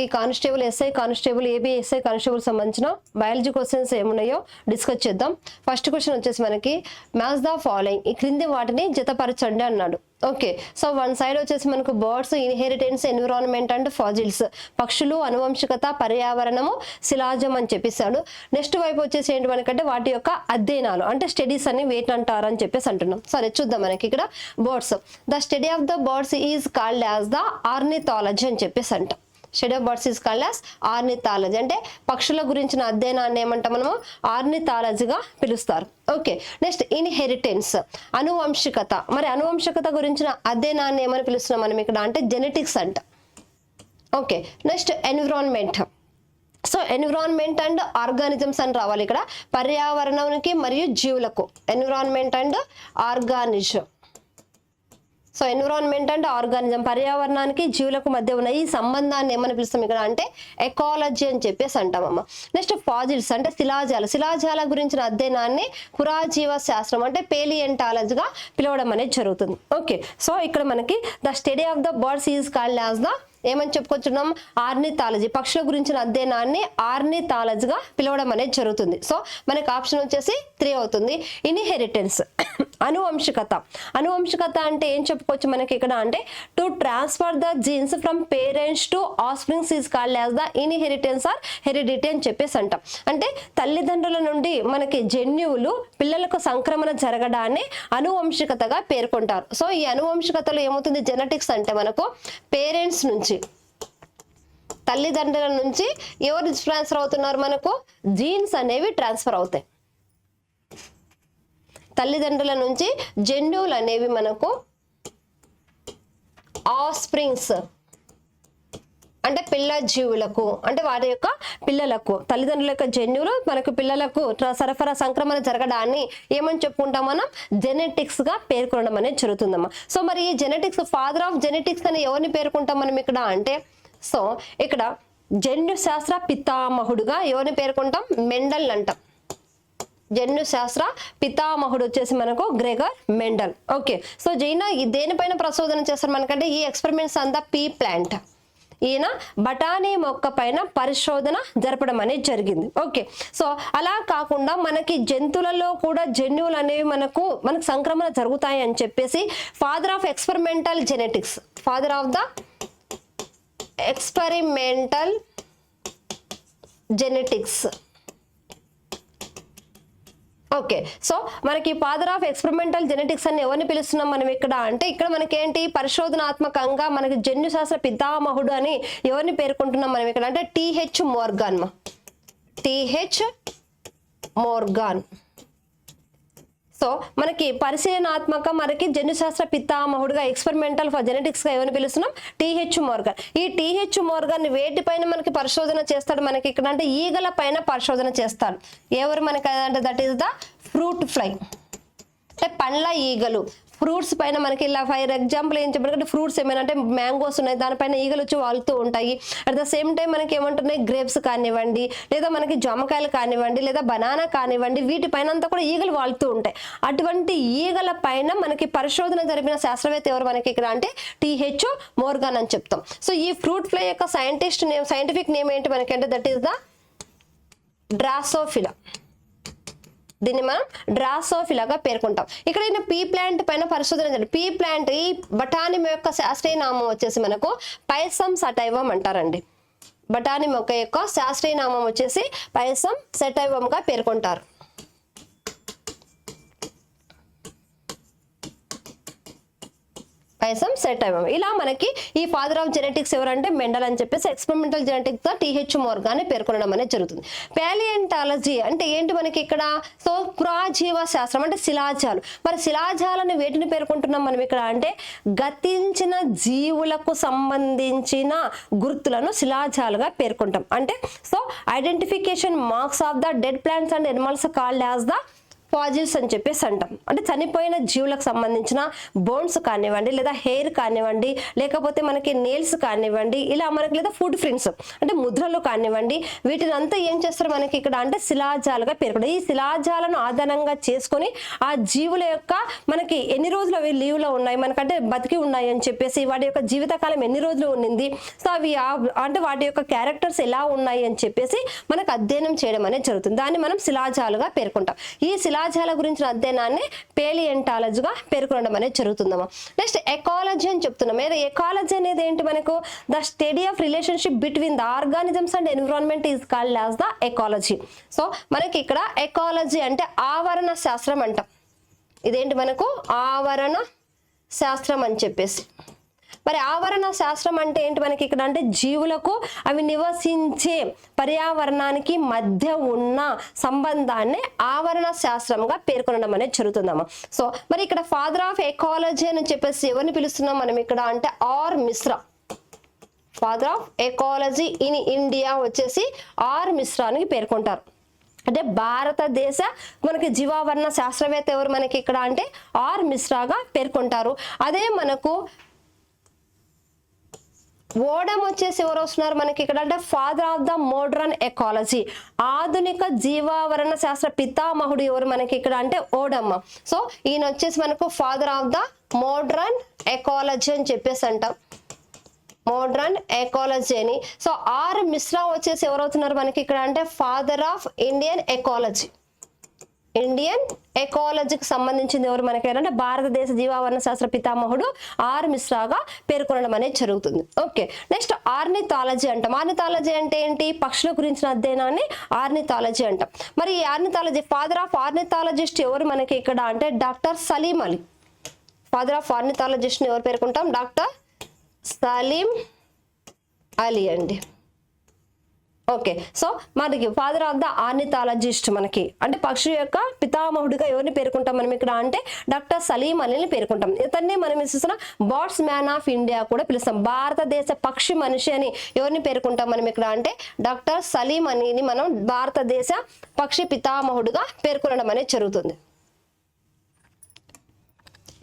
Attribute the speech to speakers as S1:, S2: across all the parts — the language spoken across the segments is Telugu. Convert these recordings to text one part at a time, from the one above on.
S1: మనకి constable SI constable AB SI constable సంబంధించిన బయాలజీ క్వశ్చన్స్ ఏమున్నాయో డిస్కస్ చేద్దాం. ఫస్ట్ క్వశ్చన్ వచ్చేసి మనకి మ్యాచ్ ద ఫాలోయింగ్, ఈ క్రింది వాటిని జతపరచండి అన్నాడు. ఓకే, సో వన్ సైడ్ వచ్చేసి మనకు birds, inheritance, environment and fossils, పక్షులు, అనువంశికత, పర్యావరణము, శిలాజం అని చెప్పేసాడు. నెక్స్ట్ వైపు వచ్చేసి ఏంటి మనకంటే వాటి యొక్క అధ్యయనాలు అంటే స్టడీస్ అని వేటి అంటారు అని చెప్పేసి అంటున్నాం. సరే చూద్దాం. మనకి ఇక్కడ birds, the study of the birds is called as the ornithology అని చెప్పేసి అంటాం. Study of birds is called as ornithology అంటే పక్షుల గురించిన అధ్యయనాన్ని ఏమంటాం మనము ఆర్నిథాలజీగా పిలుస్తారు. ఓకే, నెక్స్ట్ ఇన్హెరిటెన్స్ అనువంశికత, మరి అనువంశికత గురించిన అధ్యయనాన్ని ఏమని పిలుస్తున్నాం మనం ఇక్కడ అంటే జెనెటిక్స్ అంట. Okay, next environment, so environment and organisms అని రావాలి ఇక్కడ, పర్యావరణానికి మరియు జీవులకు, environment and organism. So environment and organism పర్యావరణానికి జీవులకు మధ్య ఉన్న ఈ సంబంధాన్ని ఏమని పిలుస్తాం ఇక్కడ అంటే ఎకాలజీ అని చెప్పేసి అంటామమ్మ. నెక్స్ట్ ఫాజిల్స్ అంటే శిలాజాలు, శిలాజాల గురించిన అధ్యయనాన్ని పురాజీవ శాస్త్రం అంటే పేలియంటాలజీగా పిలవడం అనేది జరుగుతుంది. ఓకే, సో ఇక్కడ మనకి the study of the birds is called as the ఏమని చెప్పుకొచ్చున్నాం ఆర్నిథాలజీ, పక్షుల గురించిన అధ్యయనాన్ని ఆర్నిథాలజీగా పిలవడం అనేది జరుగుతుంది. సో మనకి ఆప్షన్ వచ్చేసి 3 అవుతుంది. ఇన్హెరిటెన్స్ అనువంశికత, అనువంశికత అంటే ఏం చెప్పుకోవచ్చు మనకి ఇక్కడ అంటే to transfer the genes from parents to offsprings is called as the inheritance or heredity అని చెప్పేసి అంటాం. అంటే తల్లిదండ్రుల నుండి మనకి జన్యువులు పిల్లలకు సంక్రమణ జరగడాన్ని అనువంశికతగా పేర్కొంటారు. సో ఈ అనువంశికతలో ఏమవుతుంది జెనెటిక్స్ అంటే మనకు పేరెంట్స్ నుంచి తల్లిదండ్రుల నుంచి ఎవరు ట్రాన్స్ఫర్ అవుతున్నారు మనకు జీన్స్ అనేవి ట్రాన్స్ఫర్ అవుతాయి. తల్లిదండ్రుల నుంచి జన్యువులు అనేవి మనకు ఆఫ్స్ప్రింగ్స్ అంటే పిల్ల జీవులకు అంటే వారి యొక్క పిల్లలకు తల్లిదండ్రుల యొక్క జన్యువులు మనకు పిల్లలకు సరఫరా సంక్రమణ జరగడాన్ని ఏమని చెప్పుకుంటాం మనం జెనెటిక్స్ గా పేర్కొనడం అనేది జరుగుతుందమ్మా. సో మరి ఈ జెనెటిక్స్ ఫాదర్ ఆఫ్ జెనెటిక్స్ అని ఎవరిని పేర్కొంటాం మనం ఇక్కడ అంటే సో ఇక్కడ జన్యు శాస్త్ర పితామహుడుగా ఎవరిని పేర్కొంటాం మెండల్ అంటాం. జన్యు శాస్త్ర పితామహుడు వచ్చేసి మనకు గ్రెగర్ మెండల్. ఓకే, సో ఈయన దేనిపైన ప్రశోధన చేస్తారు మనకంటే ఈ experiments on the P plant, ఈయన బఠానీ మొక్క పైన పరిశోధన జరపడం అనేది జరిగింది. ఓకే, సో అలా కాకుండా మనకి జంతువులలో కూడా జన్యువులు అనేవి మనకు సంక్రమణ జరుగుతాయి అని చెప్పేసి father of experimental genetics, father of the experimental genetics. Okay, so మనకి ఫాదర్ ఆఫ్ ఎక్స్పెరిమెంటల్ జెనెటిక్స్ అని ఎవరిని పిలుస్తున్నాం మనం ఇక్కడ అంటే ఇక్కడ మనకి ఏంటి పరిశోధనాత్మకంగా మనకి జన్యు శాస్త్ర పితామహుడు అని ఎవరిని పేర్కొంటున్నాం మనం ఇక్కడ అంటే T H Morgan. T H Morgan. So మనకి పరిశీలనాత్మక మనకి జన్యుశాస్త్ర పితామహుడుగా ఎక్స్పెరిమెంటల్ ఫర్ జెనెటిక్స్ గా ఎవరిని పిలుస్తున్నాం టిహెచ్ మోర్గాన్. ఈ టిహెచ్ మోర్గాన్ వేటిపైన మనకి పరిశోధన చేస్తాడు మనకి ఇక్కడ అంటే ఈగల పైన పరిశోధన చేస్తాడు. ఎవరు మనకి అంటే that is the fruit fly అంటే పండ్ల ఈగలు. ఫ్రూట్స్ పైన మనకి ఇలా ఫర్ ఎగ్జాంపుల్ ఏం చెప్పాలంటే ఫ్రూట్స్ ఏమైనా అంటే మ్యాంగోస్ ఉన్నాయి దానిపైన ఈగలు వచ్చి వాళ్తూ ఉంటాయి. అట్ ద సేమ్ టైం మనకి ఏమంటున్నాయి గ్రేప్స్ కానివ్వండి లేదా మనకి జామకాయలు కానివ్వండి లేదా బనానా కానివ్వండి వీటిపైన అంతా కూడా ఈగలు వాళ్తూ ఉంటాయి. అటువంటి ఈగల పైన మనకి పరిశోధన జరిపిన శాస్త్రవేత్త ఎవరు మనకి ఇక్కడ అంటే టిహెచ్ మోర్గాన్ అని చెప్తాం. సో ఈ ఫ్రూట్ ఫ్లై యొక్క సైంటిఫిక్ నేమ్ ఏంటి మనకి అంటే దట్ ఈస్ ద డ్రాసోఫిలా. దీన్ని మనం డ్రాసోఫిలాగా పేర్కొంటాం. ఇక్కడ ఈయన పీ ప్లాంట్ పైన పరిశోధన జరిగింది. పీ ప్లాంట్ ఈ బఠానీ యొక్క శాస్త్రీయ నామం వచ్చేసి మనకు పైసమ్ సటైవం అంటారండి. బఠానీ మొక్క యొక్క శాస్త్రీయ నామం వచ్చేసి పైసమ్ సటైవంగా పేర్కొంటారు. పైసమ్ సటైవం. ఇలా మనకి ఈ ఫాదర్ ఆఫ్ జెనెటిక్స్ ఎవరంటే మెండల్ అని చెప్పేసి ఎక్స్పెరిమెంటల్ జెనెటిక్స్ తో టిహెచ్ మోర్గాన్ పేర్కొనడం అనేది జరుగుతుంది. పాలియంటాలజీ అంటే ఏంటి మనకి ఇక్కడ సో పురాజీవ శాస్త్రం అంటే శిలాజాలు. మరి శిలాజాలను వేటిని పేర్కొంటున్నాం మనం ఇక్కడ అంటే గతించిన జీవులకు సంబంధించిన గుర్తులను శిలాజాలుగా పేర్కొంటాం. అంటే so identification marks of the dead plants and animals called as the fossils అని చెప్పేసి అంటాం. అంటే చనిపోయిన జీవులకు సంబంధించిన బోన్స్ కానివ్వండి, లేదా హెయిర్ కానివ్వండి, లేకపోతే మనకి నెయిల్స్ కానివ్వండి, ఇలా మనకి లేదా ఫుడ్ ప్రింట్స్ అంటే ముద్రలు కానివ్వండి, వీటిని అంతా ఏం చేస్తారు మనకి ఇక్కడ అంటే శిలాజాలుగా పేర్కొంటారు. ఈ శిలాజాలను ఆధారంగా చేసుకొని ఆ జీవుల యొక్క మనకి ఎన్ని రోజులు అవి లీవ్ లో ఉన్నాయి, మనకంటే బతికి ఉన్నాయి అని చెప్పేసి, వాటి యొక్క జీవితకాలం ఎన్ని రోజులు ఉండింది, సో అవి అంటే వాటి యొక్క క్యారెక్టర్స్ ఎలా ఉన్నాయి అని చెప్పేసి మనకు అధ్యయనం చేయడం అనేది జరుగుతుంది. దాన్ని మనం శిలాజాలుగా పేర్కొంటాం. ఈ శిలాజాల గురించిన అధ్యయనాన్ని పేలియంటాలజీగా పేర్కొనడం అనేది జరుగుతుందమ్మా. నెక్స్ట్ ఎకాలజీ అని చెప్తున్నాం. ఎకాలజీ అనేది ఏంటి మనకు? The study of relationship between the organisms and environment is called as the ecology. So మనకి ఇక్కడ ఎకాలజీ అంటే ఆవరణ శాస్త్రం అంటాం. ఇదేంటి మనకు? ఆవరణ శాస్త్రం అని చెప్పేసి. మరి ఆవరణ శాస్త్రం అంటే ఏంటి మనకి ఇక్కడ అంటే జీవులకు అవి నివసించే పర్యావరణానికి మధ్య ఉన్న సంబంధాన్ని ఆవరణ శాస్త్రంగా పేర్కొనడం అనేది జరుగుతుందమ్మా. సో మరి ఇక్కడ ఫాదర్ ఆఫ్ ఎకాలజీ అని చెప్పేసి ఎవరిని పిలుస్తున్నాం మనం ఇక్కడ అంటే R Mishra. Father of ecology in India వచ్చేసి ఆర్ మిశ్రానికి పేర్కొంటారు. అంటే భారతదేశ మనకి జీవావరణ శాస్త్రవేత్త ఎవరు మనకి ఇక్కడ అంటే ఆర్ మిశ్రాగా పేర్కొంటారు. అదే మనకు ఓడమ్ వచ్చేసి ఎవరు వస్తున్నారు మనకి ఇక్కడ అంటే father of the modern ecology. ఆధునిక జీవావరణ శాస్త్ర పితామహుడు ఎవరు మనకి ఇక్కడ అంటే ఓడమ్. సో ఈయన వచ్చేసి మనకు father of the modern ecology అని చెప్పేసి అంటాం. మోడర్న్ ఎకాలజీ అని. సో ఆర్ మిశ్రా వచ్చేసి ఎవరవుతున్నారు మనకి ఇక్కడ అంటే father of Indian ecology. Indian ఎకాలజీకి సంబంధించింది ఎవరు మనకి అంటే భారతదేశ జీవావరణ శాస్త్ర పితామహుడు ఆర్ మిశ్రాగా పేర్కొనడం అనేది జరుగుతుంది. ఓకే, నెక్స్ట్ ఆర్నిథాలజీ అంటాం. ఆర్నిథాలజీ అంటే ఏంటి? పక్షుల గురించిన అధ్యయనాన్ని ఆర్నిథాలజీ అంటాం. మరి ఈ ఆర్నిథాలజీ ఫాదర్ ఆఫ్ ఆర్నిథాలజిస్ట్ ఎవరు మనకి ఇక్కడ అంటే doctor Salim Ali. Father of ornithologist ఎవరు పేర్కొంటాం? డాక్టర్ సలీం అలీ అండి. ఓకే, సో మనకి ఫాదర్ ఆఫ్ ద ఆర్నిథాలజిస్ట్ మనకి అంటే పక్షి యొక్క పితామహుడిగా ఎవరిని పేర్కొంటాం మనం ఇక్కడ అంటే డాక్టర్ సలీం అలీని పేర్కొంటాం. ఇతన్ని మనం చూస్తున్న బర్డ్స్ మ్యాన్ ఆఫ్ ఇండియా కూడా పిలుస్తాం. భారతదేశ పక్షి మనిషి అని ఎవరిని పేర్కొంటాం మనం ఇక్కడ అంటే డాక్టర్ సలీం అలీని మనం భారతదేశ పక్షి పితామహుడిగా పేర్కొనడం అనేది జరుగుతుంది.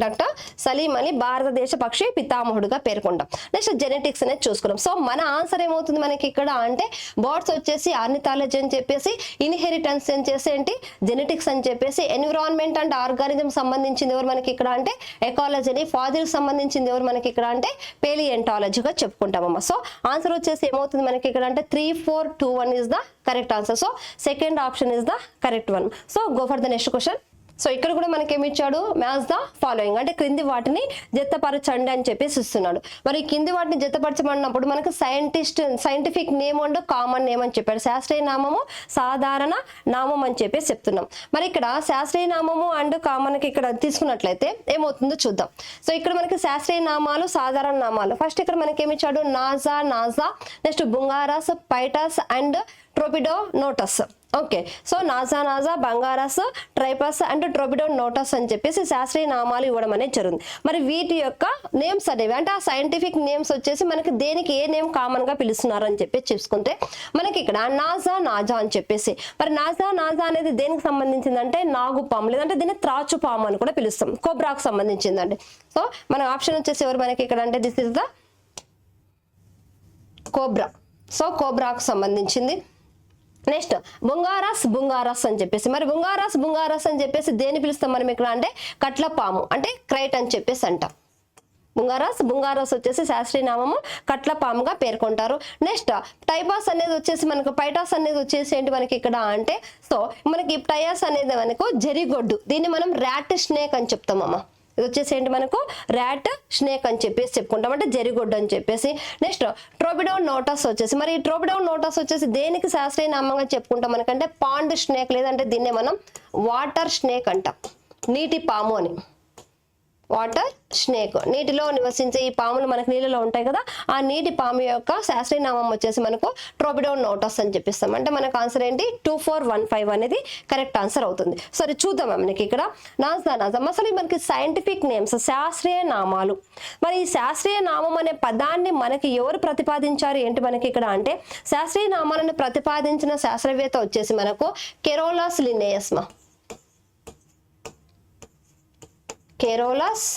S1: డాక్టర్ సలీం అలీ భారతదేశ పక్షి పితామహుడుగా పేర్కొంటాం. నెక్స్ట్ జెనెటిక్స్ అనేది చూసుకున్నాం. సో మన ఆన్సర్ ఏమవుతుంది మనకి ఇక్కడ అంటే బర్డ్స్ వచ్చేసి ఆర్నిథాలజీ అని చెప్పేసి, ఇన్హెరిటెన్స్ అని చేసి ఏంటి జెనెటిక్స్ అని చెప్పేసి, ఎన్విరాన్మెంట్ అండ్ ఆర్గానిజం సంబంధించింది ఎవరు మనకి ఇక్కడ అంటే ఎకాలజీని, ఫాజిల్ సంబంధించింది ఎవరు మనకి ఇక్కడ అంటే పేలియంటాలజీగా చెప్పుకుంటామమ్మా. సో ఆన్సర్ వచ్చేసి ఏమవుతుంది మనకి ఇక్కడ అంటే 3, 4, 2, 1 is the correct answer. So second option is the correct one. So go for the next question. So ఇక్కడ కూడా మనకి ఏమి ఇచ్చాడు? మ్యాచ్ ద ఫాలోయింగ్ అంటే క్రింది వాటిని జతపరచండి అని చెప్పేసి ఇస్తున్నాడు. మరి కింది వాటిని జతపరచమన్నప్పుడు మనకు scientific name and common name అని చెప్పాడు. శాస్త్రీయ నామము, సాధారణ నామం అని చెప్పేసి చెప్తున్నాం. మరి ఇక్కడ శాస్త్రీయ నామము అండ్ కామన్ కి ఇక్కడ తీసుకున్నట్లయితే ఏమవుతుందో చూద్దాం. సో ఇక్కడ మనకి శాస్త్రీయ నామాలు, సాధారణ నామాలు. ఫస్ట్ ఇక్కడ మనకి ఏమి ఇచ్చాడు? Naja, next Bungarus, Ptyas and Tropidonotus. Okay, so Naja, Bungarus, ట్రైపస్ అండ్ ట్రోపిడోనోటస్ అని చెప్పేసి శాస్త్రీయ నామాలు ఇవ్వడం అనేది జరుగుతుంది. మరి వీటి యొక్క నేమ్స్ అనేవి అంటే ఆ సైంటిఫిక్ నేమ్స్ వచ్చేసి మనకి దేనికి ఏ నేమ్ కామన్ గా పిలుస్తున్నారు అని చెప్పి చూసుకుంటే మనకి ఇక్కడ నాజా అని చెప్పేసి, మరి నాజా అనేది దేనికి సంబంధించింది అంటే నాగుపాము, లేదంటే దీన్ని త్రాచుపాము అని కూడా పిలుస్తాం. కోబ్రాకు సంబంధించిందండి. సో మన ఆప్షన్ వచ్చేసి ఎవరు మనకి ఇక్కడ అంటే this is the cobra. So కోబ్రాకు సంబంధించింది. నెక్స్ట్ బుంగారాస్ అని చెప్పేసి, మరి బుంగారాస్ అని చెప్పేసి దేని పిలుస్తాం మనం ఇక్కడ అంటే కట్ల పాము అంటే క్రైట్ అని చెప్పేసి అంటాం. బుంగారాస్ వచ్చేసి శాస్త్రీయ నామము కట్ల పాముగా పేర్కొంటారు. నెక్స్ట్ టైపాస్ అనేది వచ్చేసి మనకు, పైటాస్ అనేది వచ్చేసి ఏంటి మనకి ఇక్కడ అంటే, సో మనకి టయాస్ అనేది మనకు జరిగొడ్డు, దీన్ని మనం ర్యాట్ స్నేక్ అని చెప్తామమ్మా. ఇది వచ్చేసి ఏంటి మనకు ర్యాట్ స్నేక్ అని చెప్పేసి చెప్పుకుంటాం, అంటే జరిగొడ్డు అని చెప్పేసి. నెక్స్ట్ ట్రోపిడోనోటస్ వచ్చేసి, మరి ఈ ట్రోపిడోనోటస్ వచ్చేసి దేనికి శాస్త్రీయ నామంగా చెప్పుకుంటాం మనకంటే పాండ్ స్నేక్, లేదంటే దీన్నే మనం వాటర్ స్నేక్ అంటాం. నీటి పాము అని. వాటర్ స్నేక్, నీటిలో నివసించే ఈ పాములు మనకు నీళ్ళలో ఉంటాయి కదా, ఆ నీటి పాము యొక్క శాస్త్రీయ నామం వచ్చేసి మనకు ట్రోపిడోనోటస్ అని చెప్పిస్తాం. అంటే మనకు ఆన్సర్ ఏంటి 2, 4, 1, 5 అనేది కరెక్ట్ ఆన్సర్ అవుతుంది. సరే చూద్దాం మనకి ఇక్కడ నాజా అసలు మనకి సైంటిఫిక్ నేమ్స్ శాస్త్రీయ నామాలు. మరి ఈ శాస్త్రీయ నామం అనే పదాన్ని మనకి ఎవరు ప్రతిపాదించారు ఏంటి మనకి ఇక్కడ అంటే, శాస్త్రీయ నామాలను ప్రతిపాదించిన శాస్త్రవేత్త వచ్చేసి మనకు కెరోలస్ లిన్నేయస్. కెరోలస్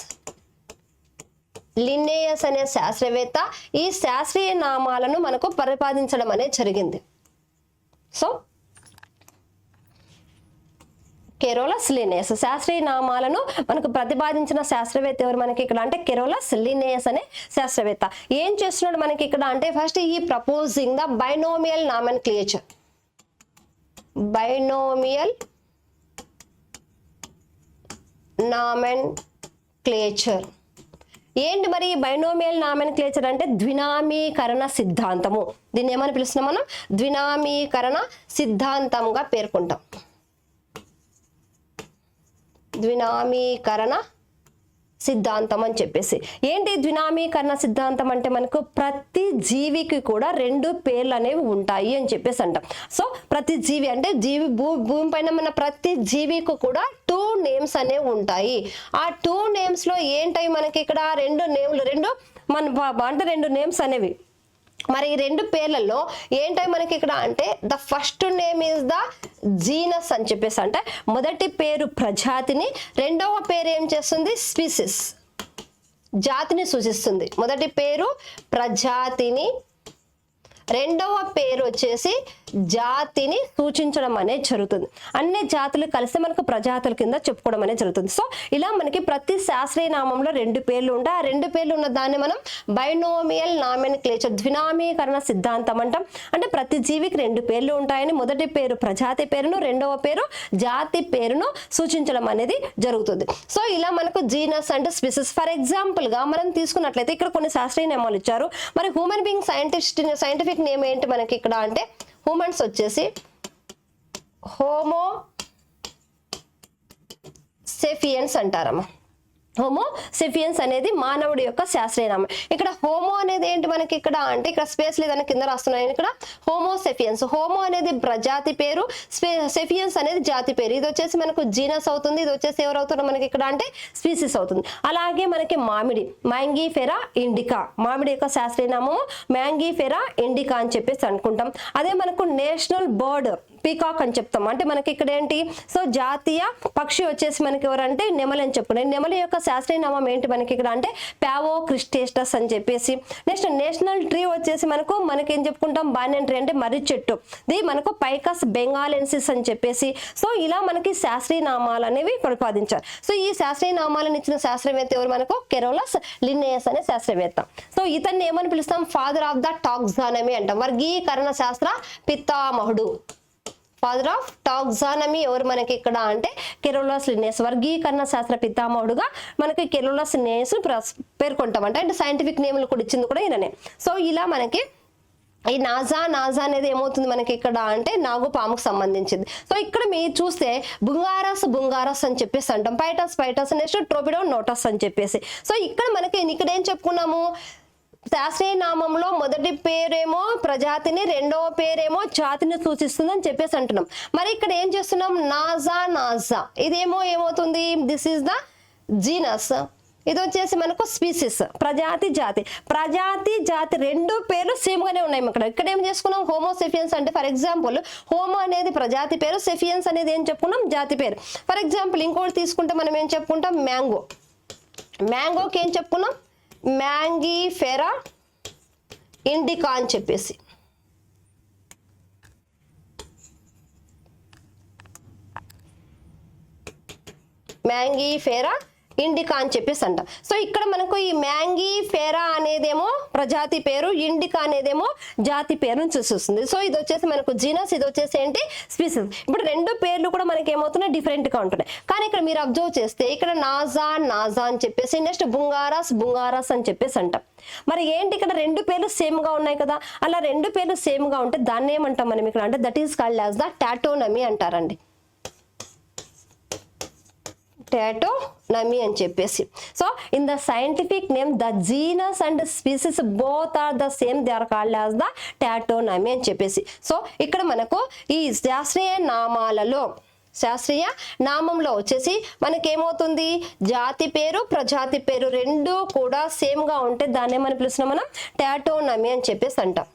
S1: లిన్నేయస్ అనే శాస్త్రవేత్త ఈ శాస్త్రీయ నామాలను మనకు ప్రతిపాదించడం అనేది జరిగింది. సో కెరోలస్ లిన్నేయస్ శాస్త్రీయ నామాలను మనకు ప్రతిపాదించిన శాస్త్రవేత్త ఎవరు మనకి ఇక్కడ అంటే కెరోలస్ లిన్నేయస్ అనే శాస్త్రవేత్త. ఏం చేస్తున్నాడు మనకి ఇక్కడ అంటే ఫస్ట్ ఈ proposing the binomial nomenclature. Binomial nomenclature ఏంటి మరి బైనోమియల్ నామెన్క్లేచర్ అంటే ద్వినామీకరణ సిద్ధాంతము. దీన్ని ఏమని పిలుస్తున్నాం మనం? ద్వినామీకరణ సిద్ధాంతంగా పేర్కొంటాం. ద్వినామీకరణ సిద్ధాంతం అని చెప్పేసి. ఏంటి ద్వినామీకరణ సిద్ధాంతం అంటే మనకు ప్రతి జీవికి కూడా రెండు పేర్లు అనేవి ఉంటాయి అని చెప్పేసి అంటాం. సో ప్రతి జీవి అంటే భూమి పైన మన ప్రతి జీవికి కూడా 2 నేమ్స్ అనేవి ఉంటాయి. ఆ 2 నేమ్స్ లో ఏంటవి మనకి ఇక్కడ రెండు నేమ్స్ అనేవి. మరి ఈ 2 పేర్లలో ఏంటవి మనకి ఇక్కడ అంటే the first name is the genus అని చెప్పేసి అంటే మొదటి పేరు ప్రజాతిని, రెండవ పేరు ఏం చేస్తుంది? స్పీసిస్ జాతిని సూచిస్తుంది. మొదటి పేరు ప్రజాతిని, రెండవ పేరు వచ్చేసి జాతిని సూచించడం అనేది జరుగుతుంది. అన్ని జాతులు కలిసి మనకు ప్రజాతుల కింద చెప్పుకోవడం అనేది జరుగుతుంది. సో ఇలా మనకి ప్రతి శాస్త్రీయ నామంలో 2 పేర్లు ఉంటాయి. ఆ 2 పేర్లు ఉన్న దాన్ని మనం బైనోమియల్ నామెన్క్లేచర్ ద్వినామీకరణ సిద్ధాంతం అంటాం. అంటే ప్రతి జీవికి 2 పేర్లు ఉంటాయని మొదటి పేరు ప్రజాతి పేరును, రెండవ పేరు జాతి పేరును సూచించడం అనేది జరుగుతుంది. సో ఇలా మనకు genus and species. For example గా మనం తీసుకున్నట్లయితే ఇక్కడ కొన్ని శాస్త్రీయ నామాలు ఇచ్చారు. మరి హ్యూమన్ బీయింగ్ సైంటిఫిక్ నేమ్ ఏంటి మనకి ఇక్కడ అంటే హ్యూమన్స్ వచ్చేసి హోమో సేపియన్స్ అంటారమ్మా. హోమో సేపియన్స్ అనేది మానవుడి యొక్క శాస్త్రీయ నామం. ఇక్కడ హోమో అనేది ఏంటి మనకి ఇక్కడ అంటే ఇక్కడ స్పేస్ లేదని కింద రాస్తున్నాయి. ఇక్కడ హోమో సేపియన్స్. హోమో అనేది ప్రజాతి పేరు, సేపియన్స్ అనేది జాతి పేరు. ఇది వచ్చేసి మనకు జీనస్ అవుతుంది. ఇది వచ్చేసి ఎవరు అవుతారు మనకి ఇక్కడ అంటే స్పీసీస్ అవుతుంది. అలాగే మనకి మామిడి మ్యాంగీఫెరా ఇండికా, మామిడి యొక్క శాస్త్రీయ నామము మ్యాంగీఫెరా ఇండికా అని చెప్పేసి అనుకుంటాం. అదే మనకు నేషనల్ బర్డ్ పీకాక్ అని చెప్తాం. అంటే మనకి ఇక్కడ ఏంటి? సో జాతీయ పక్షి వచ్చేసి మనకి ఎవరంటే నెమలి అని చెప్పుకున్నాం. నెమలి యొక్క శాస్త్రీయ నామం ఏంటి మనకి ఇక్కడ అంటే ప్యావో క్రిస్టేస్టస్ అని చెప్పేసి. నెక్స్ట్ నేషనల్ ట్రీ వచ్చేసి మనకి ఏం చెప్పుకుంటాం? బానియన్ ట్రీ అంటే మర్రి చెట్టు. ఇది మనకు పైకస్ బెంగాలెన్సిస్ అని చెప్పేసి. సో ఇలా మనకి శాస్త్రీయ నామాలు అనేవి ప్రతిపాదించారు. సో ఈ శాస్త్రీయ నామాలను ఇచ్చిన శాస్త్రవేత్త ఎవరు మనకు? కెరోలస్ లిన్నేయస్ అనే శాస్త్రవేత్త. సో ఇతన్ని ఏమని పిలుస్తాం? ఫాదర్ ఆఫ్ ద టాక్సానమీ అంటాం. వర్గీకరణ శాస్త్ర పితామహుడు. ఫాదర్ ఆఫ్ టాక్సానమీ ఎవరు మనకి ఇక్కడ అంటే కెరోలస్ లిన్నేయస్. వర్గీకరణ శాస్త్ర పితామహుడుగా మనకి కెరోలస్ లిన్నేయస్ పేర్కొంటాం. అంటే సైంటిఫిక్ నేమ్లు కూడా ఇచ్చింది కూడా ఈయననే. సో ఇలా మనకి ఈ నాజా అనేది ఏమవుతుంది మనకి ఇక్కడ అంటే నాగుపాముకు సంబంధించింది. సో ఇక్కడ మీరు చూస్తే బుంగారస్ అని చెప్పేసి అంటాం. పైటస్ నెక్స్ట్ ట్రోపిడోనోటస్ అని చెప్పేసి. సో ఇక్కడ ఏం చెప్పుకున్నాము? శాస్త్రీయ నామంలో మొదటి పేరేమో ప్రజాతిని, రెండవ పేరేమో జాతిని సూచిస్తుందని చెప్పేసి అంటున్నాం. మరి ఇక్కడ ఏం చేస్తున్నాం? నాజా ఇదేమో ఏమవుతుంది? This is the genus. ఇది వచ్చేసి మనకు స్పీసీస్. ప్రజాతి జాతి 2 పేర్లు సేమ్ గానే ఉన్నాయి. ఇక్కడ ఏం చేసుకున్నాం? హోమో సెఫియన్స్ అంటే ఫర్ ఎగ్జాంపుల్ హోమో అనేది ప్రజాతి పేరు, సెఫియన్స్ అనేది ఏం చెప్పుకున్నాం? జాతి పేరు. ఫర్ ఎగ్జాంపుల్ ఇంకోటి తీసుకుంటే మనం ఏం చెప్పుకుంటాం? మ్యాంగోకి ఏం చెప్పుకున్నాం? మ్యాంగీఫెరా ఇండికా అని చెప్పేసి. మ్యాంగీఫెరా ఇండికా అని చెప్పేసి అంటాం. సో ఇక్కడ మనకు ఈ మ్యాంగీఫెరా అనేదేమో ప్రజాతి పేరు, ఇండికా అనేదేమో జాతి పేరును సూచిస్తుంది. సో ఇది వచ్చేసి మనకు జీనస్, ఇది వచ్చేసి ఏంటి? స్పీసీస్. ఇప్పుడు 2 పేర్లు కూడా మనకి ఏమవుతున్నాయి? డిఫరెంట్ గా ఉంటున్నాయి. కానీ ఇక్కడ మీరు అబ్జర్వ్ చేస్తే ఇక్కడ నాజా అని చెప్పేసి, నెక్స్ట్ బుంగారస్ అని చెప్పేసి అంటాం. మరి ఏంటి ఇక్కడ 2 పేర్లు సేమ్ గా ఉన్నాయి కదా. అలా 2 పేర్లు సేమ్ గా ఉంటే దాన్ని ఏమంటాం మనం ఇక్కడ అంటే that is called as the tautonymy అంటారండి. టాటోనమీ అని చెప్పేసి. So in the scientific name the genus and species both are the same, they are called as the tautonymy అని చెప్పేసి. సో ఇక్కడ మనకు ఈ శాస్త్రీయ నామంలో వచ్చేసి మనకేమవుతుంది? జాతి పేరు, ప్రజాతి పేరు 2 కూడా సేమ్ గా ఉంటే దాన్ని ఏమని పిలుస్తున్నాం మనం? టాటోనమీ అని చెప్పేసి అంటాం.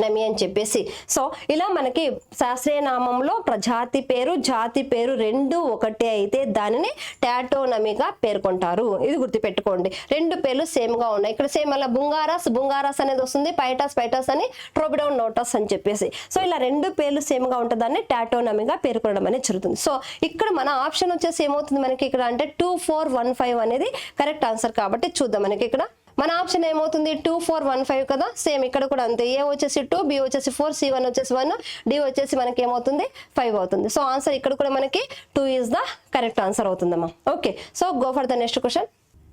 S1: నమి అని చెప్పేసి. సో ఇలా మనకి శాస్త్రీయ నామంలో ప్రజాతి పేరు జాతి పేరు రెండు ఒకటే అయితే దానిని టాటోనమీగా పేర్కొంటారు. ఇది గుర్తుపెట్టుకోండి. రెండు పేర్లు సేమ్ గా ఉన్నాయి. ఇక్కడ సేమ్ అలా బుంగారాస్ అనేది వస్తుంది, పైటాస్ అని, ట్రోపిడోన్ నోటాస్ అని చెప్పేసి. సో ఇలా రెండు పేర్లు సేమ్ గా ఉంటే దాన్ని టాటోనమీగా పేర్కొనడం అనేది జరుగుతుంది. సో ఇక్కడ మన ఆప్షన్ వచ్చేసి ఏమవుతుంది మనకి ఇక్కడ అంటే 2415 అనేది కరెక్ట్ ఆన్సర్. కాబట్టి చూద్దాం మనకి ఇక్కడ మన ఆప్షన్ ఏమవుతుంది 2415 కదా. సేమ్ ఇక్కడ కూడా అంతే. ఏ వచ్చేసి 2, బి వచ్చేసి 4, C1 వచ్చేసి 1, డి వచ్చేసి మనకి ఏమవుతుంది 5 అవుతుంది. సో ఆన్సర్ ఇక్కడ కూడా మనకి 2 ఈజ్ ద కరెక్ట్ ఆన్సర్ అవుతుందమ్మా. Okay, so go for the next question.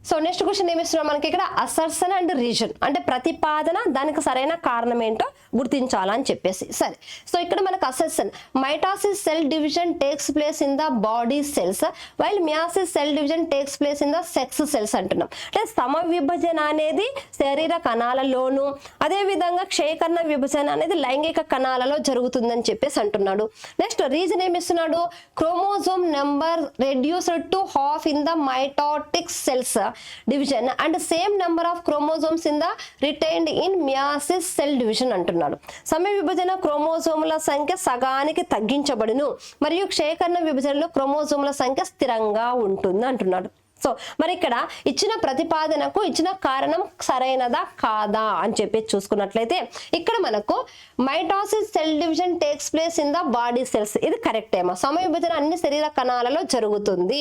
S1: So next question ఏమి ఇస్తున్నాం మనకి ఇక్కడ అసర్షన్ అండ్ రీజన్ అంటే ప్రతిపాదన దానికి సరైన కారణం ఏంటో గుర్తించాలని చెప్పేసి. సరే, సో ఇక్కడ మనకు assertion mitosis cell division takes place in the body cells while meiosis cell division takes place in the sex cells అంటున్నాం. అంటే సమ విభజన అనేది శరీర కణాలలోను అదే విధంగా క్షయకరణ విభజన అనేది లైంగిక కణాలలో జరుగుతుందని చెప్పేసి అంటున్నాడు. నెక్స్ట్ రీజన్ ఏమి ఇస్తున్నాడు chromosome number reduced to half in the mitotic cells division and same number of chromosomes in the retained in meiosis cell division అంటున్నాడు. సమయ విభజన క్రోమోజోముల సంఖ్య సగానికి తగ్గించబడును మరియు క్షయకరణ విభజనలో క్రోమోజోముల సంఖ్య స్థిరంగా ఉంటుంది అంటున్నాడు. సో మరి ఇక్కడ ఇచ్చిన ప్రతిపాదనకు ఇచ్చిన కారణం సరైనదా కాదా అని చెప్పి చూసుకున్నట్లయితే ఇక్కడ మనకు mitosis cell division takes place in the body cells ఇది కరెక్ట్ ఏమో. సమయ విభజన అన్ని శరీర కణాలలో జరుగుతుంది.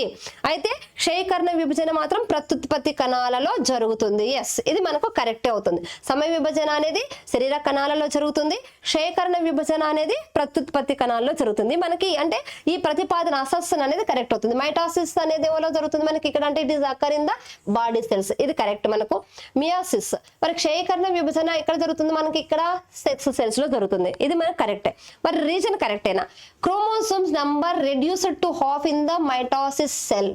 S1: అయితే క్షయకరణ విభజన మాత్రం ప్రత్యుత్పత్తి కణాలలో జరుగుతుంది. ఎస్, ఇది మనకు కరెక్టే అవుతుంది. సమయ విభజన అనేది శరీర కణాలలో జరుగుతుంది, క్షయకరణ విభజన అనేది ప్రత్యుత్పత్తి కణాలలో జరుగుతుంది. మనకి అంటే ఈ ప్రతిపాదన అసర్షన్ అనేది కరెక్ట్ అవుతుంది. మైటాసిస్ అనేది ఎవరో జరుగుతుంది మనకి ఇక్కడ అంటే it is occur in the body cells ఇది కరెక్ట్ మనకు. మియాసిస్ మరి క్షయకరణ విభజన ఎక్కడ జరుగుతుంది మనకి ఇక్కడ సెక్స్ సెల్స్ లో జరుగుతుంది ఇది మనకు కరెక్టే. మరి రీజన్ కరెక్టేనా chromosomes number reduced to half in the mitosis cell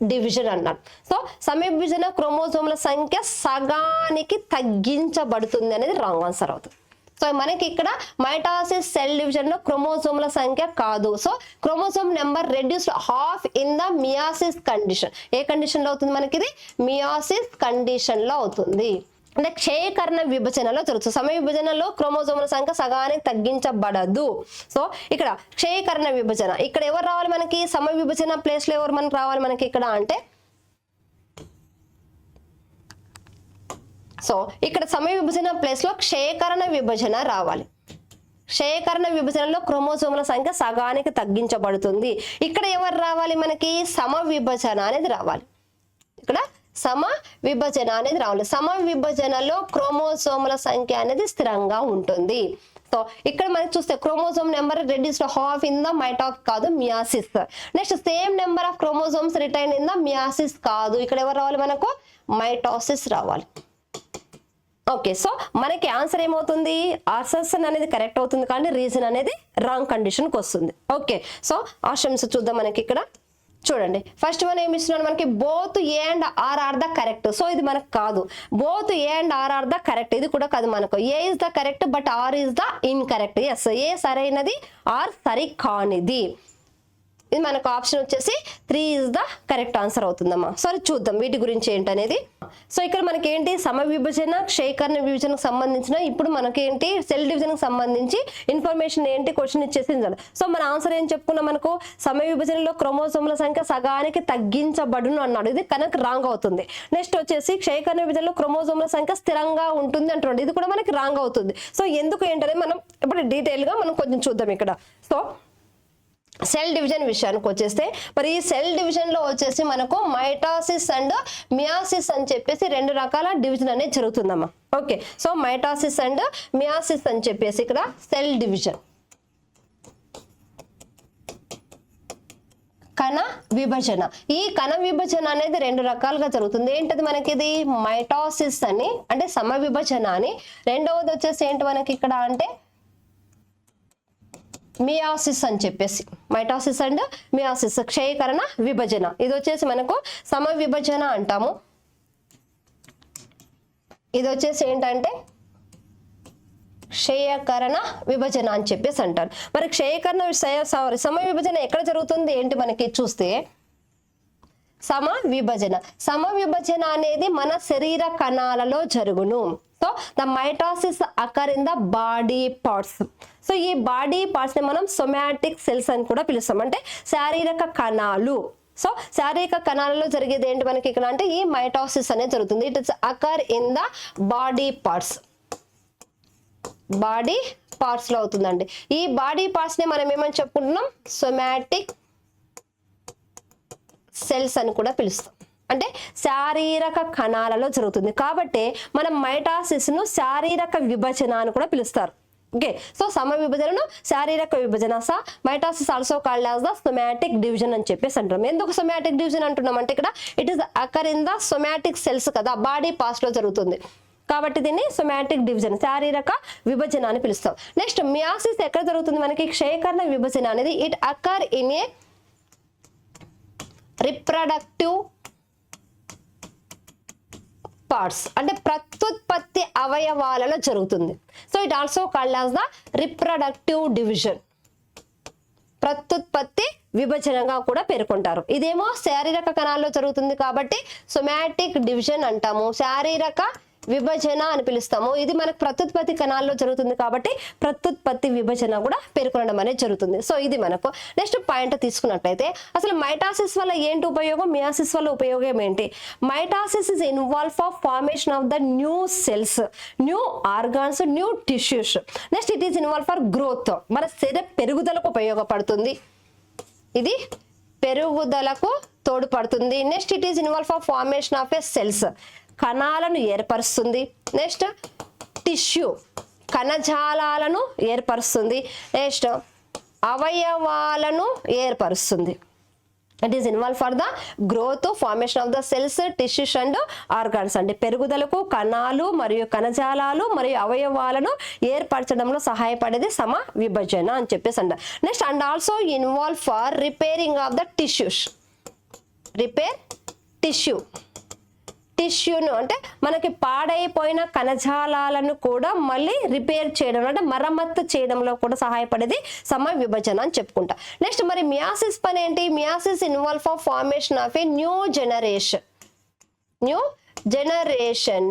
S1: division అన్నారు. సో సమయ విభజన క్రోమోజోమ్ల సంఖ్య సగానికి తగ్గించబడుతుంది అనేది రాంగ్ ఆన్సర్ అవుతుంది. సో మనకి ఇక్కడ మైటాసిస్ సెల్ డివిజన్ లో క్రోమోజోమ్ల సంఖ్య కాదు. So chromosome number reduced half in the meiosis condition. A condition లో అవుతుంది మనకి ఇది మియాసిస్ కండిషన్ లో అవుతుంది. అంటే క్షయకరణ విభజనలో జరుగుతుంది. సమయ విభజనలో క్రోమోజోముల సంఖ్య సగానికి తగ్గించబడదు. సో ఇక్కడ క్షయకరణ విభజన ఇక్కడ ఎవరు రావాలి మనకి సమయ విభజన ప్లేస్ లో ఎవరు మనకి రావాలి మనకి ఇక్కడ అంటే సో ఇక్కడ సమయ విభజన ప్లేస్ లో క్షయకరణ విభజన రావాలి. క్షయకరణ విభజనలో క్రోమోజోముల సంఖ్య సగానికి తగ్గించబడుతుంది. ఇక్కడ ఎవరు రావాలి మనకి సమ విభజన అనేది రావాలి. ఇక్కడ సమ విభజన అనేది రావాలి. సమ విభజనలో క్రోమోజోముల సంఖ్య అనేది స్థిరంగా ఉంటుంది. సో ఇక్కడ మనకి చూస్తే chromosome number reduced half in the mitotic కాదు meiosis. Next same number of chromosomes retain in the meiosis కాదు. ఇక్కడ ఎవరు రావాలి మనకు మైటాసిస్ రావాలి. ఓకే, సో మనకి ఆన్సర్ ఏమవుతుంది అసర్షన్ అనేది కరెక్ట్ అవుతుంది కానీ రీజన్ అనేది రాంగ్ కండిషన్కి వస్తుంది. ఓకే, సో ఆప్షన్స్ చూద్దాం. మనకి ఇక్కడ చూడండి ఫస్ట్ వన్ ఏమి ఇస్తున్నాడు మనకి both A and R are the correct. So ఇది మనకు కాదు. Both A and R are the correct ఇది కూడా కాదు మనకు. A is the correct but R is the incorrect. Yes, A సరైనది ఆర్ సరి కానిది. ఇది మనకు ఆప్షన్ వచ్చేసి 3 ఇస్ ద కరెక్ట్ ఆన్సర్ అవుతుందమ్మా. సరే చూద్దాం వీటి గురించి ఏంటనేది. సో ఇక్కడ మనకి ఏంటి సమ విభజన క్షయకరణ విభజనకు సంబంధించిన ఇప్పుడు మనకేంటి సెల్ డివిజన్కి సంబంధించి ఇన్ఫర్మేషన్ ఏంటి క్వశ్చన్ ఇచ్చేసింది. సో మన ఆన్సర్ ఏం చెప్పుకున్నాం మనకు సమ విభజనలో క్రోమోజోముల సంఖ్య సగానికి తగ్గించబడును అన్నాడు. ఇది కనుక రాంగ్ అవుతుంది. నెక్స్ట్ వచ్చేసి క్షయకరణ విభజనలో క్రోమోజోముల సంఖ్య స్థిరంగా ఉంటుంది అంటున్నాడు. ఇది కూడా మనకి రాంగ్ అవుతుంది. సో ఎందుకు ఏంటనే మనం ఇప్పుడు డీటెయిల్ గా మనం కొంచెం చూద్దాం ఇక్కడ. సో సెల్ డివిజన్ విషయానికి వచ్చేస్తే మరి ఈ సెల్ డివిజన్ లో వచ్చేసి మనకు మైటాసిస్ అండ్ మియాసిస్ అని చెప్పేసి 2 రకాల డివిజన్ అనేది జరుగుతుందమ్మా. Okay, so mitosis and meiosis అని చెప్పేసి ఇక్కడ సెల్ డివిజన్ కణ విభజన. ఈ కణ విభజన అనేది 2 రకాలుగా జరుగుతుంది. ఏంటది మనకి ఇది మైటాసిస్ అని అంటే సమ విభజన అని, రెండవది వచ్చేసి ఏంటి మనకి ఇక్కడ అంటే మియాసిస్ అని చెప్పేసి మైటాసిస్ అండ్ మియాసిస్ క్షయకరణ విభజన. ఇది వచ్చేసి మనకు సమ విభజన అంటాము. ఇది వచ్చేసి ఏంటంటే క్షయకరణ విభజన అని చెప్పేసి అంటారు. మరి క్షయకరణ సమ విభజన ఎక్కడ జరుగుతుంది ఏంటి మనకి చూస్తే సమ విభజన అనేది మన శరీర కణాలలో జరుగును. So the mitosis occur in the body parts. So ఈ బాడీ పార్ట్స్ ని మనం సొమాటిక్ సెల్స్ అని కూడా పిలుస్తాం, అంటే శారీరక కణాలు. సో శారీరక కణాలలో జరిగేది ఏంటి మనకి ఇక్కడ అంటే ఈ మైటాసిస్ అనేది జరుగుతుంది. It is occur in the body parts, body parts లో అవుతుందండి. ఈ బాడీ పార్ట్స్ ని మనం ఏమని చెప్పుకుంటున్నాం, సొమాటిక్ సెల్స్ అని కూడా పిలుస్తాం, అంటే శారీరక కణాలలో జరుగుతుంది. కాబట్టి మనం మైటాసిస్ ను శారీరక విభజన అని కూడా పిలుస్తారు. ఓకే, సో సమ విభజనను శారీరక విభజన. Mitosis also called as the somatic division అని చెప్పేసి అంటున్నాం. ఎందుకు సొమాటిక్ డివిజన్ అంటున్నాం అంటే ఇక్కడ it is occur in the somatic cells కదా, బాడీ పార్ట్స్ లో జరుగుతుంది కాబట్టి దీన్ని సొమాటిక్ డివిజన్, శారీరక విభజన అని పిలుస్తాం. నెక్స్ట్ మియాసిస్ ఎక్కడ జరుగుతుంది మనకి, క్షయకర్ణ విభజన అనేది it occur in a reproductive parts, అంటే ప్రత్యుత్పత్తి అవయవాలలో జరుగుతుంది. So it also called as the reproductive division, ప్రత్యుత్పత్తి విభజనగా కూడా పేర్కొంటారు. ఇదేమో శారీరక కణాల్లో జరుగుతుంది కాబట్టి సొమాటిక్ డివిజన్ అంటాము, శారీరక విభజన అని పిలుస్తాము. ఇది మనకు ప్రత్యుత్పత్తి కణాల్లో జరుగుతుంది కాబట్టి ప్రత్యుత్పత్తి విభజన కూడా పేర్కొనడం అనేది జరుగుతుంది. సో ఇది మనకు నెక్స్ట్ పాయింట్ తీసుకున్నట్లయితే అసలు మైటాసిస్ వల్ల ఏంటి ఉపయోగం, మియాసిస్ వల్ల ఉపయోగం ఏంటి. Mitosis is involve for formation of the new cells, new organs, new tissues. Next it is involve for growth, మన శరీర పెరుగుదలకు ఉపయోగపడుతుంది, ఇది పెరుగుదలకు తోడ్పడుతుంది. Next it is involve for formation of a cells, కణాలను ఏర్పరుస్తుంది. నెక్స్ట్ టిష్యూ, కణజాలాలను ఏర్పరుస్తుంది. నెక్స్ట్ అవయవాలను ఏర్పరుస్తుంది. It is involve for the growth, formation of the cells, tissues and organs, అంటే పెరుగుదలకు కణాలు మరియు కణజాలాలు మరియు అవయవాలను ఏర్పరచడంలో సహాయపడేది సమ విభజన అని చెప్పేసి అంట. Next and also involve for repairing of the tissues, repair tissue, టిష్యూను అంటే మనకి పాడైపోయిన కణజాలాలను కూడా మళ్ళీ రిపేర్ చేయడం అంటే మరమ్మత్తు చేయడంలో కూడా సహాయపడేది సమ విభజన అని చెప్పుకుంటా. నెక్స్ట్ మరి మియాసిస్ పని ఏంటి, meiosis involve for formation of a new generation, new generation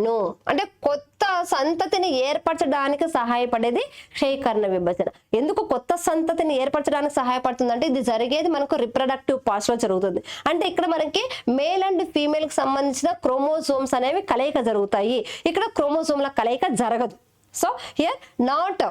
S1: అంటే కొత్త సంతతిని ఏర్పరచడానికి సహాయపడేది క్షయకర్ణ విభజన. ఎందుకు కొత్త సంతతిని ఏర్పరచడానికి సహాయపడుతుంది అంటే ఇది జరిగేది మనకు రిప్రొడక్టివ్ పార్ట్స్ లో జరుగుతుంది. అంటే ఇక్కడ మనకి మేల్ అండ్ ఫీమేల్ కి సంబంధించిన క్రోమోజోమ్స్ అనేవి కలయిక జరుగుతాయి, ఇక్కడ క్రోమోజోమ్ల కలయిక జరగదు. So here not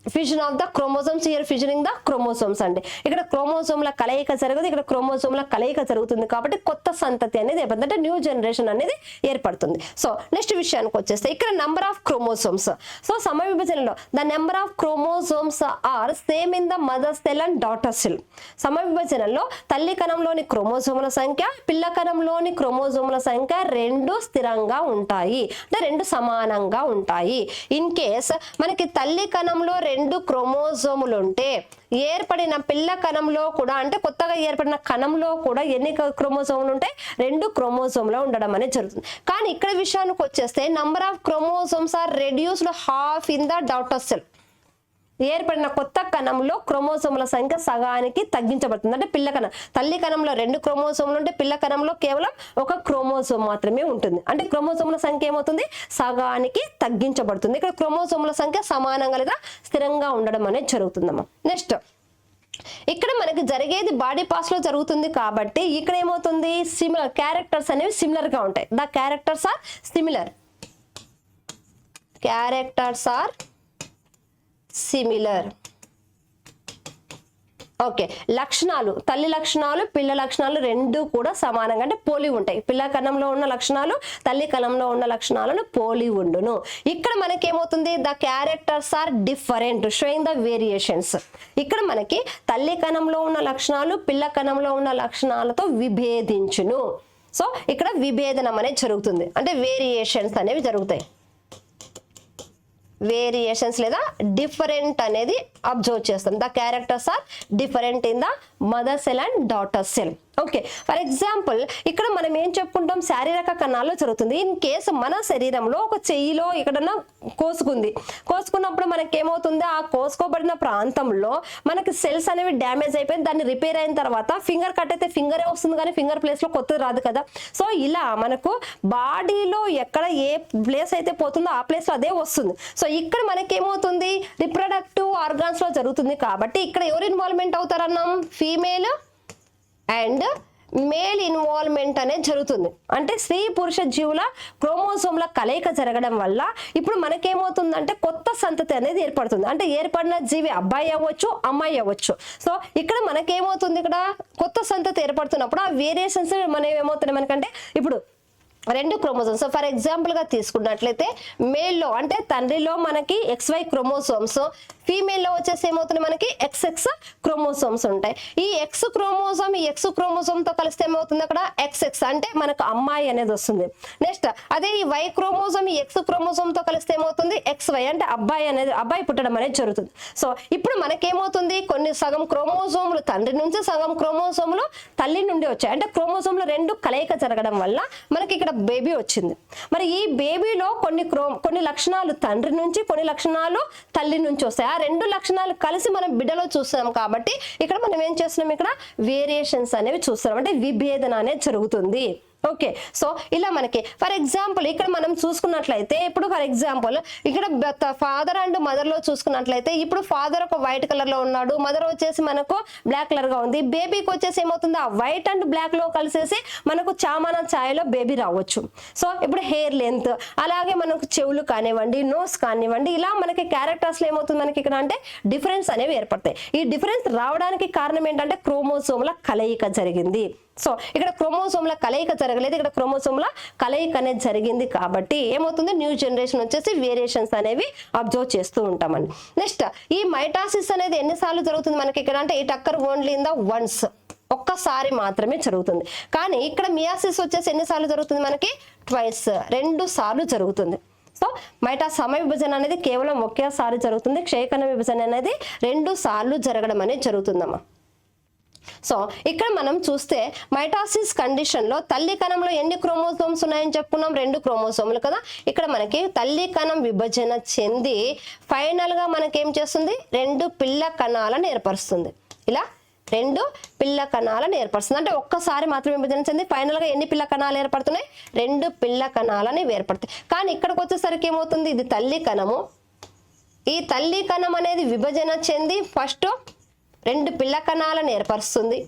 S1: fission of the chromosomes, here fissioning the chromosomes అండి. ఇక్కడ క్రోమోజోమ్ల కలయిక జరగదు, ఇక్కడ క్రోమోజోమ్ల కలయిక జరుగుతుంది కాబట్టి కొత్త సంతతి అనేది ఏర్పడుతుంది, అంటే న్యూ జనరేషన్ అనేది ఏర్పడుతుంది. సో నెక్స్ట్ విషయానికి వచ్చేస్తే ఇక్కడ నెంబర్ ఆఫ్ క్రోమోజోమ్స్. సో సమ విభజనలో the number of chromosomes are same in the mother cell and daughter cell. సమ విభజనలో తల్లి కణంలోని క్రోమోజోముల సంఖ్య, పిల్ల కణంలోని క్రోమోజోముల సంఖ్య రెండు స్థిరంగా ఉంటాయి, అంటే రెండు సమానంగా ఉంటాయి. ఇన్ కేస్ మనకి తల్లి కణంలో రెండు క్రోమోజోములు ఉంటే ఏర్పడిన పిల్ల కణంలో కూడా అంటే కొత్తగా ఏర్పడిన కణంలో కూడా ఎన్ని క్రోమోజోములు ఉంటాయి, రెండు క్రోమోజోములు ఉండడం అనేది జరుగుతుంది. కానీ ఇక్కడ విషయానికి వచ్చేస్తే number of chromosomes are reduced half in the daughter cell. ఏర్పడిన కొత్త కణంలో క్రోమోజోముల సంఖ్య సగానికి తగ్గించబడుతుంది. అంటే పిల్ల కణం, తల్లి కణంలో రెండు క్రోమోజోములు ఉంటే పిల్ల కణంలో కేవలం ఒక క్రోమోజోమ్ మాత్రమే ఉంటుంది, అంటే క్రోమోజోముల సంఖ్య ఏమవుతుంది, సగానికి తగ్గించబడుతుంది. ఇక్కడ క్రోమోజోముల సంఖ్య సమానంగా లేదా స్థిరంగా ఉండడం అనేది జరుగుతుందమ్మా. నెక్స్ట్ ఇక్కడ మనకి జరిగేది బాడీ పార్ట్స్ లో జరుగుతుంది కాబట్టి ఇక్కడ ఏమవుతుంది, సిమిలర్ క్యారెక్టర్స్ అనేవి సిమిలర్ గా ఉంటాయి. The characters are similar, characters are similar. Okay, లక్షణాలు, తల్లి లక్షణాలు పిల్ల లక్షణాలు రెండు కూడా సమానంగా అంటే పోలి ఉంటాయి. పిల్ల కణంలో ఉన్న లక్షణాలు తల్లి కణంలో ఉన్న లక్షణాలను పోలి ఉండును. ఇక్కడ మనకి ఏమవుతుంది, the characters are different showing the variations. ఇక్కడ మనకి తల్లి కణంలో ఉన్న లక్షణాలు పిల్ల కణంలో ఉన్న లక్షణాలతో విభేదించును. సో ఇక్కడ విభేదనం అనేది జరుగుతుంది, అంటే వేరియేషన్స్ అనేవి జరుగుతాయి. వేరియేషన్స్ లేదా డిఫరెంట్ అనేది అబ్జర్వ్ చేస్తాం. The characters are different in the mother cell and daughter cell. Okay, for example ఇక్కడ మనం ఏం చెప్పుకుంటాం, శారీరక కణాల్లో జరుగుతుంది. ఇన్ కేసు మన శరీరంలో ఒక చెయ్యిలో ఎక్కడన్నా కోసుకున్నప్పుడు మనకి ఏమవుతుంది, ఆ కోసుకోబడిన ప్రాంతంలో మనకి సెల్స్ అనేవి డ్యామేజ్ అయిపోయి దాన్ని రిపేర్ అయిన తర్వాత ఫింగర్ కట్ అయితే ఫింగరే వస్తుంది కానీ ఫింగర్ ప్లేస్ లో కొత్తది రాదు కదా. సో ఇలా మనకు బాడీలో ఎక్కడ ఏ ప్లేస్ అయితే పోతుందో ఆ ప్లేస్ లో అదే వస్తుంది. సో ఇక్కడ మనకి ఏమవుతుంది, రిప్రొడక్టివ్ ఆర్గాన్స్ లో జరుగుతుంది కాబట్టి ఇక్కడ ఎవరు ఇన్వాల్వ్మెంట్ అవుతారన్నాం, ఫీమేల్ అండ్ మేల్ ఇన్వాల్వ్మెంట్ అనేది జరుగుతుంది. అంటే స్త్రీ పురుష జీవుల క్రోమోసోమ్ల కలయిక జరగడం వల్ల ఇప్పుడు మనకేమవుతుందంటే కొత్త సంతతి అనేది ఏర్పడుతుంది. అంటే ఏర్పడిన జీవి అబ్బాయి అవ్వచ్చు అమ్మాయి అవ్వచ్చు. సో ఇక్కడ మనకేమవుతుంది, ఇక్కడ కొత్త సంతతి ఏర్పడుతున్నప్పుడు ఆ వేరియేషన్స్ మనం ఏమవుతున్నాయి మనకంటే ఇప్పుడు రెండు క్రోమోసోమ్స్. ఫర్ ఎగ్జాంపుల్ గా తీసుకున్నట్లయితే మేల్లో అంటే తండ్రిలో మనకి XY క్రోమోసోమ్స్, ఫీమేల్లో వచ్చేసి ఏమవుతుంది మనకి XX క్రోమోసోమ్స్ ఉంటాయి. ఈ X క్రోమోసోమ్ ఈ X క్రోమోసోమ్ తో కలిస్తే ఏమవుతుంది అక్కడ XX అంటే మనకు అమ్మాయి అనేది వస్తుంది. నెక్స్ట్ అదే ఈ Y క్రోమోసోమ్ ఈ X క్రోమోసోమ్ తో కలిస్తే ఏమవుతుంది XY అంటే అబ్బాయి పుట్టడం అనేది జరుగుతుంది. సో ఇప్పుడు మనకేమవుతుంది, కొన్ని సగం క్రోమోసోములు తండ్రి నుంచి సగం క్రోమోసోములు తల్లి నుండి వచ్చాయి. అంటే క్రోమోసోమ్లు రెండు కలయిక జరగడం వల్ల మనకి ఇక్కడ బేబీ వచ్చింది. మరి ఈ బేబీలో కొన్ని లక్షణాలు తండ్రి నుంచి కొన్ని లక్షణాలు తల్లి నుంచి వస్తాయి. ఆ రెండు లక్షణాలు కలిసి మనం బిడ్డలో చూస్తున్నాం కాబట్టి ఇక్కడ మనం ఏం చేస్తున్నాం, ఇక్కడ వేరియేషన్స్ అనేవి చూస్తున్నాం. అంటే విభేదన అనేది జరుగుతుంది. ఓకే, సో ఇలా మనకి ఫర్ ఎగ్జాంపుల్ ఇక్కడ మనం చూసుకున్నట్లయితే ఇప్పుడు ఫర్ ఎగ్జాంపుల్ ఇక్కడ ఫాదర్ అండ్ మదర్ లో చూసుకున్నట్లయితే ఇప్పుడు ఫాదర్ ఒక వైట్ కలర్ లో ఉన్నాడు, మదర్ వచ్చేసి మనకు బ్లాక్ కలర్ గా ఉంది. బేబీకి వచ్చేసి ఏమవుతుంది, ఆ వైట్ అండ్ బ్లాక్ లో కలిసేసి మనకు చామాన ఛాయలో బేబీ రావచ్చు. సో ఇప్పుడు హెయిర్ లెంత్, అలాగే మనకు చెవులు కానివ్వండి, నోస్ కానివ్వండి, ఇలా మనకి క్యారెక్టర్స్ లో ఏమవుతుంది మనకి ఇక్కడ అంటే డిఫరెన్స్ అనేవి ఏర్పడతాయి. ఈ డిఫరెన్స్ రావడానికి కారణం ఏంటంటే క్రోమోసోమ్ల కలయిక జరిగింది. సో ఇక్కడ క్రోమోసోమ్ల కలయిక జరగలేదు, ఇక్కడ క్రోమోసోమ్ల కలయిక అనేది జరిగింది కాబట్టి ఏమవుతుంది, న్యూ జనరేషన్ వచ్చేసి వేరియేషన్స్ అనేవి అబ్జర్వ్ చేస్తూ ఉంటామండి. నెక్స్ట్ ఈ మైటాసిస్ అనేది ఎన్నిసార్లు జరుగుతుంది మనకి ఇక్కడ అంటే it occur only in the once, ఒక్కసారి మాత్రమే జరుగుతుంది. కానీ ఇక్కడ మియాసిస్ వచ్చేసి ఎన్నిసార్లు జరుగుతుంది మనకి, ట్వైస్, 2 సార్లు జరుగుతుంది. సో సమయ విభజన అనేది కేవలం ఒకేసారి జరుగుతుంది. క్షయకణ విభజన అనేది 2 సార్లు జరగడం అనేది జరుగుతుందమ్మా. సో ఇక్కడ మనం చూస్తే మైటాసిస్ కండిషన్ లో తల్లి కణంలో ఎన్ని క్రోమోసోమ్స్ ఉన్నాయని చెప్పుకున్నాం, 2 క్రోమోసోములు కదా. ఇక్కడ మనకి తల్లి కణం విభజన చెంది ఫైనల్ గా మనకేం చేస్తుంది, 2 పిల్ల కణాలను ఏర్పరుస్తుంది. ఇలా 2 పిల్ల కణాలను ఏర్పరుస్తుంది. అంటే ఒక్కసారి మాత్రమే విభజన చెంది ఫైనల్ గా ఎన్ని పిల్ల కణాలు ఏర్పడుతున్నాయి, 2 పిల్ల కణాలని ఏర్పడతాయి. కానీ ఇక్కడికి వచ్చేసరికి ఏమవుతుంది, ఇది తల్లి కణము. ఈ తల్లి కణం అనేది విభజన చెంది ఫస్ట్ 2 పిల్ల కణాలను ఏర్పరుస్తుంది.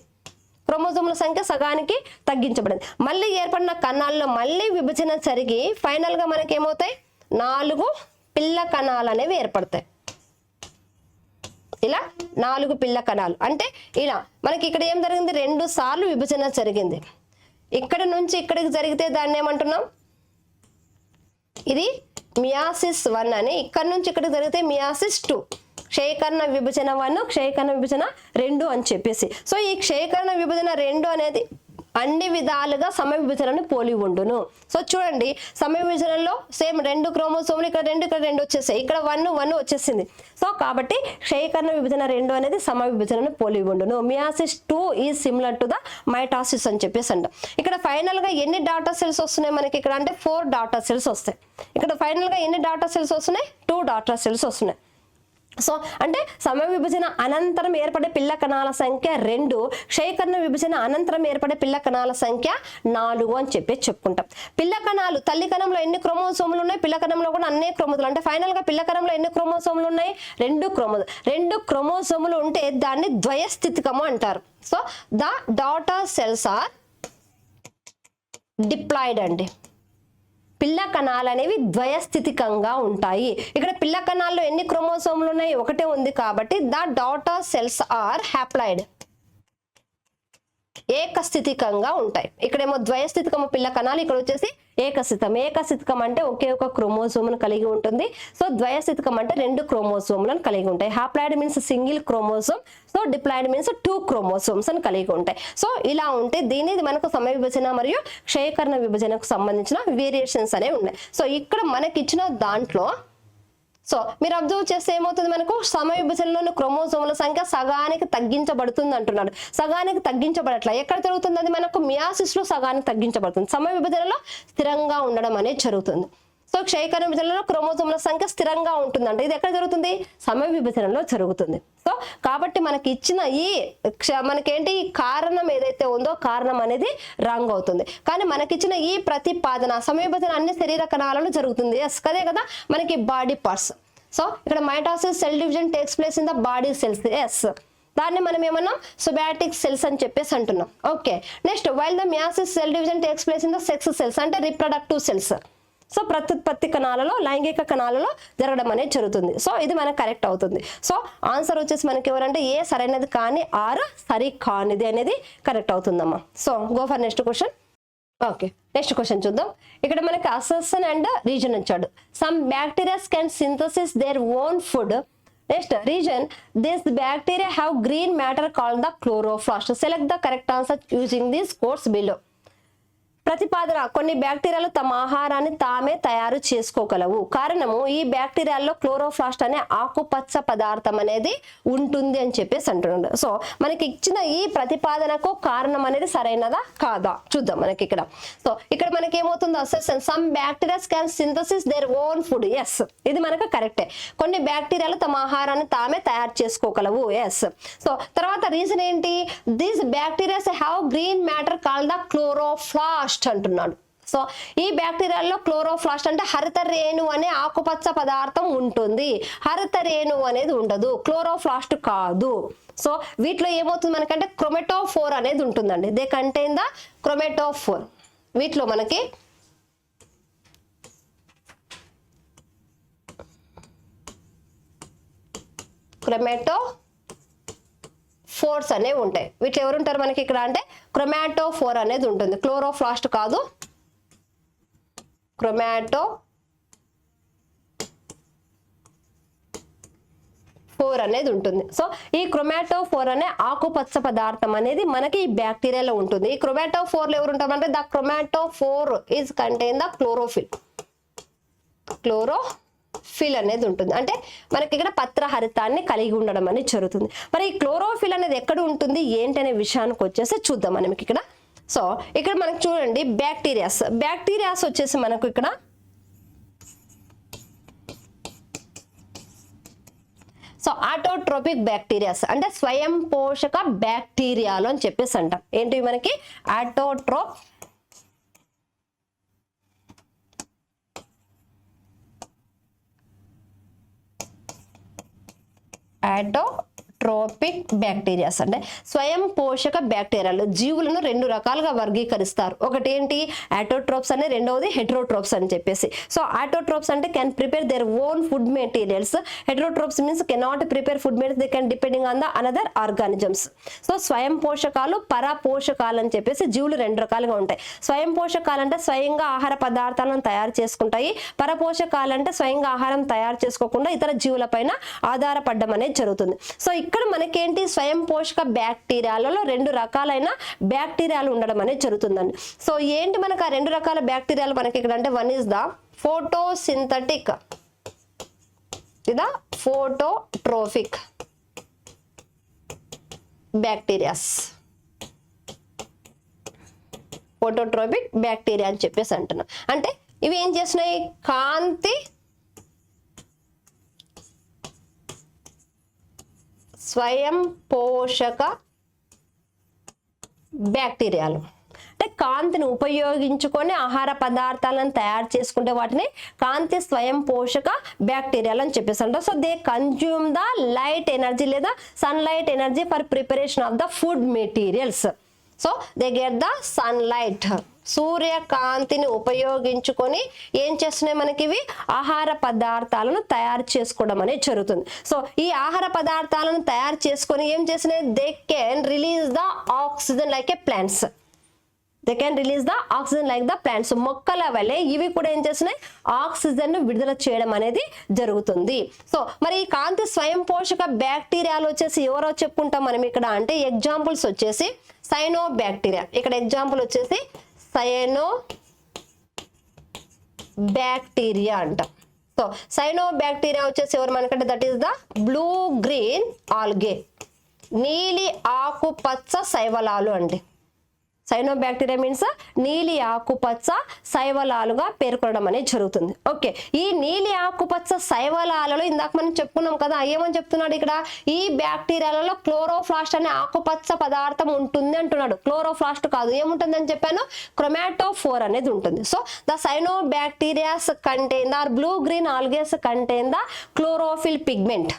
S1: క్రోమోజోముల సంఖ్య సగానికి తగ్గించబడింది. మళ్ళీ ఏర్పడిన కణాల్లో మళ్ళీ విభజన జరిగి ఫైనల్ గా మనకి ఏమవుతాయి, 4 పిల్ల కణాలు అనేవి ఏర్పడతాయి. ఇలా 4 పిల్ల కణాలు. అంటే ఇలా మనకి ఇక్కడ ఏం జరిగింది, 2 సార్లు విభజన జరిగింది. ఇక్కడ నుంచి ఇక్కడికి జరిగితే దాన్ని ఏమంటున్నాం, ఇది మియాసిస్ 1 అని. ఇక్కడ నుంచి ఇక్కడికి జరిగితే మియాసిస్ 2. క్షయకరణ విభజన 1, క్షయకరణ విభజన 2 అని చెప్పేసి. సో ఈ క్షయకరణ విభజన 2 అనేది అన్ని విధాలుగా సమయ విభజనను పోలి ఉండును. సో చూడండి, సమయ విభజనలో సేమ్ 2 క్రోమోసోములు ఇక్కడ 2 ఇక్కడ 2 వచ్చేసాయి, ఇక్కడ 1 వచ్చేసింది. సో కాబట్టి క్షయకరణ విభజన 2 అనేది సమయ విభజనను పోలి ఉండును. Meiosis 2 is similar to the mitosis అని చెప్పేసి అంట. ఇక్కడ ఫైనల్ గా ఎన్ని డాటర్ సెల్స్ వస్తున్నాయి మనకి ఇక్కడ అంటే 4 డాటర్ సెల్స్ వస్తాయి. ఇక్కడ ఫైనల్ గా ఎన్ని డాటర్ సెల్స్ వస్తున్నాయి, 2 డాటర్ సెల్స్ వస్తున్నాయి. సో అంటే సమయ విభజన అనంతరం ఏర్పడే పిల్ల కణాల సంఖ్య 2, క్షయకరణ విభజన అనంతరం ఏర్పడే పిల్ల కణాల సంఖ్య 4 అని చెప్పి చెప్పుకుంటాం. పిల్ల కణాలు తల్లి కణంలో ఎన్ని క్రోమోసోములు ఉన్నాయి, పిల్ల కణంలో కూడా అన్ని క్రోమోజోములు. అంటే ఫైనల్ గా పిల్ల కణంలో ఎన్ని క్రోమోసోములు ఉన్నాయి, 2 క్రోమోసోములు ఉంటే దాన్ని ద్వయస్థితికము అంటారు. So the daughter cells are diploid అండి. పిల్ల కణాలు అనేవి ద్వయస్థితికంగా ఉంటాయి. ఇక్కడ పిల్ల కణాల్లో ఎన్ని క్రోమోసోములు ఉన్నాయి, 1 ఉంది కాబట్టి the daughter cells are haploid, ఏకస్థితికంగా ఉంటాయి. ఇక్కడేమో ద్వయస్థితికము పిల్ల కణాలు, ఇక్కడ వచ్చేసి ఏకస్థితం. ఏకస్థితికం అంటే ఒకే ఒక క్రోమోసోమును కలిగి ఉంటుంది. సో ద్వయస్థితికం అంటే 2 క్రోమోసోములను కలిగి ఉంటాయి. Haploid means single chromosome, so diploid means 2 chromosomes అని కలిగి ఉంటాయి. సో ఇలా ఉంటే దీనిది మనకు సమయ విభజన మరియు క్షయకరణ విభజనకు సంబంధించిన వేరియేషన్స్ అనేవి ఉన్నాయి. సో ఇక్కడ మనకి ఇచ్చిన దాంట్లో సో మీరు అబ్జర్వ్ చేస్తే ఏమవుతుంది, మనకు సమవిభజనలోని క్రోమోజోముల సంఖ్య సగానికి తగ్గించబడుతుంది అంటున్నాడు. సగానికి తగ్గించబడట్లా, ఎక్కడ జరుగుతుంది అది మనకు మియాసిస్ లో సగానికి తగ్గించబడుతుంది. సమవిభజనలో స్థిరంగా ఉండడం అనేది జరుగుతుంది. సో క్షయకణ విభజనలో క్రోమోజోముల సంఖ్య స్థిరంగా ఉంటుందంట. ఇది ఎక్కడ జరుగుతుంది, సమవిభజనలో జరుగుతుంది. సో కాబట్టి మనకి ఇచ్చిన ఈ మనకేంటి ఈ కారణం ఏదైతే ఉందో కారణం అనేది రాంగ్ అవుతుంది. కానీ మనకిచ్చిన ఈ ప్రతిపాదన సమవిభజన అన్ని శరీర కణాలలో జరుగుతుంది. ఎస్ కదే కదా మనకి బాడీ పార్ట్స్. సో ఇక్కడ mitosis cell division takes place in the body cells. Yes దాన్ని మనం ఏమన్నాం, సొమాటిక్ సెల్స్ అని చెప్పేసి అంటున్నాం. Okay next while the meiosis cell division takes place in the sex cells అంటే రిప్రొడక్టివ్ సెల్స్. సో ప్రత్యుత్పత్తి కణాలలో లైంగిక కణాలలో జరగడం అనేది జరుగుతుంది. సో ఇది మనకు కరెక్ట్ అవుతుంది. సో ఆన్సర్ వచ్చేసి మనకి ఎవరంటే ఏ సరైనది కానీ ఆర్ సరి కానిది అనేది కరెక్ట్ అవుతుందమ్మా. So go for next question. Okay next question చూద్దాం. ఇక్కడ మనకి అసెషన్ అండ్ రీజన్ ఇచ్చాడు. Some bacterias can synthesis their own food. Next reason this bacteria have green matter called the chloroplast. Select the correct answer using these codes below. ప్రతిపాదన కొన్ని బ్యాక్టీరియాలు తమ ఆహారాన్ని తామే తయారు చేసుకోగలవు. కారణము ఈ బ్యాక్టీరియాల్లో క్లోరోప్లాస్ట్ అనే ఆకుపచ్చ పదార్థం అనేది ఉంటుంది అని చెప్పేసి అంటున్నాడు. సో మనకి ఇచ్చిన ఈ ప్రతిపాదనకు కారణం అనేది సరైనదా కాదా చూద్దాం మనకి ఇక్కడ. సో ఇక్కడ మనకి ఏమవుతుంది, assertion some bacterias can synthesis their own food. Yes ఇది మనకు కరెక్టే. కొన్ని బ్యాక్టీరియాలు తమ ఆహారాన్ని తామే తయారు చేసుకోగలవు. ఎస్ సో తర్వాత రీజన్ ఏంటి, these bacterias have green matter called the chloroplast అంటున్నాడు. సో ఈ బ్యాక్టీరియాల్లో క్లోరోప్లాస్ట్ అంటే హరిత రేణు అనే ఆకుపచ్చ పదార్థం ఉంటుంది. హరిత రేణు అనేది ఉండదు, క్లోరోప్లాస్ట్ కాదు. సో వీటిలో ఏమవుతుంది మనకంటే క్రోమెటోఫోర్ అనేది ఉంటుందండి. They contain the chromatophore. వీటిలో మనకి క్రోమెటోఫోర్స్ అనేవి ఉంటాయి. వీటిలో ఎవరు ఉంటారు మనకి ఇక్కడ అంటే క్రోమాటోఫోర్ అనేది ఉంటుంది. క్లోరోప్లాస్ట్ కాదు, క్రోమాటోఫోర్ అనేది ఉంటుంది. సో ఈ క్రోమాటోఫోర్ అనే ఆకుపచ్చ పదార్థం అనేది మనకి ఈ బ్యాక్టీరియాలో ఉంటుంది. ఈ క్రోమాటోఫోర్ లో ఎవరు ఉంటారు అంటే the chromatophore is contain the chlorophyll అనేది ఉంటుంది. అంటే మనకి ఇక్కడ పత్రహరితాన్ని కలిగి ఉండడం అనేది జరుగుతుంది. మరి ఈ క్లోరోఫిల్ అనేది ఎక్కడ ఉంటుంది ఏంటి అనే విషయానికి వచ్చేసి చూద్దాం మనకి ఇక్కడ. సో ఇక్కడ మనకి చూడండి బ్యాక్టీరియాస్ వచ్చేసి మనకు ఇక్కడ సో ఆటోట్రోపిక్ బ్యాక్టీరియాస్ అంటే స్వయం పోషక బ్యాక్టీరియాలు అని చెప్పేసి అంటాం. ఏంటి మనకి ఆటోట్రోపిక్ బ్యాక్టీరియాస్ అంటే స్వయం పోషక బ్యాక్టీరియాలు. జీవులను రెండు రకాలుగా వర్గీకరిస్తారు. ఒకటి ఏంటి ఆటోట్రోప్స్ అని, రెండవది హెటరోట్రోప్స్ అని చెప్పేసి. సో ఆటోట్రోప్స్ అంటే can prepare their own food materials. Heterotrophs means cannot prepare food materials, they can depending on the another organisms. So స్వయం పోషకాలు, పరపోషకాలు అని చెప్పేసి జీవులు రెండు రకాలుగా ఉంటాయి. స్వయం పోషకాలు అంటే స్వయంగా ఆహార పదార్థాలను తయారు చేసుకుంటాయి. పరపోషకాలు అంటే స్వయంగా ఆహారం తయారు చేసుకోకుండా ఇతర జీవుల పైన ఆధారపడడం అనేది జరుగుతుంది. సో ఇక్కడ మనకేంటి స్వయం పోషక బ్యాక్టీరియాలలో రెండు రకాలైన బ్యాక్టీరియాలు ఉండడం అనేది జరుగుతుందండి. సో ఏంటి మనకు ఆ రెండు రకాల బ్యాక్టీరియాలు మనకి ఇక్కడ అంటే one is the photosynthetic, phototrophic bacterias. Phototropic bacteria అని చెప్పేసి అంటున్నాం. అంటే ఇవి ఏం చేస్తున్నాయి, కాంతి స్వయం పోషక బ్యాక్టీరియాలు. అంటే కాంతిని ఉపయోగించుకొని ఆహార పదార్థాలను తయారు చేసుకుంటే వాటిని కాంతి స్వయం పోషక బ్యాక్టీరియాలు అని చెప్పేసి అంటారు. So they consume the light energy లేదా sunlight energy for preparation of the food materials. So they get the sunlight, సూర్యకాంతిని ఉపయోగించుకొని ఏం చేస్తున్నాయి మనకి ఇవి ఆహార పదార్థాలను తయారు చేసుకోవడం అనేది జరుగుతుంది. సో ఈ ఆహార పదార్థాలను తయారు చేసుకొని ఏం చేస్తున్నాయి, they can release the oxygen like A plants. They can release the oxygen like the plants. మొక్కల వలె ఇవి కూడా ఏం చేస్తున్నాయి, ఆక్సిజన్ విడుదల చేయడం అనేది జరుగుతుంది. సో మరి ఈ కాంతి స్వయం పోషక బ్యాక్టీరియాలు వచ్చేసి ఎవరో చెప్పుకుంటాం మనం ఇక్కడ అంటే ఎగ్జాంపుల్స్ వచ్చేసి సైనో బ్యాక్టీరియా. ఇక్కడ ఎగ్జాంపుల్ వచ్చేసి సైనో బ్యాక్టీరియా అంటాం. సో సైనోబాక్టీరియా వచ్చేసి ఎవరు మనకంటే that is the blue green algae, నీలి ఆకుపచ్చ శైవలాలు అండి. సైనోబాక్టీరియా మీన్స్ నీలి ఆకుపచ్చ శైవలాలుగా పేర్కొనడం అనేది జరుగుతుంది. ఓకే, ఈ నీలి ఆకుపచ్చ శైవలాలలో ఇందాక మనం చెప్పుకున్నాం కదా, ఏమని చెప్తున్నాడు ఇక్కడ, ఈ బ్యాక్టీరియాలలో క్లోరోప్లాస్ట్ అనే ఆకుపచ్చ పదార్థం ఉంటుంది అంటున్నాడు. క్లోరోప్లాస్ట్ కాదు, ఏముంటుంది అని చెప్పాను, క్రోమాటోఫోర్ అనేది ఉంటుంది. So the cyanobacterias contain or blue green algaes contain the chlorophyll pigment.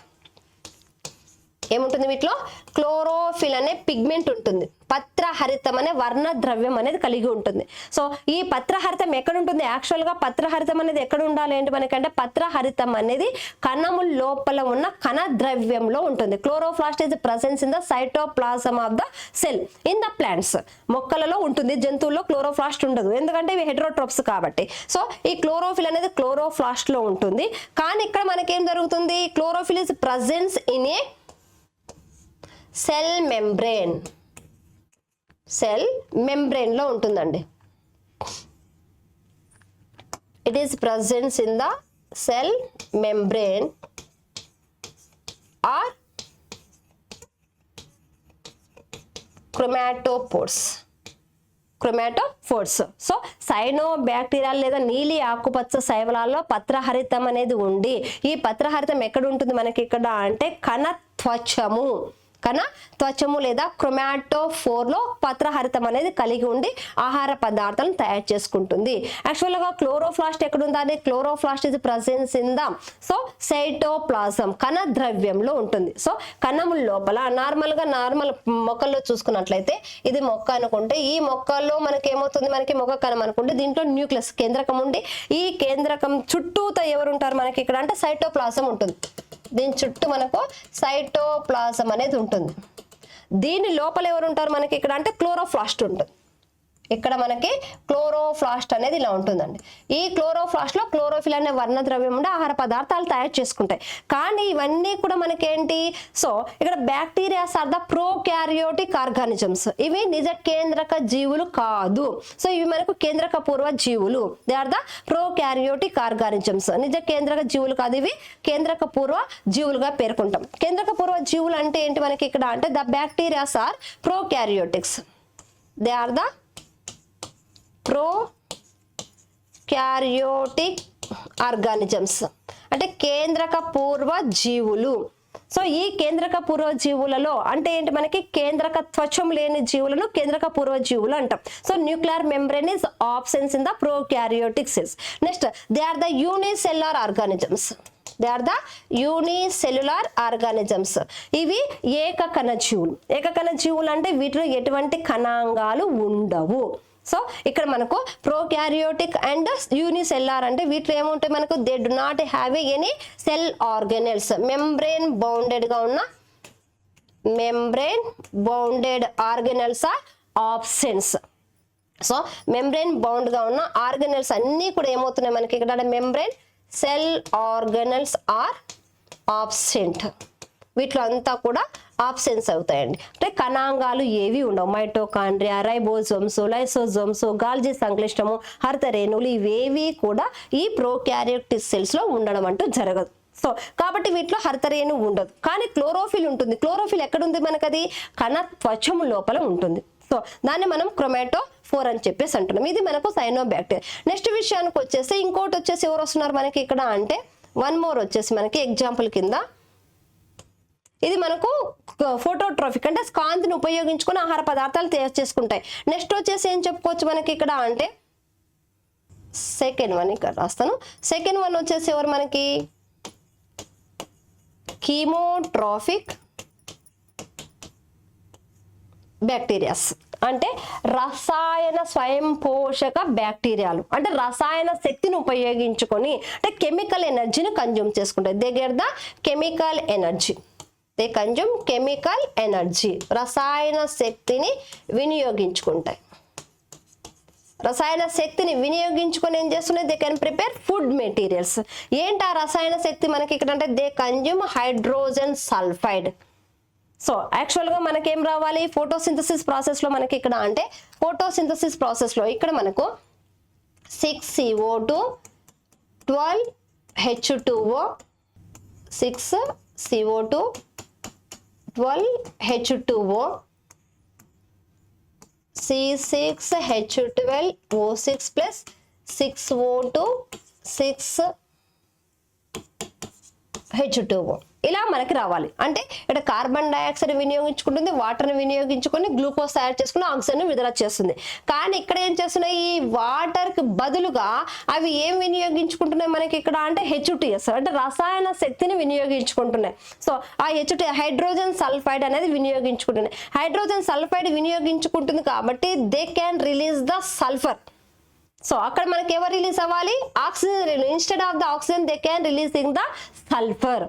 S1: ఏముంటుంది వీటిలో, క్లోరోఫిల్ అనే పిగ్మెంట్ ఉంటుంది. పత్రహరితం అనే వర్ణ ద్రవ్యం అనేది కలిగి ఉంటుంది. సో ఈ పత్రహరితం ఎక్కడ ఉంటుంది, యాక్చువల్ గా పత్రహరితం అనేది ఎక్కడ ఉండాలి ఏంటి మనకంటే, పత్రహరితం అనేది కణముల లోపల ఉన్న కణ ద్రవ్యంలో ఉంటుంది. Chloroplast is presence in the cytoplasm of the cell in the plants. మొక్కలలో ఉంటుంది, జంతువుల్లో క్లోరోప్లాస్ట్ ఉండదు, ఎందుకంటే ఇవి హెటెరోట్రోప్స్ కాబట్టి. సో ఈ క్లోరోఫిల్ అనేది క్లోరోప్లాస్ట్ లో ఉంటుంది. కానీ ఇక్కడ మనకేం జరుగుతుంది, chlorophyll is presence in a cell membrane. Cell membrane లో ఉంటుందండి. It is presence in the cell membrane or chromatophores. Chromatophores. So cyanobacteria లేదా నీలి ఆకుపచ్చ శైవలాల్లో పత్రహరితం అనేది ఉండి, ఈ పత్రహరితం ఎక్కడ ఉంటుంది మనకి ఇక్కడ అంటే కణత్వచము. త్వచము లేదా క్రోమాటోఫోర్ లో పత్రహరితం అనేది కలిగి ఉండి ఆహార పదార్థాలను తయారు చేసుకుంటుంది. యాక్చువల్ గా క్లోరోప్లాస్ట్ ఎక్కడ ఉందని, chloroplast is presence in the so cytoplasm కణ ద్రవ్యంలో ఉంటుంది. సో కణముల లోపల నార్మల్ మొక్కల్లో చూసుకున్నట్లయితే, ఇది మొక్క అనుకుంటే, ఈ మొక్కల్లో మనకి ఏమవుతుంది, మనకి మొక్క కణం అనుకుంటే దీంట్లో న్యూక్లియస్ కేంద్రకం ఉండి, ఈ కేంద్రకం చుట్టూతో ఎవరు ఉంటారు మనకి ఇక్కడ అంటే సైటోప్లాజం ఉంటుంది. దీని చుట్టూ మనకు సైటోప్లాజం అనేది ఉంటుంది. దీని లోపల ఎవరు ఉంటారు మనకి ఇక్కడ అంటే క్లోరోప్లాస్ట్ ఉంటుంది. ఇక్కడ మనకి క్లోరోప్లాస్ట్ అనేది ఇలా ఉంటుందండి. ఈ క్లోరోప్లాస్ట్ లో క్లోరోఫిల్ అనే వర్ణ ద్రవ్యం ఉండి ఆహార పదార్థాలు తయారు చేసుకుంటాయి. కానీ ఇవన్నీ కూడా మనకేంటి, సో ఇక్కడ bacterias are the prokaryotic organisms. ఇవి నిజ కేంద్రక జీవులు కాదు. సో ఇవి మనకు కేంద్రక పూర్వ జీవులు. They are the prokaryotic organisms. నిజ కేంద్రక జీవులు కాదు, ఇవి కేంద్రక పూర్వ జీవులుగా పేర్కొంటాం. కేంద్రక పూర్వ జీవులు అంటే ఏంటి మనకి ఇక్కడ అంటే, the bacterias are prokaryotics. They are the prokaryotic organisms అంటే కేంద్రక పూర్వ జీవులు. సో ఈ కేంద్రక పూర్వ జీవులలో అంటే ఏంటి మనకి, కేంద్రక త్వచం లేని జీవులను కేంద్రక పూర్వ జీవులు అంటాం. So nuclear membrane is absence in the prokaryotic cells. Next they are the unicellular organisms. They are the unicellular organisms. ఇవి ఏకకణ జీవులు. ఏకకణ జీవులు అంటే వీటిలో ఎటువంటి కణాంగాలు ఉండవు. సో ఇక్కడ మనకు ప్రోకారియోటిక్ అండ్ యూనిసెల్యులర్ అంటే వీటిలో ఏముంటాయి మనకు, they do not have any cell organelles. Membrane bounded గా ఉన్న membrane bounded organelles are absence. So membrane bound గా ఉన్న ఆర్గనెల్స్ అన్ని కూడా ఏమవుతున్నాయి మనకి ఇక్కడ, membrane cell organelles are absent. వీటిలో అంతా కూడా ఆబ్సెన్స్ అవుతాయండి. అంటే కణాంగాలు ఏవి ఉండవు. మైటోకాండ్రియా, రైబోజోమ్స్, లైసోజోమ్స్, గాల్జీ సంక్లిష్టము, హరితరేణువులు ఇవేవి కూడా ఈ ప్రోకారియోటిక్ సెల్స్ లో ఉండడం అంటూ జరగదు. సో కాబట్టి వీటిలో హరితరేణు ఉండదు. కానీ క్లోరోఫిల్ ఉంటుంది. క్లోరోఫిల్ ఎక్కడ ఉంది మనకు, అది కణ త్వచము లోపల ఉంటుంది. సో దాన్ని మనం క్రోమాటోఫోర్ అని చెప్పేసి అంటున్నాం. ఇది మనకు సైనోబాక్టీరియా. నెక్స్ట్ విషయానికి వచ్చేసి ఇంకోటి వచ్చేసి ఎవరు వస్తున్నారు మనకి ఇక్కడ అంటే, వన్ మోర్ వచ్చేసి మనకి ఎగ్జాంపుల్ కింద, ఇది మనకు ఫోటోట్రోఫిక్ అంటే కాంతిని ఉపయోగించుకొని ఆహార పదార్థాలు తయారు చేసుకుంటాయి. నెక్స్ట్ వచ్చేసి ఏం చెప్పుకోవచ్చు మనకి ఇక్కడ అంటే, సెకండ్ వన్ ఇక్కడ రాస్తాను. సెకండ్ వన్ వచ్చేసి ఎవరు మనకి, కీమోట్రోఫిక్ బ్యాక్టీరియాస్ అంటే రసాయన స్వయం పోషక బ్యాక్టీరియాలు. అంటే రసాయన శక్తిని ఉపయోగించుకొని అంటే కెమికల్ ఎనర్జీని కన్జ్యూమ్ చేసుకుంటాయి. They get the chemical energy. They consume chemical energy. రసాయన శక్తిని వినియోగించుకుంటాయి. రసాయన శక్తిని వినియోగించుకొని ఏం చేస్తున్నాయి, they can prepare food materials. ఏంటి ఆ రసాయన శక్తి మనకి ఇక్కడ అంటే, they consume hydrogen sulphide. So యాక్చువల్గా మనకేం రావాలి, ఫోటోసింథసిస్ ప్రాసెస్లో మనకి ఇక్కడ అంటే, ఫోటోసింథసిస్ ప్రాసెస్లో ఇక్కడ మనకు 6CO2 12 H2O 6 CO2 12 H2O C6H12O6 plus 6O2 6 H2O ఇలా మనకి రావాలి. అంటే ఇక్కడ కార్బన్ డైఆక్సైడ్ వినియోగించుకుంటుంది, వాటర్ని వినియోగించుకొని గ్లూకోజ్ తయారు చేసుకుని ఆక్సిజన్ విడుదల చేస్తుంది. కానీ ఇక్కడ ఏం చేస్తున్నాయి, ఈ వాటర్కి బదులుగా అవి ఏం వినియోగించుకుంటున్నాయి మనకి ఇక్కడ అంటే H2S అంటే రసాయన శక్తిని వినియోగించుకుంటున్నాయి. సో ఆ H2 హైడ్రోజన్ సల్ఫైడ్ అనేది వినియోగించుకుంటున్నాయి. హైడ్రోజన్ సల్ఫైడ్ వినియోగించుకుంటుంది కాబట్టి they can release the sulphur. So అక్కడ మనకి ఎవరు రిలీజ్ అవ్వాలి, oxygen. Instead of the oxygen they can releasing the sulphur.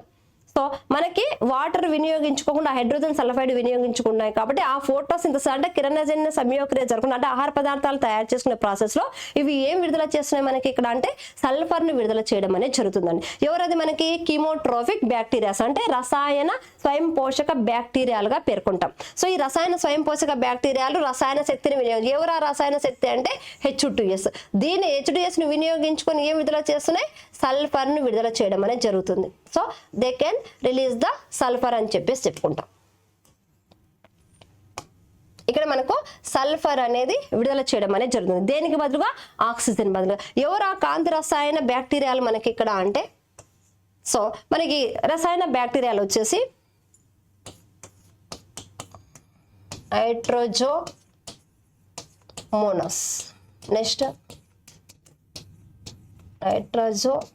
S1: So మనకి వాటర్ వినియోగించుకోకుండా హైడ్రోజన్ సల్ఫైడ్ వినియోగించుకున్నాయి కాబట్టి ఆ ఫోటోసింథసిస్ అంటే కిరణజన్య సంయోగక్రియ జరగకుండా అంటే ఆహార పదార్థాలు తయారు చేసుకునే ప్రాసెస్ లో ఇవి ఏం విడుదల చేస్తున్నాయి మనకి ఇక్కడ అంటే సల్ఫర్ ని విడుదల చేయడం అనేది జరుగుతుందండి. ఎవరది మనకి కీమోట్రోఫిక్ బ్యాక్టీరియాస్ అంటే రసాయన స్వయం పోషక బ్యాక్టీరియాలుగా పేర్కొంటాం. సో ఈ రసాయన స్వయం పోషక బ్యాక్టీరియాలు రసాయన శక్తిని వినియోగం. ఎవరు ఆ రసాయన శక్తి అంటే H2S. దీన్ని H2S ని వినియోగించుకొని ఏం విడుదల చేస్తున్నాయి, సల్ఫర్ ని విడుదల చేయడం అనేది జరుగుతుంది. So they can release the sulphur అని చెప్పేసి చెప్పుకుంటాం. ఇక్కడ మనకు సల్ఫర్ అనేది విడుదల చేయడం అనేది జరుగుతుంది. దేనికి బదులుగా, ఆక్సిజన్ బదులుగా. ఎవరు ఆ కాంతి రసాయన బ్యాక్టీరియాలు మనకి ఇక్కడ అంటే, సో మనకి రసాయన బ్యాక్టీరియాలు వచ్చేసి నైట్రోజోమోనస్, నెక్స్ట్ నైట్రోజోకోకస్.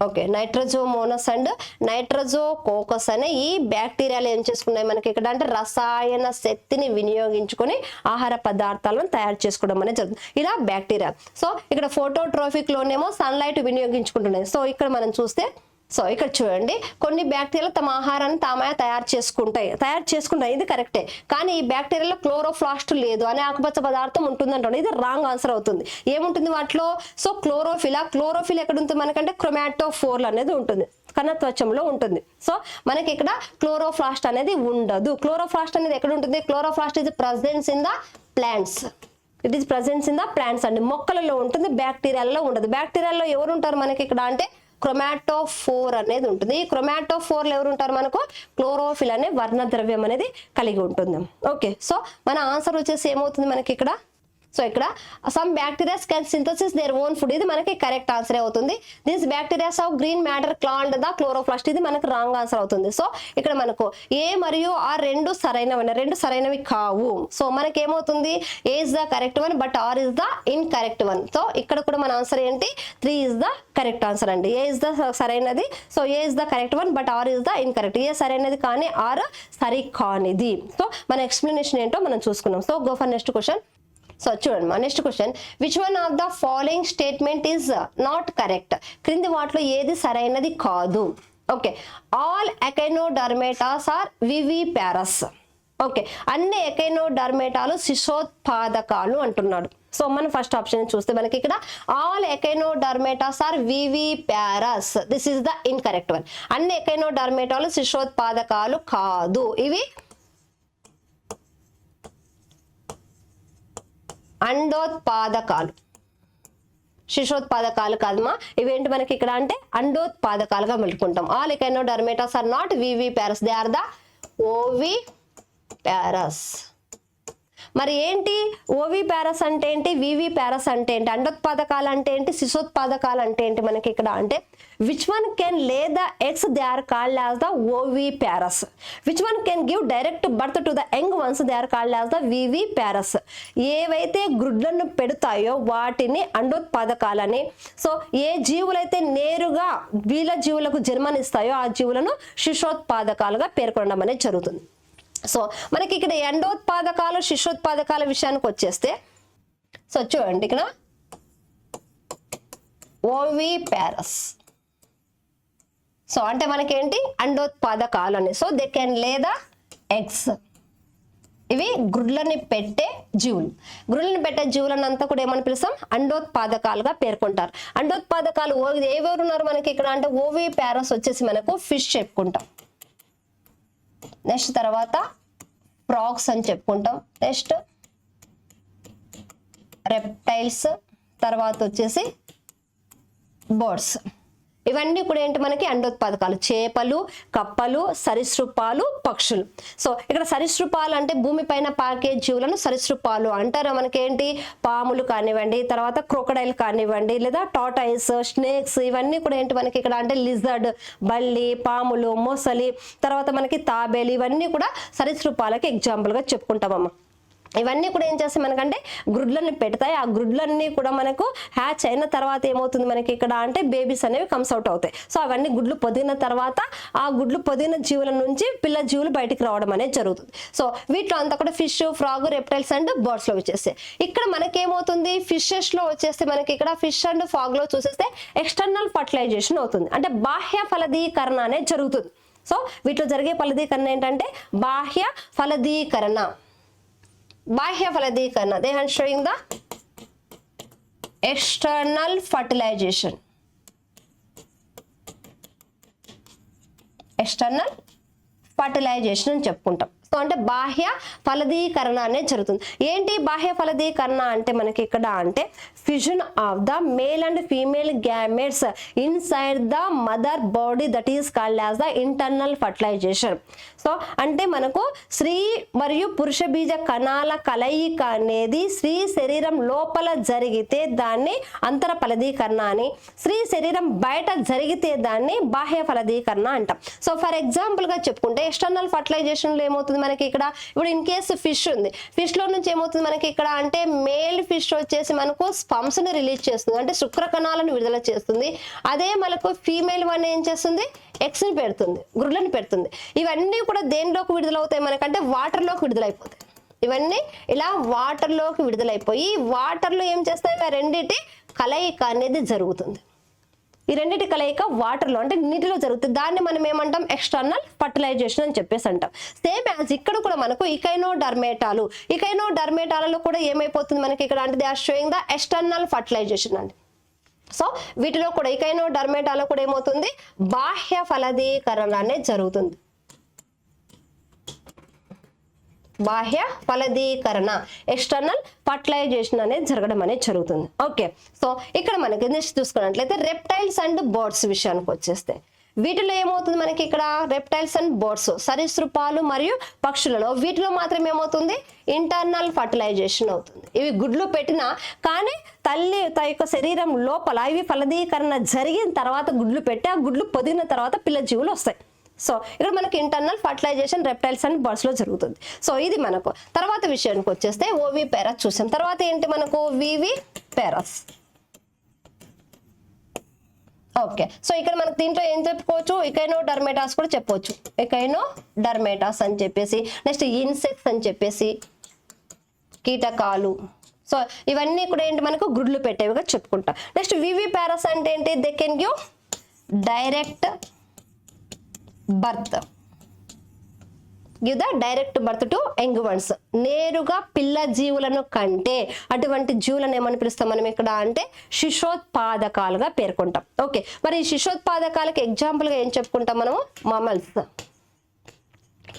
S1: ఓకే, నైట్రోజోమోనస్ అండ్ నైట్రోజోకోకస్ అనే ఈ బ్యాక్టీరియాలు ఏం చేసుకున్నాయి మనకి ఇక్కడ అంటే రసాయన శక్తిని వినియోగించుకొని ఆహార పదార్థాలను తయారు చేసుకోవడం అనేది జరుగుతుంది. ఇలా బ్యాక్టీరియా. సో ఇక్కడ ఫోటోట్రోఫిక్ లోనేమో సన్లైట్ వినియోగించుకుంటున్నాయి. సో ఇక్కడ మనం చూస్తే, సో ఇక్కడ చూడండి, కొన్ని బ్యాక్టీరియాలు తమ ఆహారాన్ని తామే తయారు చేసుకుంటాయి. ఇది కరెక్టే. కానీ ఈ బ్యాక్టీరియాలో క్లోరోప్లాస్ట్ లేదు అనే ఆకుపచ్చ పదార్థం ఉంటుందంటే ఇది రాంగ్ ఆన్సర్ అవుతుంది. ఏముంటుంది వాటిలో, సో క్లోరోఫిల్ ఎక్కడ ఉంటుంది మనకంటే క్రోమాటోఫోర్లు అనేది ఉంటుంది, కణత్వచంలో ఉంటుంది. సో మనకి ఇక్కడ క్లోరోప్లాస్ట్ అనేది ఉండదు. క్లోరోప్లాస్ట్ అనేది ఎక్కడ ఉంటుంది, chloroplast is presence in the plants. It is presence in the plants అండి, మొక్కలలో ఉంటుంది, బ్యాక్టీరియాలలో ఉండదు. బ్యాక్టీరియాలో ఎవరు ఉంటారు మనకి ఇక్కడ అంటే క్రోమాటోఫోర్ అనేది ఉంటుంది. ఈ క్రోమాటోఫోర్లు ఎవరు ఉంటారు మనకు, క్లోరోఫిల్ అనే వర్ణద్రవ్యం అనేది కలిగి ఉంటుంది. ఓకే, సో మన ఆన్సర్ వచ్చేసి ఏమవుతుంది మనకి ఇక్కడ, సో ఇక్కడ some bacterias can synthesis their own food, ఇది మనకి కరెక్ట్ ఆన్సర్ అవుతుంది. These bacterias of green matter called the chloroplast, ఇది మనకు రాంగ్ ఆన్సర్ అవుతుంది. సో ఇక్కడ మనకు ఏ మరియు ఆర్ రెండు సరైనవి కావు. సో మనకి ఏమవుతుంది, A is the correct one but R is the incorrect one. So ఇక్కడ కూడా మన ఆన్సర్ ఏంటి, 3 ఇస్ ద కరెక్ట్ ఆన్సర్ అండి. ఏ ఇస్ ద సరైనది, so A is the correct one but R is the incorrect. A సరైనది కానీ ఆర్ సరికానిది. సో మన ఎక్స్ప్లెనేషన్ ఏంటో మనం చూసుకున్నాం. So go for next question. So చూడండి మా next question, which one of the following statement is not correct, క్రింది వాటిలో ఏది సరైనది కాదు. Okay, all echinodermatas are viviparous. Okay, అన్ని ఎకైనోడర్మేటాలు శిశోత్పాదకాలు అంటున్నాడు. సో మనం ఫస్ట్ ఆప్షన్ చూస్తే మనకి ఇక్కడ all echinodermatas are viviparous, this is the incorrect one. అన్ని ఎకైనోడర్మేటాలు శిశోత్పాదకాలు కాదు, ఇవి అండోత్పాదకాలు. శిశోత్పాదకాలు కాదమ్మా, ఇవేంటి మనకి ఇక్కడ అంటే అండోత్పాదకాలుగా మెలుకుంటాం. All echinodermatas are not viviparous, they are the oviparous. మరి ఏంటి ఓవిపారస్ అంటే ఏంటి, వివిపారస్ అంటే ఏంటి, అండోత్పాదకాలు అంటే ఏంటి, శిశోత్పాదకాలు అంటే ఏంటి మనకి ఇక్కడ అంటే, which one can lay the eggs, they are called as the oviparous. Which one can give direct birth to the young ones, they are called as the viviparous. ఏవైతే గుడ్లను పెడతాయో వాటిని అండోత్పాదకాలని, సో ఏ జీవులైతే నేరుగా వీళ్ళ జీవులకు జన్మనిస్తాయో ఆ జీవులను శిశోత్పాదకాలుగా పేర్కొనడం అనేది జరుగుతుంది. సో మనకి ఇక్కడ ఎండోత్పాదకాలు శిశోత్పాదకాల విషయానికి వచ్చేస్తే, సో చూడండి ఇక్కడ ఓవిపారస్. సో అంటే మనకేంటి అండోత్పాదకాలు అని, so they can lay the eggs. ఇవి గుడ్లని పెట్టే జీవులు. గుడ్లను పెట్టే జీవులను అంతా కూడా ఏమని పిలుస్తాం, అండోత్పాదకాలుగా పేర్కొంటారు. అండోత్పాదకాలు ఎవరు ఉన్నారు మనకి ఇక్కడ అంటే, ఓవిపారస్ వచ్చేసి మనకు ఫిష్ చెప్పుకుంటాం, నెక్స్ట్ తర్వాత ఫ్రాగ్స్ అని చెప్పుకుంటాం, నెక్స్ట్ రెప్టైల్స్, తర్వాత వచ్చేసి బర్డ్స్. ఇవన్నీ కూడా ఏంటి మనకి అండోత్పాదకాలు, చేపలు, కప్పలు, సరీసృపాలు, పక్షులు. సో ఇక్కడ సరీసృపాలు అంటే భూమిపైన పాకే జీవులను సరీసృపాలు అంటారు. మనకేంటి పాములు కానివ్వండి, తర్వాత క్రొకడైల్ కానివ్వండి, లేదా టార్టాయిస్, స్నేక్స్, ఇవన్నీ కూడా ఏంటి మనకి ఇక్కడ అంటే లిజర్డ్, బల్లి, పాములు, మొసలి, తర్వాత మనకి తాబేలు, ఇవన్నీ కూడా సరీసృపాలకి ఎగ్జాంపుల్ గా చెప్పుకుంటామమ్మ. ఇవన్నీ కూడా ఏం చేస్తాయి మనకంటే గ్రుడ్లని పెడతాయి. ఆ గ్రుడ్లన్నీ కూడా మనకు హ్యాచ్ అయిన తర్వాత ఏమవుతుంది మనకి ఇక్కడ అంటే బేబీస్ అనేవి కమ్స్ అవుట్ అవుతాయి. సో అవన్నీ గుడ్లు పొదిగిన తర్వాత ఆ గుడ్లు పొదిగిన జీవుల నుంచి పిల్ల జీవులు బయటికి రావడం అనేది జరుగుతుంది. సో వీటిలో అంతా కూడా fish, frog, reptiles and birds లో వచ్చేస్తాయి. ఇక్కడ మనకి ఏమవుతుంది ఫిషెస్ లో వచ్చేస్తే మనకి ఇక్కడ ఫిష్ అండ్ ఫ్రాగ్ లో చూసేస్తే ఎక్స్టర్నల్ ఫర్టిలైజేషన్ అవుతుంది, అంటే బాహ్య ఫలదీకరణ అనేది జరుగుతుంది. సో వీటిలో జరిగే ఫలదీకరణ ఏంటంటే బాహ్య ఫలదీకరణ. బాహ్య ఫలదీకరణ, they are showing the external fertilization. External fertilization అని చెప్పుకుంటాం. సో అంటే బాహ్య ఫలదీకరణ అనేది జరుగుతుంది. ఏంటి బాహ్య ఫలదీకరణ అంటే మనకి ఇక్కడ అంటే fusion of the male and female gametes inside the mother body, that is called as the internal fertilisation. So అంటే మనకు స్త్రీ మరియు పురుష బీజ కణాల కలయిక అనేది స్త్రీ శరీరం లోపల జరిగితే దాన్ని అంతర ఫలదీకరణ అని, స్త్రీ శరీరం బయట జరిగితే దాన్ని బాహ్య ఫలదీకరణ అంటాం. సో ఫర్ ఎగ్జాంపుల్ గా చెప్పుకుంటే ఎక్స్టర్నల్ ఫర్టిలైజేషన్ లో ఏమవుతుంది మనకి ఇక్కడ ఇప్పుడు ఇన్ కేస్ ఫిష్ ఉంది, ఫిష్ లో నుంచి ఏమవుతుంది మనకి ఇక్కడ అంటే మేల్ ఫిష్ వచ్చేసి మనకు స్పమ్స్ ని రిలీజ్ చేస్తుంది, అంటే శుక్ర కణాలను విడుదల చేస్తుంది. అదే మనకు ఫీమేల్ వన్ ఏం చేస్తుంది ఎగ్స్ ని పెడుతుంది, గుడ్లను పెడుతుంది. ఇవన్నీ కూడా దేనిలోకి విడుదలవుతాయి మనకంటే వాటర్ లోకి విడుదలైపోతాయి. ఇవన్నీ ఇలా వాటర్ లోకి విడుదలైపోయి వాటర్ లో ఏం చేస్తాయి రెండిటి కలయిక అనేది జరుగుతుంది. ఈ రెండింటి కలయిక వాటర్ లో అంటే నీటిలో జరుగుతుంది. దాన్ని మనం ఏమంటాం ఎక్స్టర్నల్ ఫర్టిలైజేషన్ అని చెప్పేసి అంటాం. సేమ్ యాజ్ ఇక్కడ కూడా మనకు ఇకైనోడర్మేటాలు, ఇకైనోడర్మేటాలలో కూడా ఏమైపోతుంది మనకి ఇక్కడ అంటే they are showing the external fertilisation అండి. సో వీటిలో కూడా ఇకైనోడర్మేటాలో కూడా ఏమవుతుంది బాహ్య ఫలదీకరణ అనేది జరుగుతుంది. బాహ్య ఫలదీకరణ, ఎక్స్టర్నల్ ఫర్టిలైజేషన్ అనేది జరగడం అనేది జరుగుతుంది. ఓకే, సో ఇక్కడ మనకి నెక్స్ట్ చూసుకున్నట్లయితే రెప్టైల్స్ అండ్ బర్డ్స్ విషయానికి వచ్చేస్తే వీటిలో ఏమవుతుంది మనకి ఇక్కడ రెప్టైల్స్ అండ్ బర్డ్స్ సరీసృపాలు మరియు పక్షులలో వీటిలో మాత్రం ఏమవుతుంది ఇంటర్నల్ ఫర్టిలైజేషన్ అవుతుంది. ఇవి గుడ్లు పెట్టినా కానీ తల్లి యొక్క శరీరం లోపల ఇవి ఫలదీకరణ జరిగిన తర్వాత గుడ్లు పెట్టి ఆ గుడ్లు పొదిగిన తర్వాత పిల్ల జీవులు వస్తాయి. సో ఇక్కడ మనకి internal fertilisation reptiles and birds లో జరుగుతుంది. సో ఇది మనకు తర్వాత విషయానికి వచ్చేస్తే ఓవి పారాస్ చూసాం. తర్వాత ఏంటి మనకు వివి పారాస్. ఓకే, సో ఇక్కడ మనకు దీంట్లో ఏం చెప్పుకోవచ్చు ఇకైనోడర్మేటాస్ కూడా చెప్పవచ్చు. ఇకైనోడర్మేటాస్ అని చెప్పేసి నెక్స్ట్ ఇన్సెక్ట్స్ అని చెప్పేసి కీటకాలు. సో ఇవన్నీ కూడా ఏంటి మనకు గుడ్లు పెట్టేవిగా చెప్పుకుంటాం. నెక్స్ట్ వివి పారాస్ అంటే ఏంటి they can give direct birth, give the direct birth to young ones. నేరుగా పిల్ల జీవులను కంటే అటువంటి జీవులను ఏమని పిలుస్తాం మనం ఇక్కడ అంటే శిశోత్పాదకాలుగా పేర్కొంటాం. ఓకే, మరి ఈ శిశోత్పాదకాలకు ఎగ్జాంపుల్ గా ఏం చెప్పుకుంటాం మనము మమల్స్,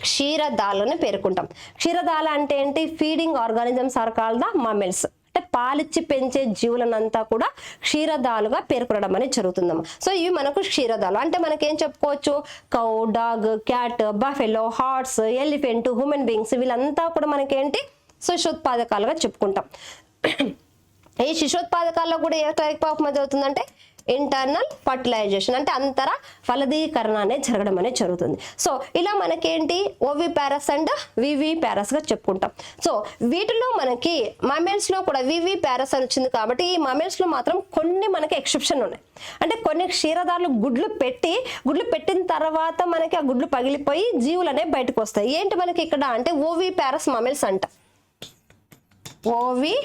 S1: క్షీరదాలని పేర్కొంటాం. క్షీరదాల అంటే ఏంటి feeding organisms are called the mammals, అంటే పాలిచ్చి పెంచే జీవులనంతా కూడా క్షీరదాలుగా పేర్కొనడం అనేది జరుగుతుందమ్మా. సో ఇవి మనకు క్షీరదాలు అంటే మనకేం చెప్పుకోవచ్చు cow, dog, cat, buffalo, horse, elephant, human beings వీళ్ళంతా కూడా మనకేంటి శిశోత్పాదకాలుగా చెప్పుకుంటాం. ఈ శిశోత్పాదకాల్లో కూడా ఏ టైప్ ఆఫ్ మధ్య అవుతుందంటే ఇంటర్నల్ ఫర్టిలైజేషన్ అంటే అంతర ఫలదీకరణ అనేది జరగడం అనేది జరుగుతుంది. సో ఇలా మనకేంటి ఓవి పారాస్ అండ్ వివి పారాస్ గా చెప్పుకుంటాం. సో వీటిలో మనకి మమెల్స్ లో కూడా వివి పారాస్ అని వచ్చింది కాబట్టి ఈ మమెల్స్ లో మాత్రం కొన్ని మనకి ఎక్సెప్షన్ ఉన్నాయి. అంటే కొన్ని క్షీరదారులు గుడ్లు పెట్టిన తర్వాత మనకి ఆ గుడ్లు పగిలిపోయి జీవులు అనేవి బయటకు వస్తాయి. ఏంటి మనకి ఇక్కడ అంటే ఓవి పారాస్ మమెల్స్ అంట. ఓవి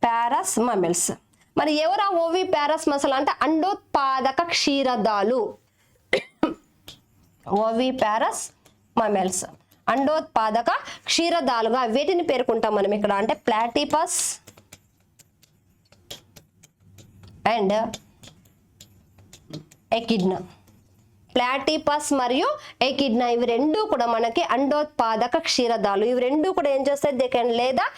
S1: పారాస్ మమెల్స్. మరి ఎవరు ఆ ఓవి పారాస్ మసలు అంటే అండోత్పాదక క్షీరదాలు. ఓవి పారాస్ మమెల్స్ అండోత్పాదక క్షీరదాలుగా వీటిని పేర్కొంటాం మనం ఇక్కడ అంటే ప్లాటిపస్ అండ్ ఎకిడ్నా. ప్లాటిపస్ మరియు ఎకిడ్నా ఇవి రెండు కూడా మనకి అండోత్పాదక క్షీరదాలు. ఇవి రెండు కూడా ఏం చేస్తాయి they can lay the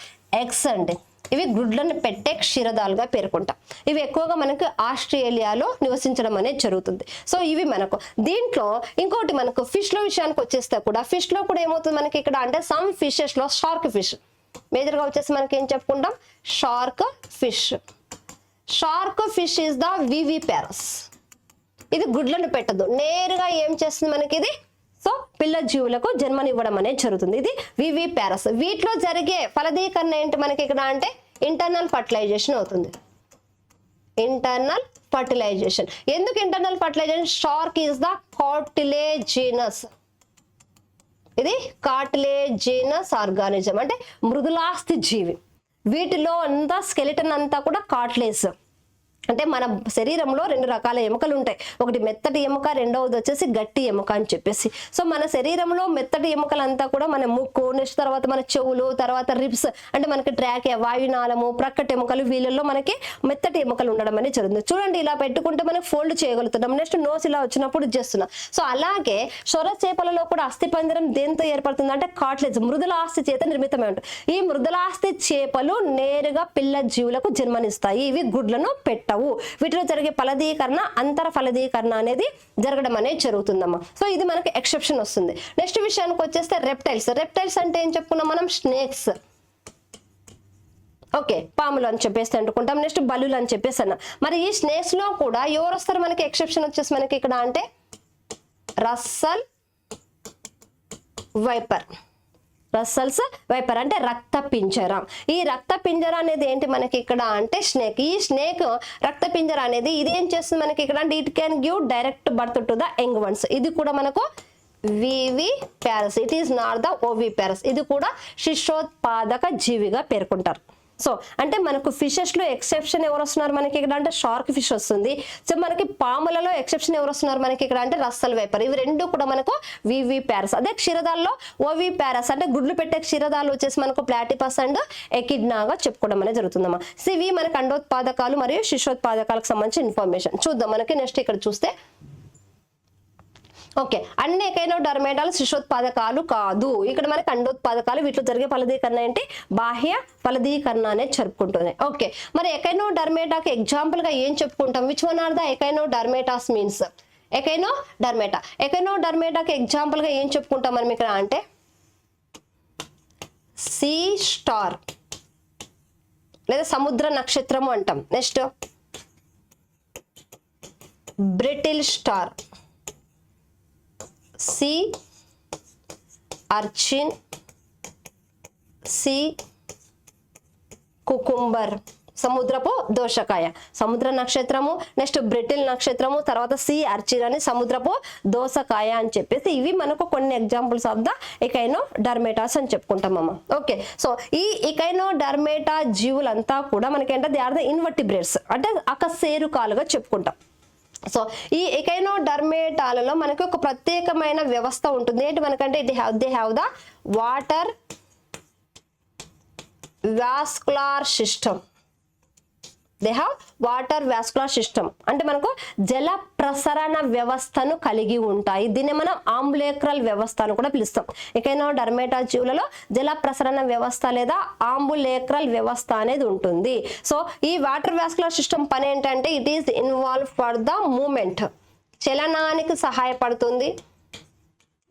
S1: eggs అండి. ఇవి గుడ్లను పెట్టే క్షీరదాలుగా పేర్కొంటాం. ఇవి ఎక్కువగా మనకు ఆస్ట్రేలియాలో నివసించడం అనేది జరుగుతుంది. సో ఇవి మనకు దీంట్లో ఇంకోటి మనకు ఫిష్ లో విషయానికి వచ్చేస్తే కూడా ఫిష్ లో కూడా ఏమవుతుంది మనకి ఇక్కడ అంటే సమ్ ఫిషెస్ లో షార్క్ ఫిష్ మేజర్ గా వచ్చేసి మనకి ఏం చెప్పుకుంటాం shark fish. Shark fish is the viviparous. ఇది గుడ్లను పెట్టదు, నేరుగా ఏం చేస్తుంది మనకి ఇది సో పిల్ల జీవులకు జన్మనివ్వడం అనేది జరుగుతుంది. ఇది వివిపారస్. వీటిలో జరిగే ఫలదీకరణ ఏంటి మనకి ఇక్కడ అంటే ఇంటర్నల్ ఫర్టిలైజేషన్ అవుతుంది. Internal fertilization. ఎందుకు internal fertilization? Shark is the cartilaginous. ఇది కార్టిలేజినస్ ఆర్గానిజం అంటే మృదులాస్థి జీవి. వీటిలో అంతా స్కెలిటన్ అంతా కూడా కార్టిలేజ్. అంటే మన శరీరంలో రెండు రకాల ఎముకలు ఉంటాయి. ఒకటి మెత్తటి ఎముక, రెండవది వచ్చేసి గట్టి ఎముక అని చెప్పేసి. సో మన శరీరంలో మెత్తటి ఎముకలంతా కూడా మన ముక్కు, నెక్స్ట్ తర్వాత మన చెవులు, తర్వాత రిబ్స్ అంటే మనకి ట్రాకియా, వాయునాళము, ప్రక్కటి ఎముకలు, వీళ్ళల్లో మనకి మెత్తటి ఎముకలు ఉండడం అనేది జరుగుతుంది. చూడండి ఇలా పెట్టుకుంటే మనం ఫోల్డ్ చేయగలుగుతున్నాం. నెక్స్ట్ నోస్ ఇలా వచ్చినప్పుడు చేస్తున్నాం. సో అలాగే సొర చేపలలో కూడా అస్థిపంజరం దేంతో ఏర్పడుతుంది అంటే కార్టిలేజ్, మృదులాస్థి చేత నిర్మితమై ఉంటుంది. ఈ మృదులాస్థి చేపలు నేరుగా పిల్ల జీవులకు జన్మనిస్తాయి. ఇవి గుడ్లను పెట్టవు. వీటిలో జరిగే ఫలదీకరణ, అంతర ఫలదీకరణ అనేది జరగడం అనేది జరుగుతుందమ్మా. సో ఇది మనకి ఎక్సెప్షన్ వస్తుంది. నెక్స్ట్ విషయానికి వచ్చేస్తే రెప్టైల్స్. రెప్టైల్స్ అంటే ఏం చెప్పుకున్నాం మనం? స్నేక్స్. ఓకే, పాములు అని చెప్పేసి అనుకుంటాం. నెక్స్ట్ బల్లులు అని చెప్పేసి అన్న. మరి ఈ స్నేక్స్ లో కూడా ఎవరు వస్తారు మనకి? ఎక్సెప్షన్ వచ్చేసి మనకి ఇక్కడ అంటే రస్సల్ వైపర్. రస్సల్స్ వైపర్ అంటే రక్త పింజర. ఈ రక్త పింజర అనేది ఏంటి మనకి ఇక్కడ అంటే స్నేక్. ఈ స్నేక్ రక్త పింజర అనేది ఇది ఏం చేస్తుంది మనకి ఇక్కడ అంటే it can give direct birth to the young ones. ఇది కూడా మనకు viviparous. It is not the oviparous. ఇది కూడా శిశోత్పాదక జీవిగా పేర్కొంటారు. సో అంటే మనకు ఫిషెస్ లో ఎక్సెప్షన్ ఎవరు వస్తున్నారు మనకి ఇక్కడ అంటే షార్క్ ఫిష్ వస్తుంది. సో మనకి పాములలో ఎక్సెప్షన్ ఎవరు వస్తున్నారు మనకి ఇక్కడ అంటే రస్సల్ వైపర్. ఇవి రెండు కూడా మనకు వివిపారస్. అదే క్షీరదాల్లో ఓవిపారస్ అంటే గుడ్లు పెట్టే క్షీరదాలు వచ్చేసి మనకు ప్లాటిపస్ అండ్ ఎకిడ్నాగా చెప్పుకోవడం అనేది జరుగుతుందమ్మా. సో ఇవి మనకి అండోత్పాదకాలు మరియు శిశోత్పాదకాలకు సంబంధించిన ఇన్ఫర్మేషన్ చూద్దాం. మనకి నెక్స్ట్ ఇక్కడ చూస్తే ఓకే, అన్ని ఎకైనోడర్మేటాలు శిశోత్పాదకాలు కాదు. ఇక్కడ మనకి అండోత్పాదకాలు. వీటిలో జరిగే ఫలదీకరణ ఏంటి? బాహ్య ఫలదీకరణ అనేది జరుపుకుంటుంది. ఓకే, మరి ఎకైనోడర్మేటాకి ఎగ్జాంపుల్ గా ఏం చెప్పుకుంటాం? Which one are the echinodermatas means? Echinodermata. ఎకైనోడర్మేటాకి ఎగ్జాంపుల్ గా ఏం చెప్పుకుంటాం మనం ఇక్కడ అంటే సీ స్టార్ లేదా సముద్ర నక్షత్రము అంటాం. Next brittle star, sea urchin, sea cucumber, సముద్రపు దోసకాయ, సముద్ర నక్షత్రము, నెక్స్ట్ బ్రిటిల్ నక్షత్రము, తర్వాత సీ అర్చిన్ అని సముద్రపు దోసకాయ అని చెప్పేసి ఇవి మనకు కొన్ని ఎగ్జాంపుల్స్ ఆఫ్ ద ఎకైనోడర్మేటాస్ అని చెప్పుకుంటామమ్మా. ఓకే, సో ఈ ఎకైనోడర్మేటా జీవులంతా కూడా మనకి ఏంటంటే దే ఆర్ ద ఇన్వర్టిబ్రేట్స్ అంటే అకశేరుకాలుగా చెప్పుకుంటాం. సో ఈ ఎకైనోడర్మేటాలలో మనకి ఒక ప్రత్యేకమైన వ్యవస్థ ఉంటుంది. ఏంటి మనకంటే they have the water vascular system. They have water vascular system అంటే మనకు జల ప్రసరణ వ్యవస్థను కలిగి ఉంటాయి. దీన్ని మనం ఆంబులేక్రల్ వ్యవస్థ అని కూడా పిలుస్తాం. ఎకైనోడర్మేటా జీవులలో జల ప్రసరణ వ్యవస్థ లేదా ఆంబులేక్రల్ వ్యవస్థ అనేది ఉంటుంది. సో ఈ వాటర్ వాస్కులార్ సిస్టమ్ పని ఏంటంటే it is involve for the movement, చలనానికి సహాయపడుతుంది.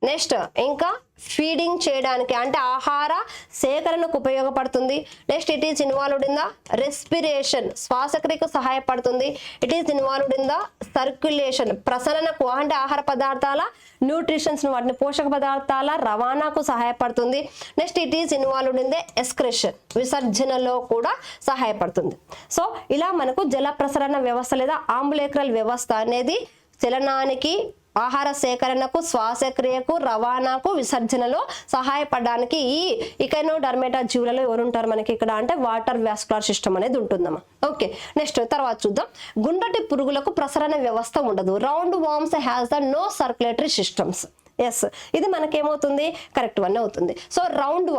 S1: నెక్స్ట్ ఇంకా ఫీడింగ్ చేయడానికి అంటే ఆహార సేకరణకు ఉపయోగపడుతుంది. Next it is involved in the respiration, శ్వాసక్రియకు సహాయపడుతుంది. It is involved in the circulation, ప్రసరణకు అంటే ఆహార పదార్థాల న్యూట్రిషన్స్ వాటిని పోషక పదార్థాల రవాణాకు సహాయపడుతుంది. Next it is involved in the excretion, విసర్జనలో కూడా సహాయపడుతుంది. సో ఇలా మనకు జల ప్రసరణ వ్యవస్థ లేదా ఆంబులేక్రల్ వ్యవస్థ అనేది చలనానికి, ఆహార సేకరణకు, శ్వాసక్రియకు, రవాణాకు, విసర్జనలో సహాయపడడానికి ఈ ఎకైనోడర్మేటా జీవులలో ఎవరు ఉంటారు మనకి ఇక్కడ అంటే వాటర్ వాస్కులార్ సిస్టమ్ అనేది ఉంటుందమ్మా. ఓకే, నెక్స్ట్ తర్వాత చూద్దాం. గుండటి పురుగులకు ప్రసరణ వ్యవస్థ ఉండదు. Round worms has the no circulatory systems. Yes, ఇది మనకేమవుతుంది? కరెక్ట్ వన్ అవుతుంది. So round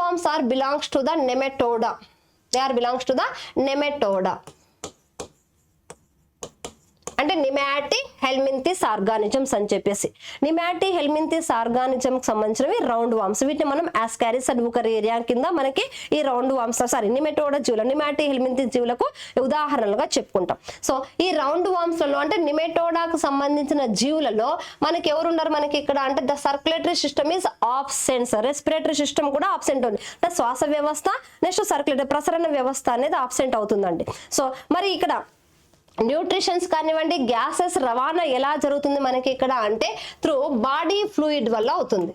S1: worms are belongs to the nematoda. They are belongs to the nematoda. అంటే నిమాటి హెల్మింథిస్ ఆర్గానిజమ్స్ అని చెప్పేసి. నిమాటి హెల్మింథిస్ ఆర్గానిజం కి సంబంధించినవి రౌండ్ వామ్స్. వీటిని మనం ఆస్కారిస్ అండ్ యూకరేరియా కింద మనకి ఈ రౌండ్ వామ్స్ నిమెటోడా జీవులు నిమాటి హెల్మింథిస్ జీవులకు ఉదాహరణలుగా చెప్పుకుంటాం. సో ఈ రౌండ్ వామ్స్ లలో అంటే నిమెటోడాకు సంబంధించిన జీవులలో మనకి ఎవరు ఉన్నారు మనకి ఇక్కడ అంటే the circulatory system is absent. Respiratory system కూడా ఆబ్సెంట్ ఉంది. అంటే శ్వాస వ్యవస్థ నెక్స్ట్ సర్క్యులేటరీ ప్రసరణ వ్యవస్థ అనేది ఆబ్సెంట్ అవుతుందండి. సో మరి ఇక్కడ న్యూట్రిషన్స్ కానివ్వండి గ్యాసెస్ రవాణా ఎలా జరుగుతుంది మనకి ఇక్కడ అంటే త్రూ బాడీ ఫ్లూయిడ్ వల్ల అవుతుంది.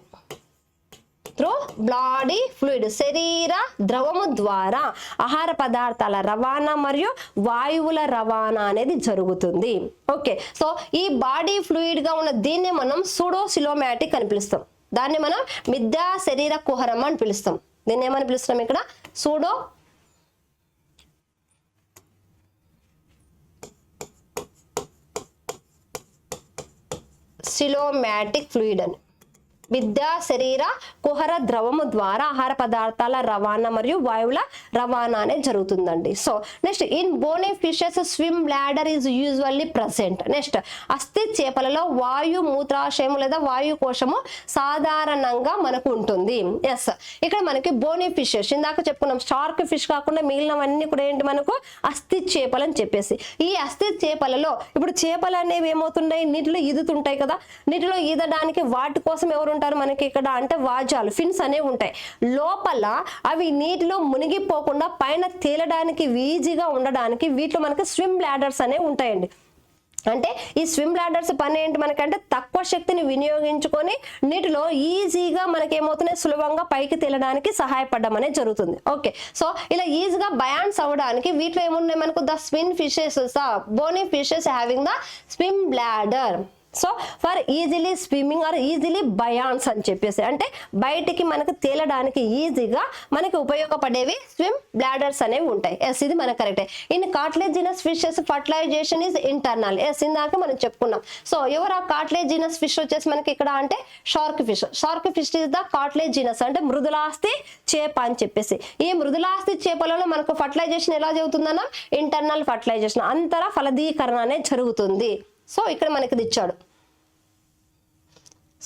S1: త్రూ బాడీ ఫ్లూయిడ్ శరీర ద్రవము ద్వారా ఆహార పదార్థాల రవాణా మరియు వాయువుల రవాణా అనేది జరుగుతుంది. ఓకే, సో ఈ బాడీ ఫ్లూయిడ్ గా ఉన్న దీన్ని మనం సూడోసిలోమాటిక్ అని పిలుస్తాం. దాన్ని మనం మిథ్యా శరీర కుహరం అని పిలుస్తాం. దీన్ని ఏమని పిలుస్తాం ఇక్కడ సూడో సిలోమాటిక్ ఫ్లూయిడ్ అని. విద్యా శరీర కుహర ద్రవము ద్వారా ఆహార పదార్థాల రవాణా మరియు వాయువుల రవాణా అనేది జరుగుతుందండి. So next in Boney fishes swim bladder is usually present. Next అస్థి చేపలలో వాయు మూత్రాశయము లేదా వాయు కోశము సాధారణంగా మనకు ఉంటుంది. ఎస్, ఇక్కడ మనకి బోనీ ఫిషెస్ ఇందాక చెప్పుకున్నాం. షార్క్ ఫిష్ కాకుండా మిగిలినవన్నీ కూడా ఏంటి మనకు అస్థి చేపలు అని చెప్పేసి. ఈ అస్థి చేపలలో ఇప్పుడు చేపలు అనేవి ఏమవుతున్నాయి నీటిలో ఈదుతుంటాయి కదా. నీటిలో ఈదడానికి వాటి కోసం ఎవరు మనకి ఇక్కడ అంటే వాజాలు ఫిన్స్ అనేవి ఉంటాయి. లోపల అవి నీటిలో మునిగిపోకుండా పైన తేలడానికి ఈజీగా ఉండడానికి వీటిలో మనకి స్విమ్ బ్లాడర్స్ అనేవి ఉంటాయండి. అంటే ఈ స్విమ్ బ్లాడర్స్ పని ఏంటి మనకంటే తక్కువ శక్తిని వినియోగించుకొని నీటిలో ఈజీగా మనకి ఏమవుతున్నాయి సులభంగా పైకి తేలడానికి సహాయపడడం అనేది జరుగుతుంది. ఓకే, సో ఇలా ఈజీగా బయాన్స్ అవ్వడానికి వీటిలో ఏమున్నాయి మనకు the swim fishes bony fishes having the swim bladder. So for easily swimming or easily buoyance అని చెప్పేసి అంటే బయటికి మనకు తేలడానికి ఈజీగా మనకి ఉపయోగపడేవి స్విమ్ బ్లాడర్స్ అనేవి ఉంటాయి. ఎస్, ఇది మనకు కరెక్టే. In cartilaginous fishes fertilisation is internal. Yes, ఇందాక మనం చెప్పుకున్నాం. సో ఎవరు ఆ కార్టిలేజినస్ ఫిష్ వచ్చేసి మనకి ఇక్కడ అంటే shark fish. Shark fish is the cartilaginous అంటే మృదులాస్థి చేప అని చెప్పేసి. ఈ మృదులాస్థి చేపలలో మనకు ఫర్టిలైజేషన్ ఎలా జరుగుతుందన్నా ఇంటర్నల్ ఫర్టిలైజేషన్ అంతర ఫలదీకరణ అనేది జరుగుతుంది. సో ఇక్కడ మనకి ఇది ఇచ్చాడు.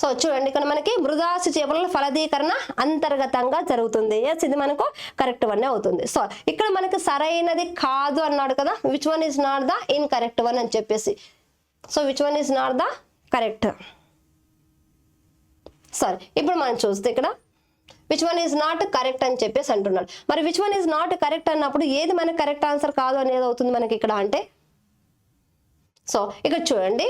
S1: సో చూడండి ఇక్కడ మనకి మృదాస్థి చేపల ఫలదీకరణ అంతర్గతంగా జరుగుతుంది. ఎస్, ఇది మనకు కరెక్ట్ వన్ అవుతుంది. సో ఇక్కడ మనకి సరైనది కాదు అన్నాడు కదా. Which one is not the incorrect one అని చెప్పేసి. So which one is not the correct. సరే, ఇప్పుడు మనం చూస్తే ఇక్కడ which one is not correct అని చెప్పేసి అంటున్నాడు. మరి which one is not correct అన్నప్పుడు ఏది మనకి కరెక్ట్ ఆన్సర్ కాదు అనేది అవుతుంది మనకి ఇక్కడ అంటే. సో ఇక్కడ చూడండి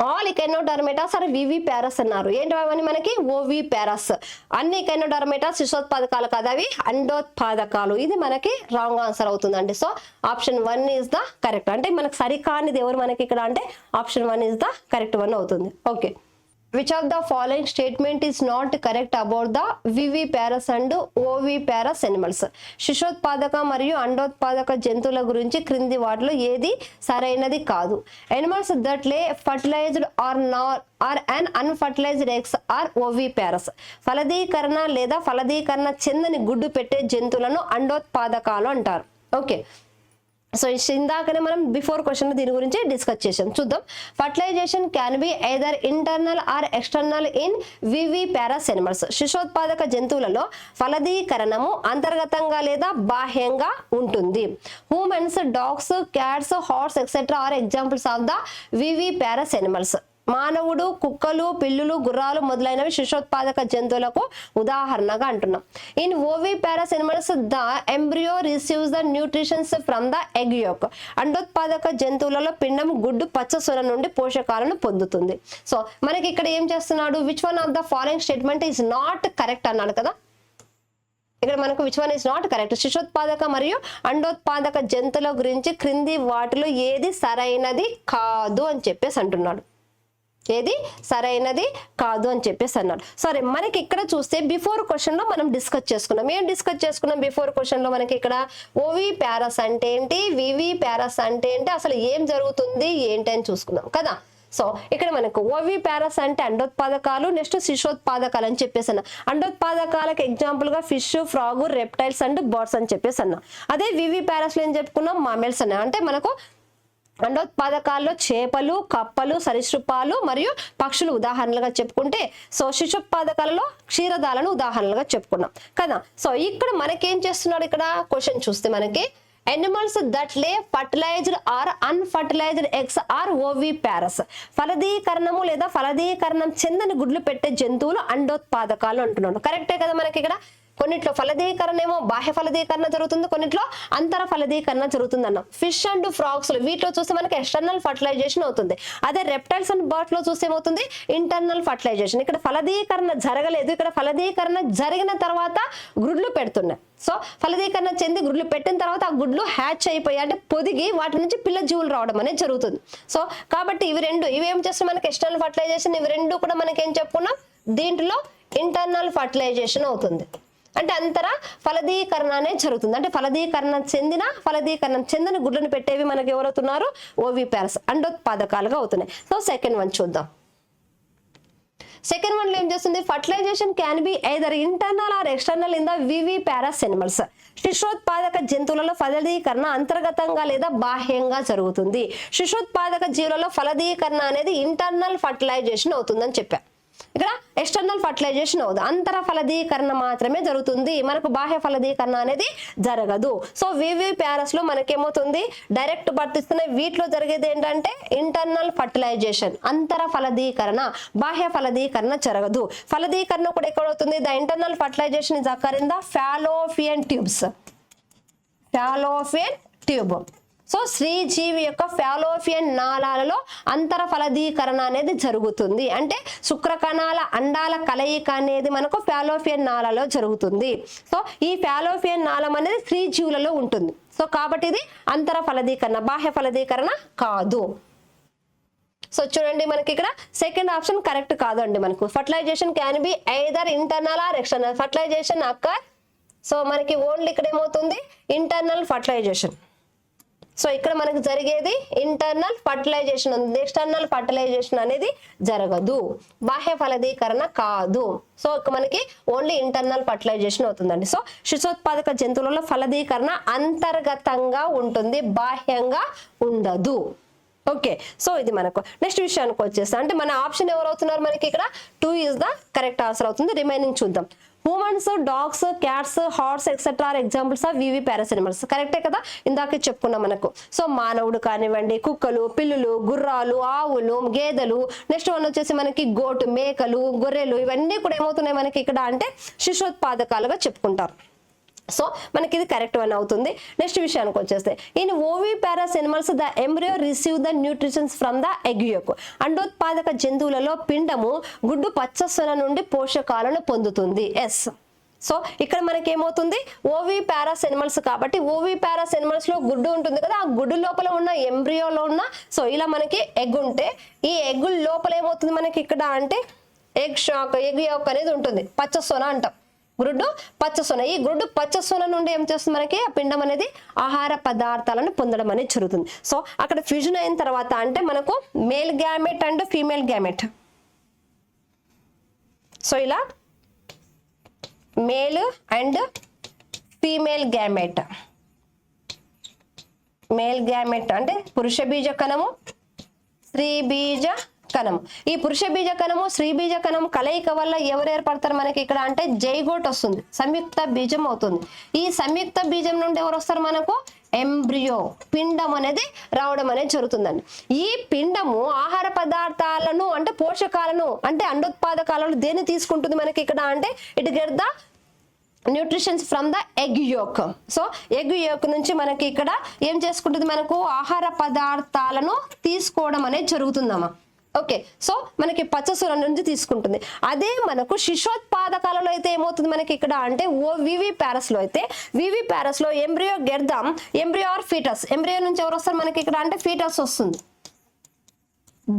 S1: ఆల్ ఇకెనోడర్మేటాస్ ఆర్ వివి ప్యారస్ అన్నారు. ఏంటి అవన్నీ మనకి ఓవి ప్యారస్. అన్ని ఇకెనోడర్మేటాస్ శిశోత్పాదకాలు కాదు, అవి అండోత్పాదకాలు. ఇది మనకి రాంగ్ ఆన్సర్ అవుతుందండి. So option 1 is the correct. అంటే మనకి సరికానిది ఎవరు మనకి ఇక్కడ అంటే option 1 is the correct one అవుతుంది. Okay, which of the following statement is not correct about the viviparous and oviparous animals? శిశోత్పాదక మరియు అండోత్పాదక జంతువుల గురించి క్రింది వాటిలో ఏది సరైనది కాదు. animals that lay fertilized or an unfertilized eggs are oviparous. ఫలదీకరణ లేదా ఫలదీకరణ చెందని గుడ్డు పెట్టే జంతువులను అండోత్పాదకాలు అంటారు. ఓకే, సో ఇందాకనే మనం బిఫోర్ క్వశ్చన్ దీని గురించి డిస్కస్ చేసాం. చూద్దాం. Fertilization can be either internal or external in viviparous animals. శిశోత్పాదక జంతువులలో ఫలదీకరణము అంతర్గతంగా లేదా బాహ్యంగా ఉంటుంది. Humans, dogs, cats, horse etcetera are examples of the viviparous animals. మానవుడు, కుక్కలు, పిల్లులు, గుర్రాలు మొదలైనవి శిశోత్పాదక జంతువులకు ఉదాహరణగా అంటున్నాం. In oviparous animals the embryo receives the nutritions from the egg yolk. అండోత్పాదక జంతువులలో పిండం గుడ్డు పచ్చ సొన నుండి పోషకాలను పొందుతుంది. సో మనకి ఇక్కడ ఏం చేస్తున్నాడు, which one of the following statement is not correct అన్నాడు కదా. ఇక్కడ మనకు which one is not correct. శిశోత్పాదక మరియు అండోత్పాదక జంతువుల గురించి క్రింది వాటిలో ఏది సరైనది కాదు అని చెప్పేసి అంటున్నాడు. ఏది సరైనది కాదు అని చెప్పేసి అన్నాడు. సరే, మనకి ఇక్కడ చూస్తే బిఫోర్ క్వశ్చన్ లో మనం డిస్కస్ చేసుకున్నాం. ఏం డిస్కస్ చేసుకున్నాం బిఫోర్ క్వశ్చన్ లో? మనకి ఇక్కడ ఓవి ప్యారస్ అంటే ఏంటి, వివి ప్యారస్ అంటే ఏంటి, అసలు ఏం జరుగుతుంది ఏంటి అని చూసుకున్నాం కదా. సో ఇక్కడ మనకు ఓవి ప్యారస్ అంటే అండోత్పాదకాలు, నెక్స్ట్ శిశోత్పాదకాలు అని చెప్పేసి అన్నా. అండోత్పాదకాలకు ఎగ్జాంపుల్ గా fish, frog, reptiles and birds అని చెప్పేసి అన్నా. అదే వివి ప్యారస్ లో ఏం చెప్పుకున్నాం, మామెల్స్ అన్నా. అంటే మనకు అండోత్పాదకాల్లో చేపలు, కప్పలు, సరీసృపాలు మరియు పక్షులు ఉదాహరణలుగా చెప్పుకుంటే, సో శిశుత్పాదకాలలో క్షీరదాలను ఉదాహరణలుగా చెప్పుకున్నాం కదా. సో ఇక్కడ మనకేం చేస్తున్నాడు, ఇక్కడ క్వశ్చన్ చూస్తే మనకి animals that lay fertilized or unfertilized eggs are oviparous, ఫలదీకరణము లేదా ఫలదీకరణం చెందని గుడ్లు పెట్టే జంతువులు అండోత్పాదకాలు అంటున్నాడు. కరెక్టే కదా. మనకి ఇక్కడ కొన్నిట్లో ఫలదీకరణ ఏమో బాహ్య ఫలదీకరణ జరుగుతుంది, కొన్నిట్లో అంతర ఫలదీకరణ జరుగుతుంది అన్నాం. ఫిష్ అండ్ ఫ్రాగ్స్ వీటిలో చూస్తే మనకి ఎక్స్టర్నల్ ఫర్టిలైజేషన్ అవుతుంది. అదే రెప్టైల్స్ అండ్ బర్డ్స్ లో చూస్తే ఏమవుతుంది, ఇంటర్నల్ ఫర్టిలైజేషన్. ఇక్కడ ఫలదీకరణ జరగలేదు, ఇక్కడ ఫలదీకరణ జరిగిన తర్వాత గుడ్లు పెడుతున్నాయి. సో ఫలదీకరణ చెంది గుడ్లు పెట్టిన తర్వాత ఆ గుడ్లు హ్యాచ్ అయిపోయి అంటే పొదిగి వాటి నుంచి పిల్ల జీవులు రావడం అనేది జరుగుతుంది. సో కాబట్టి ఇవి ఏం చేస్తున్నాయి, మనకి ఎక్స్టర్నల్ ఫర్టిలైజేషన్. ఇవి రెండు కూడా మనకి ఏం చెప్పుకున్నాం, దీంట్లో ఇంటర్నల్ ఫర్టిలైజేషన్ అవుతుంది. అంటే అంతర ఫలదీకరణ అనేది జరుగుతుంది. అంటే ఫలదీకరణం చెందిన గుడ్లను పెట్టేవి మనకి ఎవరవుతున్నారు, ఓవిపారస్ అండోత్పాదకాలుగా అవుతున్నాయి. సో సెకండ్ వన్ చూద్దాం. సెకండ్ వన్ లో ఏం చేస్తుంది, fertilization can be either internal or external in the viviparous animals. శిశుత్పాదక జంతువులలో ఫలదీకరణ అంతర్గతంగా లేదా బాహ్యంగా జరుగుతుంది. శిశుత్పాదక జీవులలో ఫలదీకరణ అనేది ఇంటర్నల్ ఫర్టిలైజేషన్ అవుతుందని చెప్పా. ఇక్కడ ఎక్స్టర్నల్ ఫర్టిలైజేషన్ అవుతుంది, అంతర ఫలదీకరణ మాత్రమే జరుగుతుంది, మనకు బాహ్య ఫలదీకరణ అనేది జరగదు. సో వివిపారస్ లో మనకేమవుతుంది, డైరెక్ట్ వర్తిస్తున్న వీటిలో జరిగేది ఏంటంటే ఇంటర్నల్ ఫర్టిలైజేషన్, అంతర ఫలదీకరణ, బాహ్య ఫలదీకరణ జరగదు. ఫలదీకరణ కూడా ఎక్కడ అవుతుంది, the internal fertilization is occur in the fallopian tubes. Fallopian tube. So స్త్రీజీవి యొక్క ఫాలోపియన్ నాళాలలో అంతర ఫలదీకరణ అనేది జరుగుతుంది. అంటే శుక్రకణాల అండాల కలయిక అనేది మనకు ఫాలోపియన్ నాళాలలో జరుగుతుంది. సో ఈ ఫాలోపియన్ నాళం అనేది స్త్రీజీవులలో ఉంటుంది. సో కాబట్టి ఇది అంతర ఫలదీకరణ, బాహ్య ఫలదీకరణ కాదు. సో చూడండి మనకి ఇక్కడ సెకండ్ ఆప్షన్ కరెక్ట్ కాదండి. మనకు fertilization can be either internal or external. Fertilization occur, so మనకి ఓన్లీ ఇక్కడ ఏమవుతుంది, ఇంటర్నల్ ఫర్టిలైజేషన్. సో ఇక్కడ మనకు జరిగేది ఇంటర్నల్ ఫర్టిలైజేషన్ ఉంది, ఎక్స్టర్నల్ ఫర్టిలైజేషన్ అనేది జరగదు, బాహ్య ఫలదీకరణ కాదు. సో మనకి ఓన్లీ ఇంటర్నల్ ఫర్టిలైజేషన్ అవుతుందండి. సో శిశుత్పాదక జంతువులలో ఫలదీకరణ అంతర్గతంగా ఉంటుంది, బాహ్యంగా ఉండదు. ఓకే. సో ఇది మనకు నెక్స్ట్ విషయానికి వచ్చేస్తా, అంటే మన ఆప్షన్ ఎవరు అవుతున్నారు, మనకి ఇక్కడ 2 ఇస్ ద కరెక్ట్ ఆన్సర్ అవుతుంది. రిమైనింగ్ చూద్దాం. Humans, dogs, cats, horse etcetera are examples of viviparous animals. కరెక్టే కదా, ఇందాకే చెప్పుకున్నాం మనకు. సో మానవుడు కానివ్వండి, కుక్కలు, పిల్లులు, గుర్రాలు, ఆవులు, గేదెలు, నెక్స్ట్ వన్ వచ్చేసి మనకి గోటు, మేకలు, గొర్రెలు, ఇవన్నీ కూడా ఏమవుతున్నాయి మనకి ఇక్కడ అంటే శిశుత్పాదకాలుగా చెప్పుకుంటారు. సో మనకి ఇది కరెక్ట్ వన్ అవుతుంది. నెక్స్ట్ విషయానికి వచ్చేస్తే, in oviparous animals the embryo receive the nutritions from the egg yolk. అండోత్పాదక జంతువులలో పిండము గుడ్డు పచ్చసొన నుండి పోషకాలను పొందుతుంది. ఎస్. సో ఇక్కడ మనకి ఏమవుతుంది, ఓవిపారస్ ఎనిమల్స్ కాబట్టి ఓవిపారస్ ఎనిమల్స్ లో గుడ్డు ఉంటుంది కదా, ఆ గుడ్డు లోపల ఉన్న ఎంబ్రియోలో ఉన్న, సో ఇలా మనకి ఎగ్ ఉంటే ఈ ఎగ్ లోపల ఏమవుతుంది మనకి ఇక్కడ అంటే ఎగ్ యొక్ అనేది ఉంటుంది, పచ్చసొన అంటాం, గుడ్డు పచ్చసొన. ఈ గుడ్డు పచ్చసొన నుండి ఏం చేస్తుంది, మనకి ఆ పిండం అనేది ఆహార పదార్థాలను పొందడం అనేది జరుగుతుంది. సో అక్కడ ఫ్యూజన్ అయిన తర్వాత అంటే మనకు male gamete and female gamete. So ఇలా male and female gamete. Male gamete అంటే పురుష బీజ కణము, స్త్రీ బీజ కణము. ఈ పురుష బీజ కణము, స్త్రీ బీజ కణము కలయిక వల్ల ఎవరు ఏర్పడతారు మనకి ఇక్కడ అంటే జైగోట్ వస్తుంది, సంయుక్త బీజం అవుతుంది. ఈ సంయుక్త బీజం నుండి ఎవరు వస్తారు మనకు, ఎంబ్రియో, పిండం అనేది రావడం అనేది జరుగుతుందండి. ఈ పిండము ఆహార పదార్థాలను అంటే పోషకాలను అంటే అండోత్పాదకాలను దేన్ని తీసుకుంటుంది మనకి ఇక్కడ అంటే it get the nutritions from the egg yoke. So egg yolk నుంచి మనకి ఇక్కడ ఏం చేసుకుంటుంది, మనకు ఆహార పదార్థాలను తీసుకోవడం అనేది జరుగుతుందమ్మా. ఓకే. సో మనకి పచ్చసొన నుంచి తీసుకుంటుంది. అదే మనకు శిశోత్పాదకాలలో అయితే ఏమవుతుంది మనకి ఇక్కడ అంటే వివిపారస్ లో అయితే వివిపారస్ లో ఎంబ్రియో గెర్దాం, ఎంబ్రియో ఆర్ ఫీటస్. ఎంబ్రియో నుంచి ఎవరు వస్తారు మనకి ఇక్కడ అంటే ఫీటస్ వస్తుంది.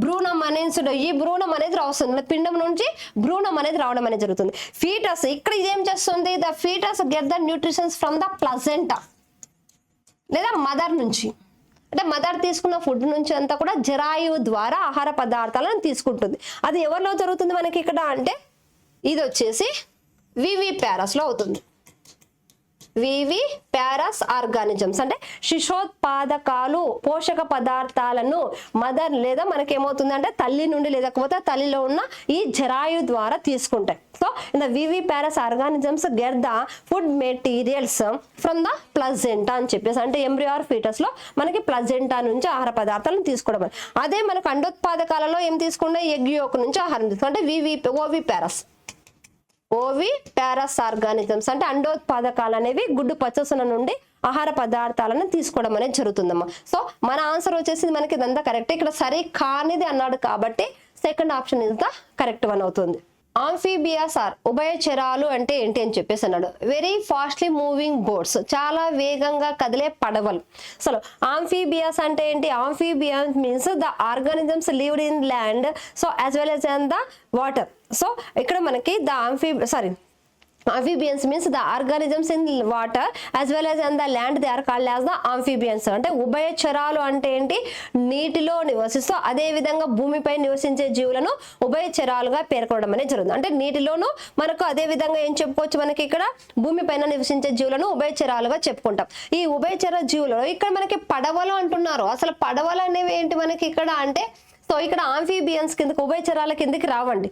S1: భ్రూణం అనేది ఈ భ్రూణం అనేది రావస్తుంది, పిండం నుంచి భ్రూణం అనేది రావడం అనేది జరుగుతుంది. ఫీటస్ ఇక్కడ ఇదేం చేస్తుంది, the foetus get the nutritions from the placenta లేదా మదర్ నుంచి, అంటే మదర్ తీసుకున్న ఫుడ్ నుంచి అంతా కూడా జరాయువు ద్వారా ఆహార పదార్థాలను తీసుకుంటుంది. అది ఎవరిలో జరుగుతుంది మనకి ఇక్కడ అంటే ఇది వచ్చేసి వివిపారస్ లో అవుతుంది. వివి పారస్ ఆర్గానిజమ్స్ అంటే శిశోత్పాదకాలు పోషక పదార్థాలను మదర్ లేదా మనకి ఏమవుతుందంటే తల్లి నుండి లేకపోతే తల్లిలో ఉన్న ఈ జరాయు ద్వారా తీసుకుంటాయి. So in the viviparous organisms get the food materials from the placenta అని చెప్పేసి అంటే ఎంబ్రియో ఆర్ ఫీటస్ లో మనకి ప్లజెంటా నుంచి ఆహార పదార్థాలను తీసుకోవడం. అదే మనకు అండోత్పాదకాలలో ఏం తీసుకుంటే ఎగ్ యోక్ నుంచి ఆహారం తీసుకుంటే ఓవి పారస్ ఆర్గానిజమ్స్ అంటే అండోత్పాదకాలు అనేవి గుడ్డు పచ్చసొన నుండి ఆహార పదార్థాలను తీసుకోవడం అనేది జరుగుతుందమ్మా. సో మన ఆన్సర్ వచ్చేసి మనకి ఇదంతా కరెక్ట్. ఇక్కడ సరే కానిది అన్నాడు కాబట్టి second option is the correct one అవుతుంది. ఆంఫీబియాస్ ఆర్ ఉభయచరాలు అంటే ఏంటి అని చెప్పేసి అన్నాడు. వెరీ ఫాస్ట్లీ మూవింగ్ బోట్స్ చాలా వేగంగా కదిలే పడవలు. అసలు ఆంఫీబియాస్ అంటే ఏంటి? Amphibians means the organisms lived in land so as well as in the water. So ఇక్కడ మనకి ద amphibians means the organisms in water as well as on the land they are called as the amphibians. అంటే ఉభయచరాలు అంటే ఏంటి? నీటిలో నివసిస్తూ అదే విధంగా భూమిపై నివసించే జీవులను ఉభయచరాలుగా పేర్కొనడం అనేది జరుగుతుంది. అంటే నీటిలోను మనకు అదే విధంగా ఏం చెప్పుకోవచ్చు, మనకి ఇక్కడ భూమిపైన నివసించే జీవులను ఉభయచరాలుగా చెప్పుకుంటాం. ఈ ఉభయచర జీవులలో ఇక్కడ మనకి పడవలు అంటున్నారు. అసలు పడవలు అనేవి ఏంటి మనకి ఇక్కడ అంటే సో ఇక్కడ ఆంఫీబియన్స్ కిందకి ఉభయచరాల కిందకి రావండి.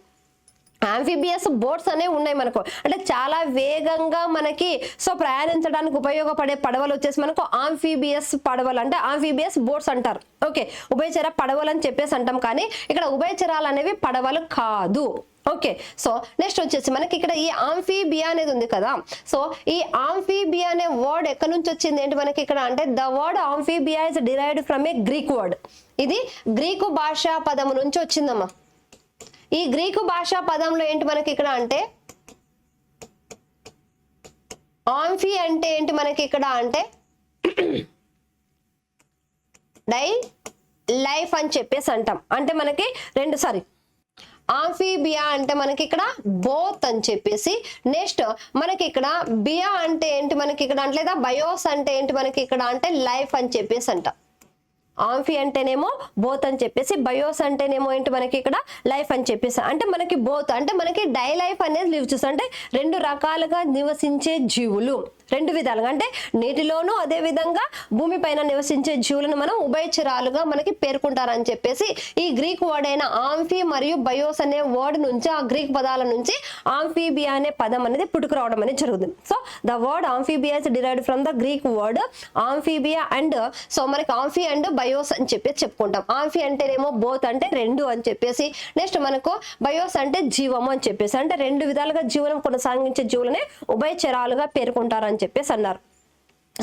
S1: ఆంఫీబియస్ బోట్స్ అనేవి ఉన్నాయి మనకు. అంటే చాలా వేగంగా మనకి సో ప్రయాణించడానికి ఉపయోగపడే పడవలు వచ్చేసి మనకు ఆంఫీబియస్ పడవలు అంటే ఆంఫీబియస్ బోట్స్ అంటారు. ఓకే, ఉభయచర పడవలు అని చెప్పేసి అంటాం, కానీ ఇక్కడ ఉభయచరాలు అనేవి పడవలు కాదు. ఓకే, సో నెక్స్ట్ వచ్చేసి మనకి ఇక్కడ ఈ ఆంఫీబియా అనేది ఉంది కదా. సో ఈ ఆంఫీబియా అనే వర్డ్ ఎక్కడి నుంచి వచ్చింది ఏంటి మనకి ఇక్కడ అంటే the word amphibia is derived from a Greek word. ఇది గ్రీకు భాషా పదము నుంచి వచ్చిందమ్మా. ఈ గ్రీకు భాషా పదంలో ఏంటి మనకి ఇక్కడ అంటే ఆంఫీ అంటే ఏంటి మనకి ఇక్కడ అంటే డై లైఫ్ అని చెప్పేసి అంటాం. అంటే మనకి ఆంఫీబియా అంటే మనకి ఇక్కడ బోత్ అని చెప్పేసి, నెక్స్ట్ మనకి ఇక్కడ బియా అంటే ఏంటి మనకి ఇక్కడ అంటే లేదా బయోస్ అంటే ఏంటి మనకి ఇక్కడ అంటే లైఫ్ అని చెప్పేసి అంటాం. ఆంఫీ అంటేనేమో బోత్ అని చెప్పేసి, బయోస్ అంటేనేమో ఏంటి మనకి ఇక్కడ లైఫ్ అని చెప్పేసి. అంటే మనకి బోత్ అంటే మనకి డై లైఫ్ అనేది లివ్ చేసి అంటే రెండు రకాలుగా నివసించే జీవులు, రెండు విధాలుగా అంటే నీటిలోనూ అదే విధంగా భూమిపైన నివసించే జీవులను మనం ఉభయచరాలుగా మనకి పేర్కొంటారని చెప్పేసి ఈ గ్రీక్ వర్డ్ అయిన ఆంఫీ మరియు బయోస్ అనే వర్డ్ నుంచి ఆ గ్రీక్ పదాల నుంచి ఆంఫీబియా అనే పదం అనేది పుట్టుకురావడం అనేది జరుగుతుంది. So the word amphibia is derived from the Greek word amphibia and so మనకి ఆంఫీ అండ్ బయోస్ అని చెప్పేసి చెప్పుకుంటాం. ఆంఫీ అంటేనేమో బోత్ అంటే రెండు అని చెప్పేసి, నెక్స్ట్ మనకు బయోస్ అంటే జీవము అని చెప్పేసి అంటే రెండు విధాలుగా జీవనం కొనసాగించే జీవులనే ఉభయచరాలుగా పేర్కొంటారని చెప్పేసి అన్నారు.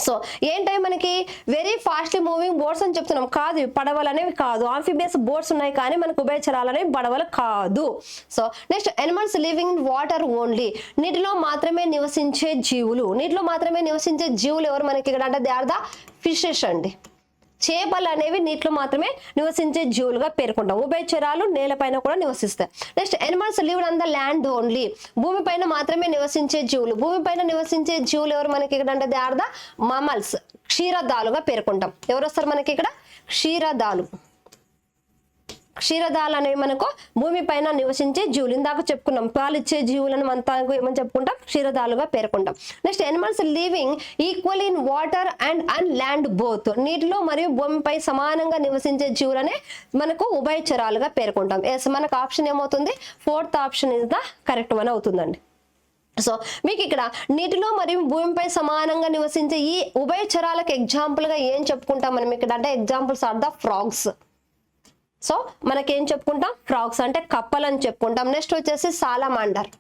S1: సో ఏంటంటే మనకి వెరీ ఫాస్ట్లీ మూవింగ్ బోట్స్ అని చెప్తున్నాం, కాదు పడవలు అనేవి కాదు. ఆంఫీబియస్ బోట్స్ ఉన్నాయి కానీ మనకు ఉభయచరాలు అనేవి పడవలు కాదు. So next animals living in water only నీటిలో మాత్రమే నివసించే జీవులు. నీటిలో మాత్రమే నివసించే జీవులు ఎవరు మనకి ఇక్కడ అంటే దే ఆర్ ద ఫిషెస్ అండి. చేపలు అనేవి నీటిలో మాత్రమే నివసించే జీవులుగా పేర్కొంటాం. ఉభయచరాలు నేలపైన కూడా నివసిస్తాయి. Next animals lived on the land only భూమిపైన మాత్రమే నివసించే జీవులు. భూమిపైన నివసించే జీవులు ఎవరు మనకి ఇక్కడ అంటే దే ఆర్ ద మమల్స్ క్షీరదాలుగా పేర్కొంటాం. ఎవరు వస్తారు మనకి ఇక్కడ? క్షీరదాలు. క్షీరదాలు అనేవి మనకు భూమిపైన నివసించే జీవులు. ఇందాక చెప్పుకున్నాం పాలిచ్చే జీవులను అంతా ఏమని చెప్పుకుంటాం? క్షీరదాలుగా పేర్కొంటాం. Next animals living equal in water and land both నీటిలో మరియు భూమిపై సమానంగా నివసించే జీవులనే మనకు ఉభయచరాలుగా పేర్కొంటాం. ఎస్, మనకు ఆప్షన్ ఏమవుతుంది? Fourth option is the correct one అవుతుందండి. సో మీకు ఇక్కడ నీటిలో మరియు భూమిపై సమానంగా నివసించే ఈ ఉభయచరాలకు ఎగ్జాంపుల్ గా ఏం చెప్పుకుంటాం మనం ఇక్కడ అంటే examples are the frogs. So మనకేం చెప్పుకుంటాం? ఫ్రాగ్స్ అంటే కప్పలు అని చెప్పుకుంటాం. నెక్స్ట్ వచ్చేసి సాలమాండర్.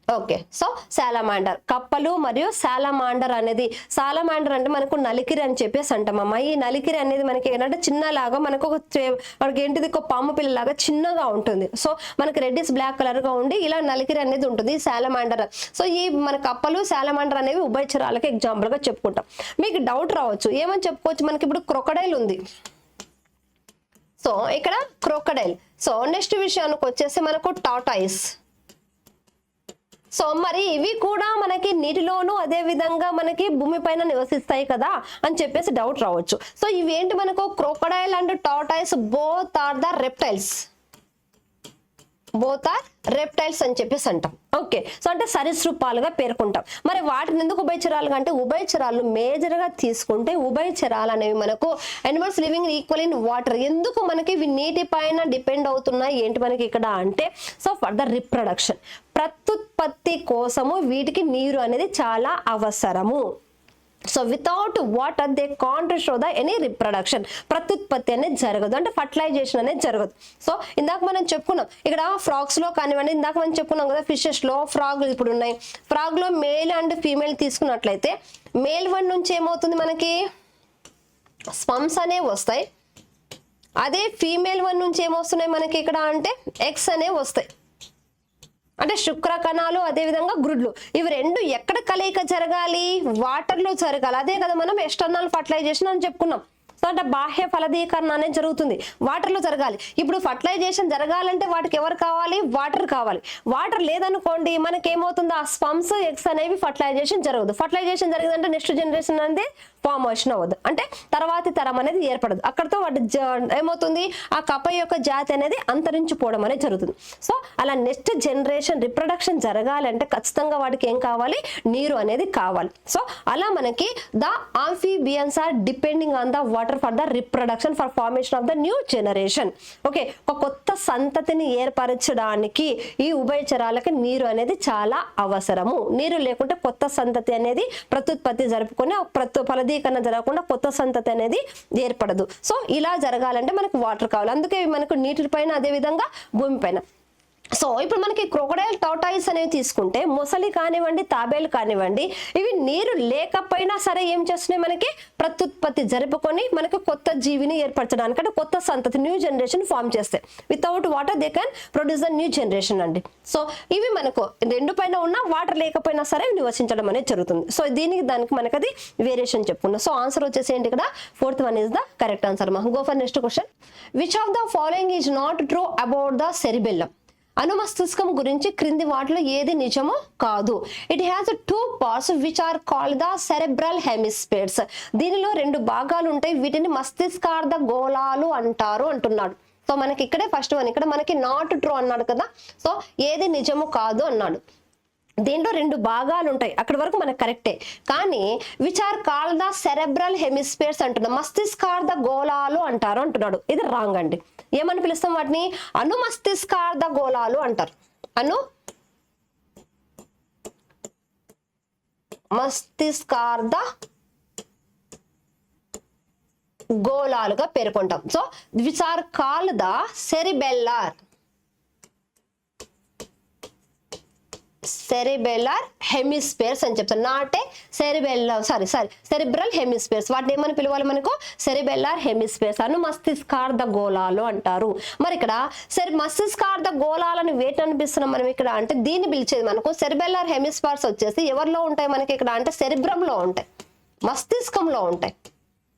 S1: ఓకే, సో సాలమాండర్ కప్పలు మరియు సాలమాండర్ అనేది సాలమాండర్ అంటే మనకు నలికిరి అని చెప్పేసి అంటామమ్మా. ఈ నలికిరి అనేది మనకి ఏంటంటే చిన్నలాగా మనకు మనకి ఏంటిది ఒక పాము పిల్లలాగా చిన్నగా ఉంటుంది. సో మనకి రెడ్డిస్ బ్లాక్ కలర్ గా ఉండి ఇలా నలికిరి అనేది ఉంటుంది సాలమాండర్. సో ఈ మన కప్పలు సాలమాండర్ అనేవి ఉభయచరాలకు ఎగ్జాంపుల్ గా చెప్పుకుంటాం. మీకు డౌట్ రావచ్చు, ఏమని చెప్పుకోవచ్చు? మనకి ఇప్పుడు క్రొకడైల్ ఉంది. సో ఇక్కడ క్రొకడైల్. సో నెక్స్ట్ విషయానికి వచ్చేసి మనకు టార్టాయిస్. సో మరి ఇవి కూడా మనకి నీటిలోనూ అదే విధంగా మనకి భూమిపైన నివసిస్తాయి కదా అని చెప్పేసి డౌట్ రావచ్చు. సో ఇవేంటి మనకు crocodile and tortoise both are the reptiles. Both are reptiles అని చెప్పేసి అంటాం. ఓకే, సో అంటే సరీసృపాలుగా పేర్కొంటాం. మరి వాటిని ఎందుకు ఉభయచరాలుగా అంటే ఉభయచరాలు మేజర్ గా తీసుకుంటే ఉభయచరాలు అనేవి మనకు animals living equal in water. ఎందుకు మనకి ఇవి నీటి పైన డిపెండ్ అవుతున్నాయి ఏంటి మనకి ఇక్కడ అంటే సో ఫర్ ద రిప్రొడక్షన్, ప్రత్యుత్పత్తి కోసము వీటికి నీరు అనేది చాలా అవసరము. So without water they can't show the any reproduction, ప్రత్యుత్పత్తి అనేది జరగదు, అంటే ఫర్టిలైజేషన్ అనేది జరగదు. సో ఇందాక మనం చెప్పుకున్నాం ఇక్కడ ఫ్రాగ్స్ లో కానివ్వండి, ఇందాక మనం చెప్పుకున్నాం కదా ఫిషెస్ లో ఫ్రాగ్ ఇప్పుడు ఉన్నాయి. ఫ్రాగ్ లో మేల్ అండ్ ఫీమేల్ తీసుకున్నట్లయితే మేల్ వన్ నుంచి ఏమవుతుంది మనకి స్పమ్స్ అనేవి వస్తాయి. అదే ఫీమేల్ వన్ నుంచి ఏమొస్తున్నాయి మనకి ఇక్కడ అంటే ఎగ్స్ అనేవి వస్తాయి, అంటే శుక్ర కణాలు అదే విధంగా గ్రుడ్లు. ఇవి రెండు ఎక్కడ కలయిక జరగాలి, వాటర్ లో జరగాలి. అదే కదా మనం ఎక్స్టర్నల్ ఫర్టిలైజేషన్ అని చెప్పుకున్నాం. సో అంటే బాహ్య ఫలదీకరణ అనేది జరుగుతుంది, వాటర్ లో జరగాలి. ఇప్పుడు ఫర్టిలైజేషన్ జరగాలంటే వాటికి ఎవరు కావాలి, వాటర్ కావాలి. వాటర్ లేదనుకోండి మనకి ఏమవుతుంది ఆ స్పమ్స్ ఎగ్స్ అనేవి ఫర్టిలైజేషన్ జరగదు. ఫర్టిలైజేషన్ జరిగిందంటే నెక్స్ట్ జనరేషన్ అనేది ఫార్మేషన్ అవ్వదు, అంటే తర్వాతి తరం అనేది ఏర్పడదు. అక్కడతో వాటి ఏమవుతుంది ఆ కప్ప యొక్క జాతి అనేది అంతరించిపోవడం అనేది జరుగుతుంది. సో అలా నెక్స్ట్ జనరేషన్ రిప్రొడక్షన్ జరగాలంటే ఖచ్చితంగా వాటికి ఏం కావాలి, నీరు అనేది కావాలి. సో అలా మనకి the amphibians are depending on the water for the reproduction for formation of the new generation. Okay, ఒక కొత్త సంతతిని ఏర్పరచడానికి ఈ ఉభయచరాలకి నీరు అనేది చాలా అవసరము. నీరు లేకుంటే కొత్త సంతతి అనేది ప్రత్యుత్పత్తి జరుపుకొని ఫలదీకరణ జరగకుండా కొత్త సంతతి అనేది ఏర్పడదు. సో ఇలా జరగాలంటే మనకు వాటర్ కావాలి. అందుకే మనకు నీటి పైన అదే విధంగా భూమి పైన. సో ఇప్పుడు మనకి క్రొకడైల్ టార్టాయిస్ అనేవి తీసుకుంటే మొసలి కానివ్వండి తాబేలు కానివ్వండి ఇవి నీరు లేకపోయినా సరే ఏం చేస్తున్నాయి మనకి ప్రత్యుత్పత్తి జరుపుకొని మనకి కొత్త జీవిని ఏర్పరచడానికి అంటే కొత్త సంతతి న్యూ జనరేషన్ ఫామ్ చేస్తాయి. Without water they can produce the new generation అండి. సో ఇవి మనకు రెండు పైన ఉన్న వాటర్ లేకపోయినా సరే నివసించడం అనేది జరుగుతుంది. సో దానికి మనకి అది వేరియేషన్ చెప్పుకున్నాం. సో ఆన్సర్ వచ్చేసి ఏంటి ఇక్కడ 4th one is the correct answer. Go for next question. Which of the following is not true about the cerebellum? అనుమస్తిష్కం గురించి క్రింది వాటిలో ఏది నిజమో కాదు. It has 2 parts which are called the cerebral hemispheres. దీనిలో 2 భాగాలు ఉంటాయి, వీటిని మస్తిష్కార్ధ గోళాలు అంటారు అంటున్నాడు. సో మనకి ఇక్కడే ఫస్ట్ వన్ ఇక్కడ మనకి నాట్ ట్రూ అన్నాడు కదా. సో ఏది నిజము కాదు అన్నాడు. దీంట్లో 2 భాగాలు ఉంటాయి, అక్కడి వరకు మనకు కరెక్టే. కానీ which are called the cerebral hemispheres అంటున్నాడు, మస్తిష్కార్ధ గోళాలు అంటారు అంటున్నాడు. ఇది రాంగ్ అండి. ఏమని పిలుస్తాం వాటిని? అనుమస్తిష్కార్ధ గోళాలు అంటారు. మస్తిష్కార్ధ గోళాలుగా పేర్కొంటాం. So which are called the cerebellar hemispheres అని చెప్తాను. నాటే సెరిబ్రల్ హెమిస్ఫియర్స్. వాటిని ఏమని పిలవాలి మనకు? సెరిబెల్లార్ హెమిస్ఫియర్స్, అను మస్తిష్కార్ధ గోళాలు అంటారు. మరి ఇక్కడ మస్తిష్కార్ధ గోళాలను వేటి అనిపిస్తున్నాం మనం ఇక్కడ అంటే దీన్ని పిలిచేది మనకు సెరిబెల్లార్ హెమిస్ఫియర్స్ వచ్చేసి ఎవరిలో ఉంటాయి మనకి ఇక్కడ అంటే సెరిబ్రంలో ఉంటాయి, మస్తిష్కంలో ఉంటాయి.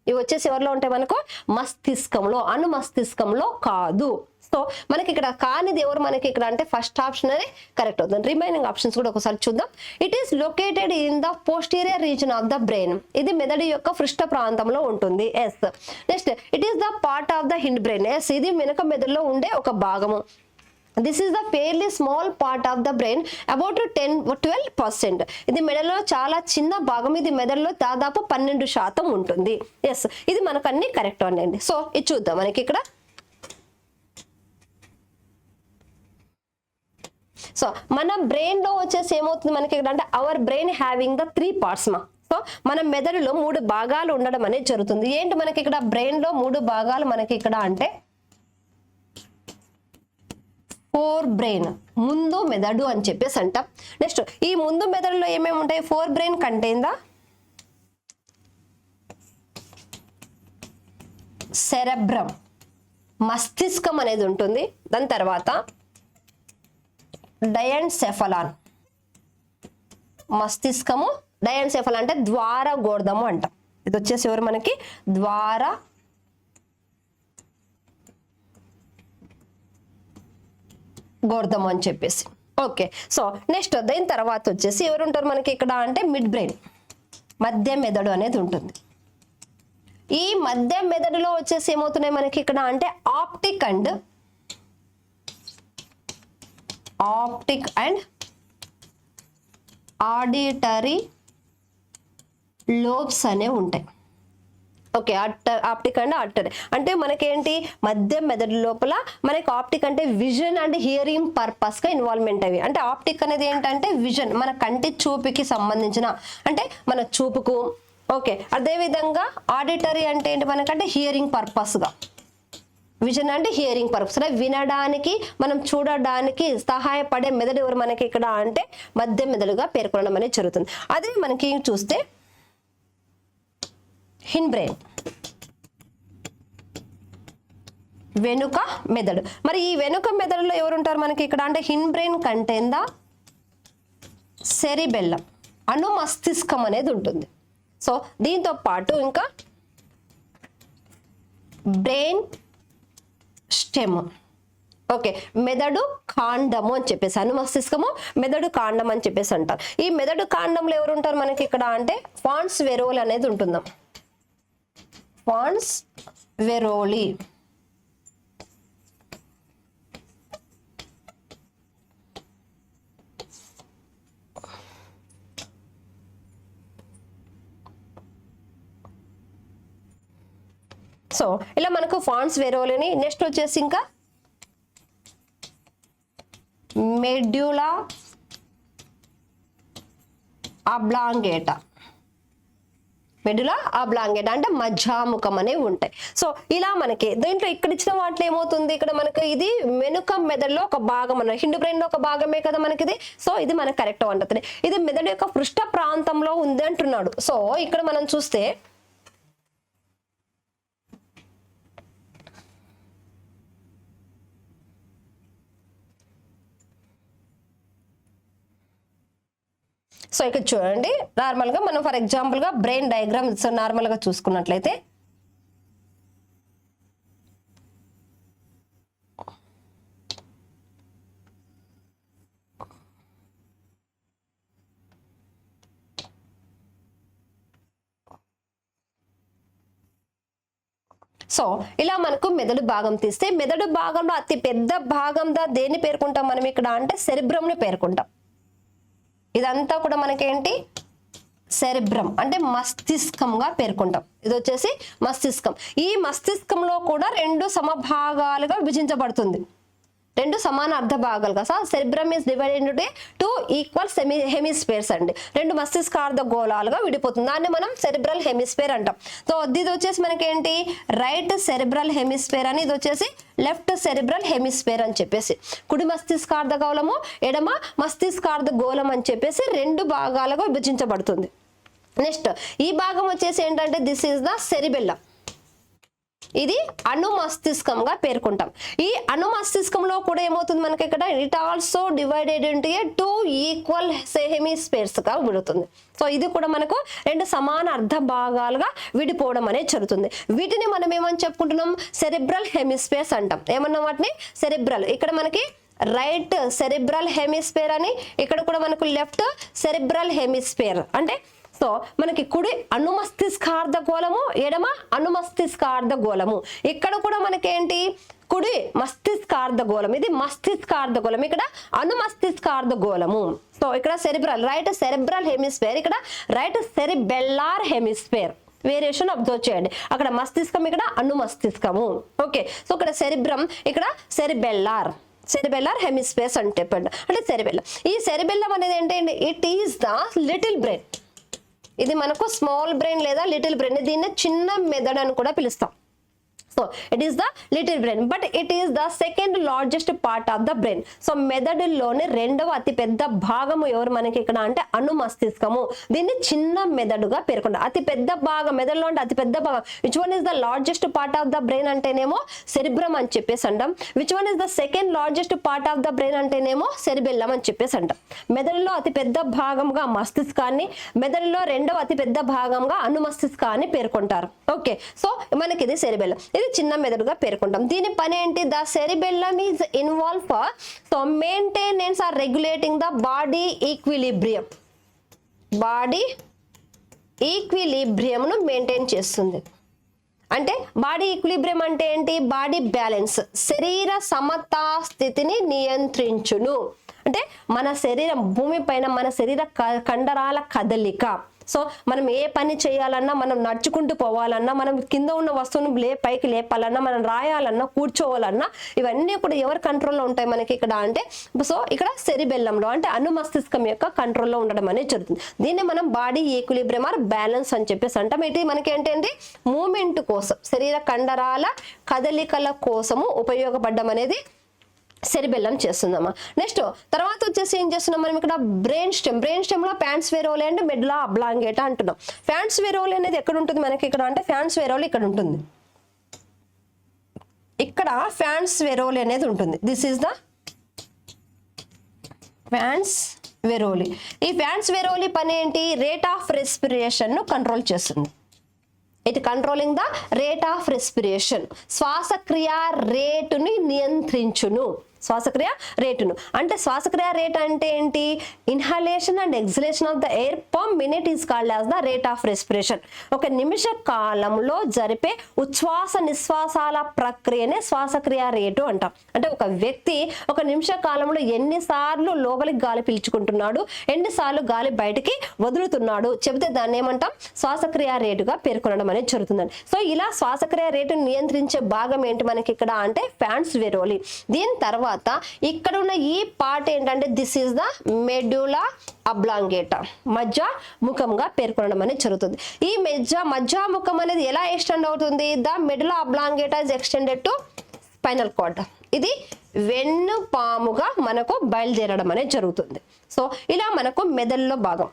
S1: ఇవి వచ్చేసి ఎవరిలో ఉంటాయి మనకు? మస్తిష్కంలో, అను మస్తిష్కంలో కాదు. సో మనకి ఇక్కడ కానిది ఎవరు మనకి ఇక్కడ అంటే ఫస్ట్ ఆప్షన్ అనేది కరెక్ట్ అవుతుంది. రిమైనింగ్ ఆప్షన్స్ కూడా ఒకసారి చూద్దాం. It is located in the posterior region of the brain. ఇది మెదడు యొక్క పృష్ఠ ప్రాంతంలో ఉంటుంది. Yes. Next it is the part of the hind brain. Yes, ఇది వెనుక మెదడులో ఉండే ఒక భాగము. This is the fairly small part of the brain, about 10-12%. ఇది మెదడులో చాలా చిన్న భాగం. ఇది మెదడులో దాదాపు 12% ఉంటుంది. ఎస్, ఇది మనకు అన్ని కరెక్ట్ అండి. సో ఇది చూద్దాం. మనకి ఇక్కడ సో మన బ్రెయిన్ లో వచ్చేసి ఏమవుతుంది మనకి ఇక్కడ అంటే our brain having the 3 parts మా. సో మన మెదడులో 3 భాగాలు ఉండడం అనేది జరుగుతుంది. ఏంటి మనకి ఇక్కడ బ్రెయిన్ లో 3 భాగాలు మనకి ఇక్కడ అంటే ఫోర్ బ్రెయిన్, ముందు మెదడు అని చెప్పేసి అంటాం. నెక్స్ట్ ఈ ముందు మెదడులో ఏమేమి ఉంటాయి? Fore brain contain the cerebrum, మస్తిష్కం అనేది ఉంటుంది. దాని తర్వాత డయాన్సెఫలాన్, మస్తిష్కము. డయాన్సెఫలాన్ అంటే ద్వార గోర్ధము అంటాం. ఇది వచ్చేసి ఎవరు మనకి? ద్వార గోర్ధము అని చెప్పేసి. ఓకే, సో నెక్స్ట్ దీని తర్వాత వచ్చేసి ఎవరు ఉంటారు మనకి ఇక్కడ అంటే మిడ్ బ్రెయిన్, మధ్య మెదడు అనేది ఉంటుంది. ఈ మధ్య మెదడులో వచ్చేసి ఏమవుతున్నాయి మనకి ఇక్కడ అంటే optic and optic and auditory lobes అనేవి ఉంటాయి. ఓకే, ఆప్టిక్ అండ్ ఆడిటరీ అంటే మనకేంటి మధ్య మెదడు లోపల మనకి ఆప్టిక్ అంటే విజన్ అండ్ హియరింగ్ పర్పస్ గా ఇన్వాల్వ్మెంట్ అవి. అంటే ఆప్టిక్ అనేది ఏంటంటే విజన్, మన కంటి చూపుకి సంబంధించిన, అంటే మన చూపుకు. ఓకే, అదేవిధంగా ఆడిటరీ అంటే ఏంటి మనకంటే హియరింగ్ పర్పస్ గా, విజన్ అంటే హియరింగ్ పర్పస్, వినడానికి మనం చూడడానికి సహాయపడే మెదడు ఎవరు మనకి ఇక్కడ అంటే మధ్య మెదడుగా పేర్కొనడం అనేది జరుగుతుంది. అదే మనకి చూస్తే హిండ్ బ్రెయిన్, వెనుక మెదడు. మరి ఈ వెనుక మెదడులో ఎవరు ఉంటారు మనకి ఇక్కడ అంటే hind brain contain the cerebellum, అను మస్తిష్కం అనేది ఉంటుంది. సో దీంతో పాటు ఇంకా బ్రెయిన్ స్టెమ్, ఓకే, మెదడు కాండము అని చెప్పేసి, అను మస్తిష్కము మెదడు కాండం అని చెప్పేసి అంటారు. ఈ మెదడు కాండంలో ఎవరు ఉంటారు మనకి ఇక్కడ అంటే ఫాన్స్ వెరోల్ అనేది ఉంటుందాం, ఫాన్స్ వెరోలి. సో ఇలా మనకు ఫాన్స్ వెరోలిని, నెక్స్ట్ వచ్చేసి ఇంకా మెడ్యులా అబ్లాంగేటా, మెడులా ఆబ్లాంగేటా అంటే మధ్యాముఖం అనేవి ఉంటాయి. సో ఇలా మనకి దీంట్లో ఇక్కడ ఇచ్చిన వాటిలో ఏమవుతుంది, ఇక్కడ మనకి ఇది వెనుక మెదడులో ఒక భాగం అన్న, హిండ్ బ్రెయిన్ లో ఒక భాగమే కదా మనకి ఇది. సో ఇది మనకు కరెక్ట్ అంటుంది. ఇది మెదడు యొక్క పృష్ఠ ప్రాంతంలో ఉంది అంటున్నాడు. సో ఇక్కడ మనం చూస్తే సో ఇక్కడ చూడండి, నార్మల్ గా మనం ఫర్ ఎగ్జాంపుల్ గా బ్రెయిన్ డయాగ్రామ్ నార్మల్ గా చూసుకున్నట్లయితే సో ఇలా మనకు మెదడు భాగం తీస్తే, మెదడు భాగంలో అతి పెద్ద భాగంగా దేన్ని పేర్కొంటాం మనం ఇక్కడ అంటే సెరిబ్రమ్ ని పేర్కొంటాం. ఇదంతా కూడా మనకేంటి సెరిబ్రమ్ అంటే మస్తిష్కంగా పేర్కొంటాం. ఇది వచ్చేసి మస్తిష్కం. ఈ మస్తిష్కంలో కూడా 2 సమభాగాలుగా విభజించబడుతుంది, 2 సమాన అర్ధ భాగాలుగా. So cerebrum is divided into 2 equal hemispheres అండి, 2 మస్తిష్కార్ధ గోళాలుగా విడిపోతుంది. దాన్ని మనం సెరిబ్రల్ హెమిస్ఫియర్ అంటాం. సో ఇది వచ్చేసి మనకేంటి రైట్ సెరిబ్రల్ హెమిస్ఫియర్ అని, ఇది వచ్చేసి లెఫ్ట్ సెరిబ్రల్ హెమిస్ఫియర్ అని చెప్పేసి, కుడి మస్తిష్కార్ధ గోళము ఎడమ మస్తిష్కార్ధ గోళం అని చెప్పేసి 2 భాగాలుగా విభజించబడుతుంది. నెక్స్ట్ ఈ భాగం వచ్చేసి ఏంటంటే దిస్ ఈస్ ద సెరిబెల్లం, ఇది అను మస్తిష్కంగా పేర్కొంటాం. ఈ అను మస్తిష్కంలో కూడా ఏమవుతుంది మనకి ఇక్కడ it also divided into 2 equal hemispheres గా విడుతుంది. సో ఇది కూడా మనకు 2 సమాన అర్ధ భాగాలుగా విడిపోవడం అనేది జరుగుతుంది. వీటిని మనం ఏమని చెప్పుకుంటున్నాం, సెరిబ్రల్ హెమిస్ఫియర్స్ అంటాం. ఏమన్నా వాటిని సెరిబ్రల్, ఇక్కడ మనకి రైట్ సెరిబ్రల్ హెమిస్ఫియర్ అని, ఇక్కడ కూడా మనకు లెఫ్ట్ సెరిబ్రల్ హెమిస్ఫియర్. అంటే సో మనకి కుడి అనుమస్తిష్కార్ధ గోళము, ఎడమ అనుమస్తిష్కార్ధ గోళము. ఇక్కడ కూడా మనకేంటి కుడి మస్తిష్కార్ధ గోళం, ఇది మస్తిష్కార్ధ గోళం, ఇక్కడ అనుమస్తిష్కార్ధ గోళము. సో ఇక్కడ సెరిబ్రల్ రైట్ సెరిబ్రల్ హెమిస్ఫియర్, ఇక్కడ రైట్ సెరిబెల్లార్ హెమిస్ఫియర్. వేరియేషన్ అబ్జర్వ్ చేయండి, అక్కడ మస్తిష్కం ఇక్కడ అనుమస్తిష్కము. ఓకే, సో ఇక్కడ సెరిబ్రమ్, ఇక్కడ సెరిబెల్లార్, సెరిబెల్లార్ హెమిస్ఫియర్స్ అంటే సెరిబెల్లం. ఈ సెరిబెల్లం అనేది ఏంటంటే it is the little brain. ఇది మనకు స్మాల్ బ్రెయిన్ లేదా లిటిల్ బ్రెయిన్, దీన్ని చిన్న మెదడు అని కూడా పిలుస్తాం. So it is the little brain, but it is the second largest part of the brain. So మెదడులోని 2వ అతి పెద్ద భాగము ఎవరు మనకి ఇక్కడ అంటే అను మస్తిష్కము. దీన్ని చిన్న మెదడుగా పేర్కొంటారు. అతి పెద్ద భాగం మెదడులో అంటే అతి పెద్ద భాగం, which one is the largest part of the brain అంటేనేమో సెరిబ్రమ్ అని చెప్పేసి అంటాం. Which one is the second largest part of the brain అంటేనేమో సెరిబెల్లం అని చెప్పేసి అంటాం. మెదడులో అతి పెద్ద భాగంగా మస్తిష్కాన్ని, మెదడులో 2వ అతి పెద్ద భాగంగా అను మస్తిష్కాన్ని పేర్కొంటారు. ఓకే, సో మనకి ఇది సెరిబెల్లం, ఇది చిన్న మెదడుగా పేర్కొంటాం. దీని పని ఏంటి, the cerebellum is involve for so maintenance are regulating the body equilibrium. Body equilibrium ను మెయింటైన్ చేస్తుంది. అంటే బాడీ ఈక్విలిబ్రియం అంటే ఏంటి, బాడీ బ్యాలెన్స్, శరీర సమతా స్థితిని నియంత్రించును. అంటే మన శరీరం భూమి పైన మన శరీర కండరాల కదలిక. సో మనం ఏ పని చేయాలన్నా, మనం నడుచుకుంటూ పోవాలన్నా, మనం కింద ఉన్న వస్తువును పైకి లేపాలన్నా, మనం రాయాలన్నా, కూర్చోవాలన్నా, ఇవన్నీ కూడా ఎవరి కంట్రోల్లో ఉంటాయి మనకి ఇక్కడ అంటే, సో ఇక్కడ సెరిబెల్లంలో అంటే అనుమస్తిష్కం యొక్క కంట్రోల్లో ఉండడం అనేది జరుగుతుంది. దీన్ని మనం బాడీ ఈక్విలిబ్రియం ఆర్ బ్యాలెన్స్ అని చెప్పేసి అంటాం. ఇది మనకి ఏంటంటే మూమెంట్ కోసం, శరీర కండరాల కదలికల కోసము ఉపయోగపడడం అనేది సెరిబెల్లం చేస్తుందమ్మా. నెక్స్ట్ తర్వాత వచ్చేసి ఏం చేస్తున్నాం మనం ఇక్కడ బ్రెయిన్ స్టెమ్ లో ఫ్యాన్స్ వెరోలి అండ్ మెడులా అబ్లాంగేటా అంటున్నాం. ఫ్యాన్స్ వెరోలి అనేది ఎక్కడ ఉంటుంది మనకి ఇక్కడ అంటే ఫ్యాన్స్ వెరోలి ఇక్కడ ఉంటుంది. ఇక్కడ ఫ్యాన్స్ వెరోలి అనేది ఉంటుంది. This is the pons varolii. ఈ ఫ్యాన్స్ వెరోలి పని ఏంటి? రేట్ ఆఫ్ రెస్పిరేషన్ ను కంట్రోల్ చేస్తుంది. It controlling the rate of respiration. శ్వాసక్రియ రేటుని నియంత్రించును. శ్వాసక్రియ రేటును అంటే శ్వాసక్రియ రేట్ అంటే ఏంటి? Inhalation and exhalation of the air per minute is called as the rate of respiration. ఒక నిమిష కాలంలో జరిపే ఉచ్ఛ్వాస నిశ్వాసాల ప్రక్రియనే శ్వాసక్రియ రేటు అంటాం. అంటే ఒక వ్యక్తి ఒక నిమిష కాలంలో ఎన్నిసార్లు లోపలికి గాలి పీల్చుకుంటున్నాడు, ఎన్నిసార్లు గాలి బయటికి వదులుతున్నాడు చెబితే దాన్ని ఏమంటాం? శ్వాసక్రియ రేటుగా పేర్కొనడం అనేది జరుగుతుందండి. సో ఇలా శ్వాసక్రియ రేటును నియంత్రించే భాగం ఏంటి మనకి ఇక్కడ అంటే ఫ్యాన్స్ వెరోలి. దీని తర్వాత ఇక్కడ ఉన్న ఈ పార్ట్ ఏంటంటే this is the medulla oblongata, మధ్యముఖంగా పేర్కొనడం అనేది జరుగుతుంది. ఈ మధ్యముఖం అనేది ఎలా ఎక్స్టెండ్ అవుతుంది? The medulla oblongata is extended to spinal cord. ఇది వెన్నుపాముగా మనకు బయలుదేరడం అనేది జరుగుతుంది. సో ఇలా మనకు మెదడులో భాగం.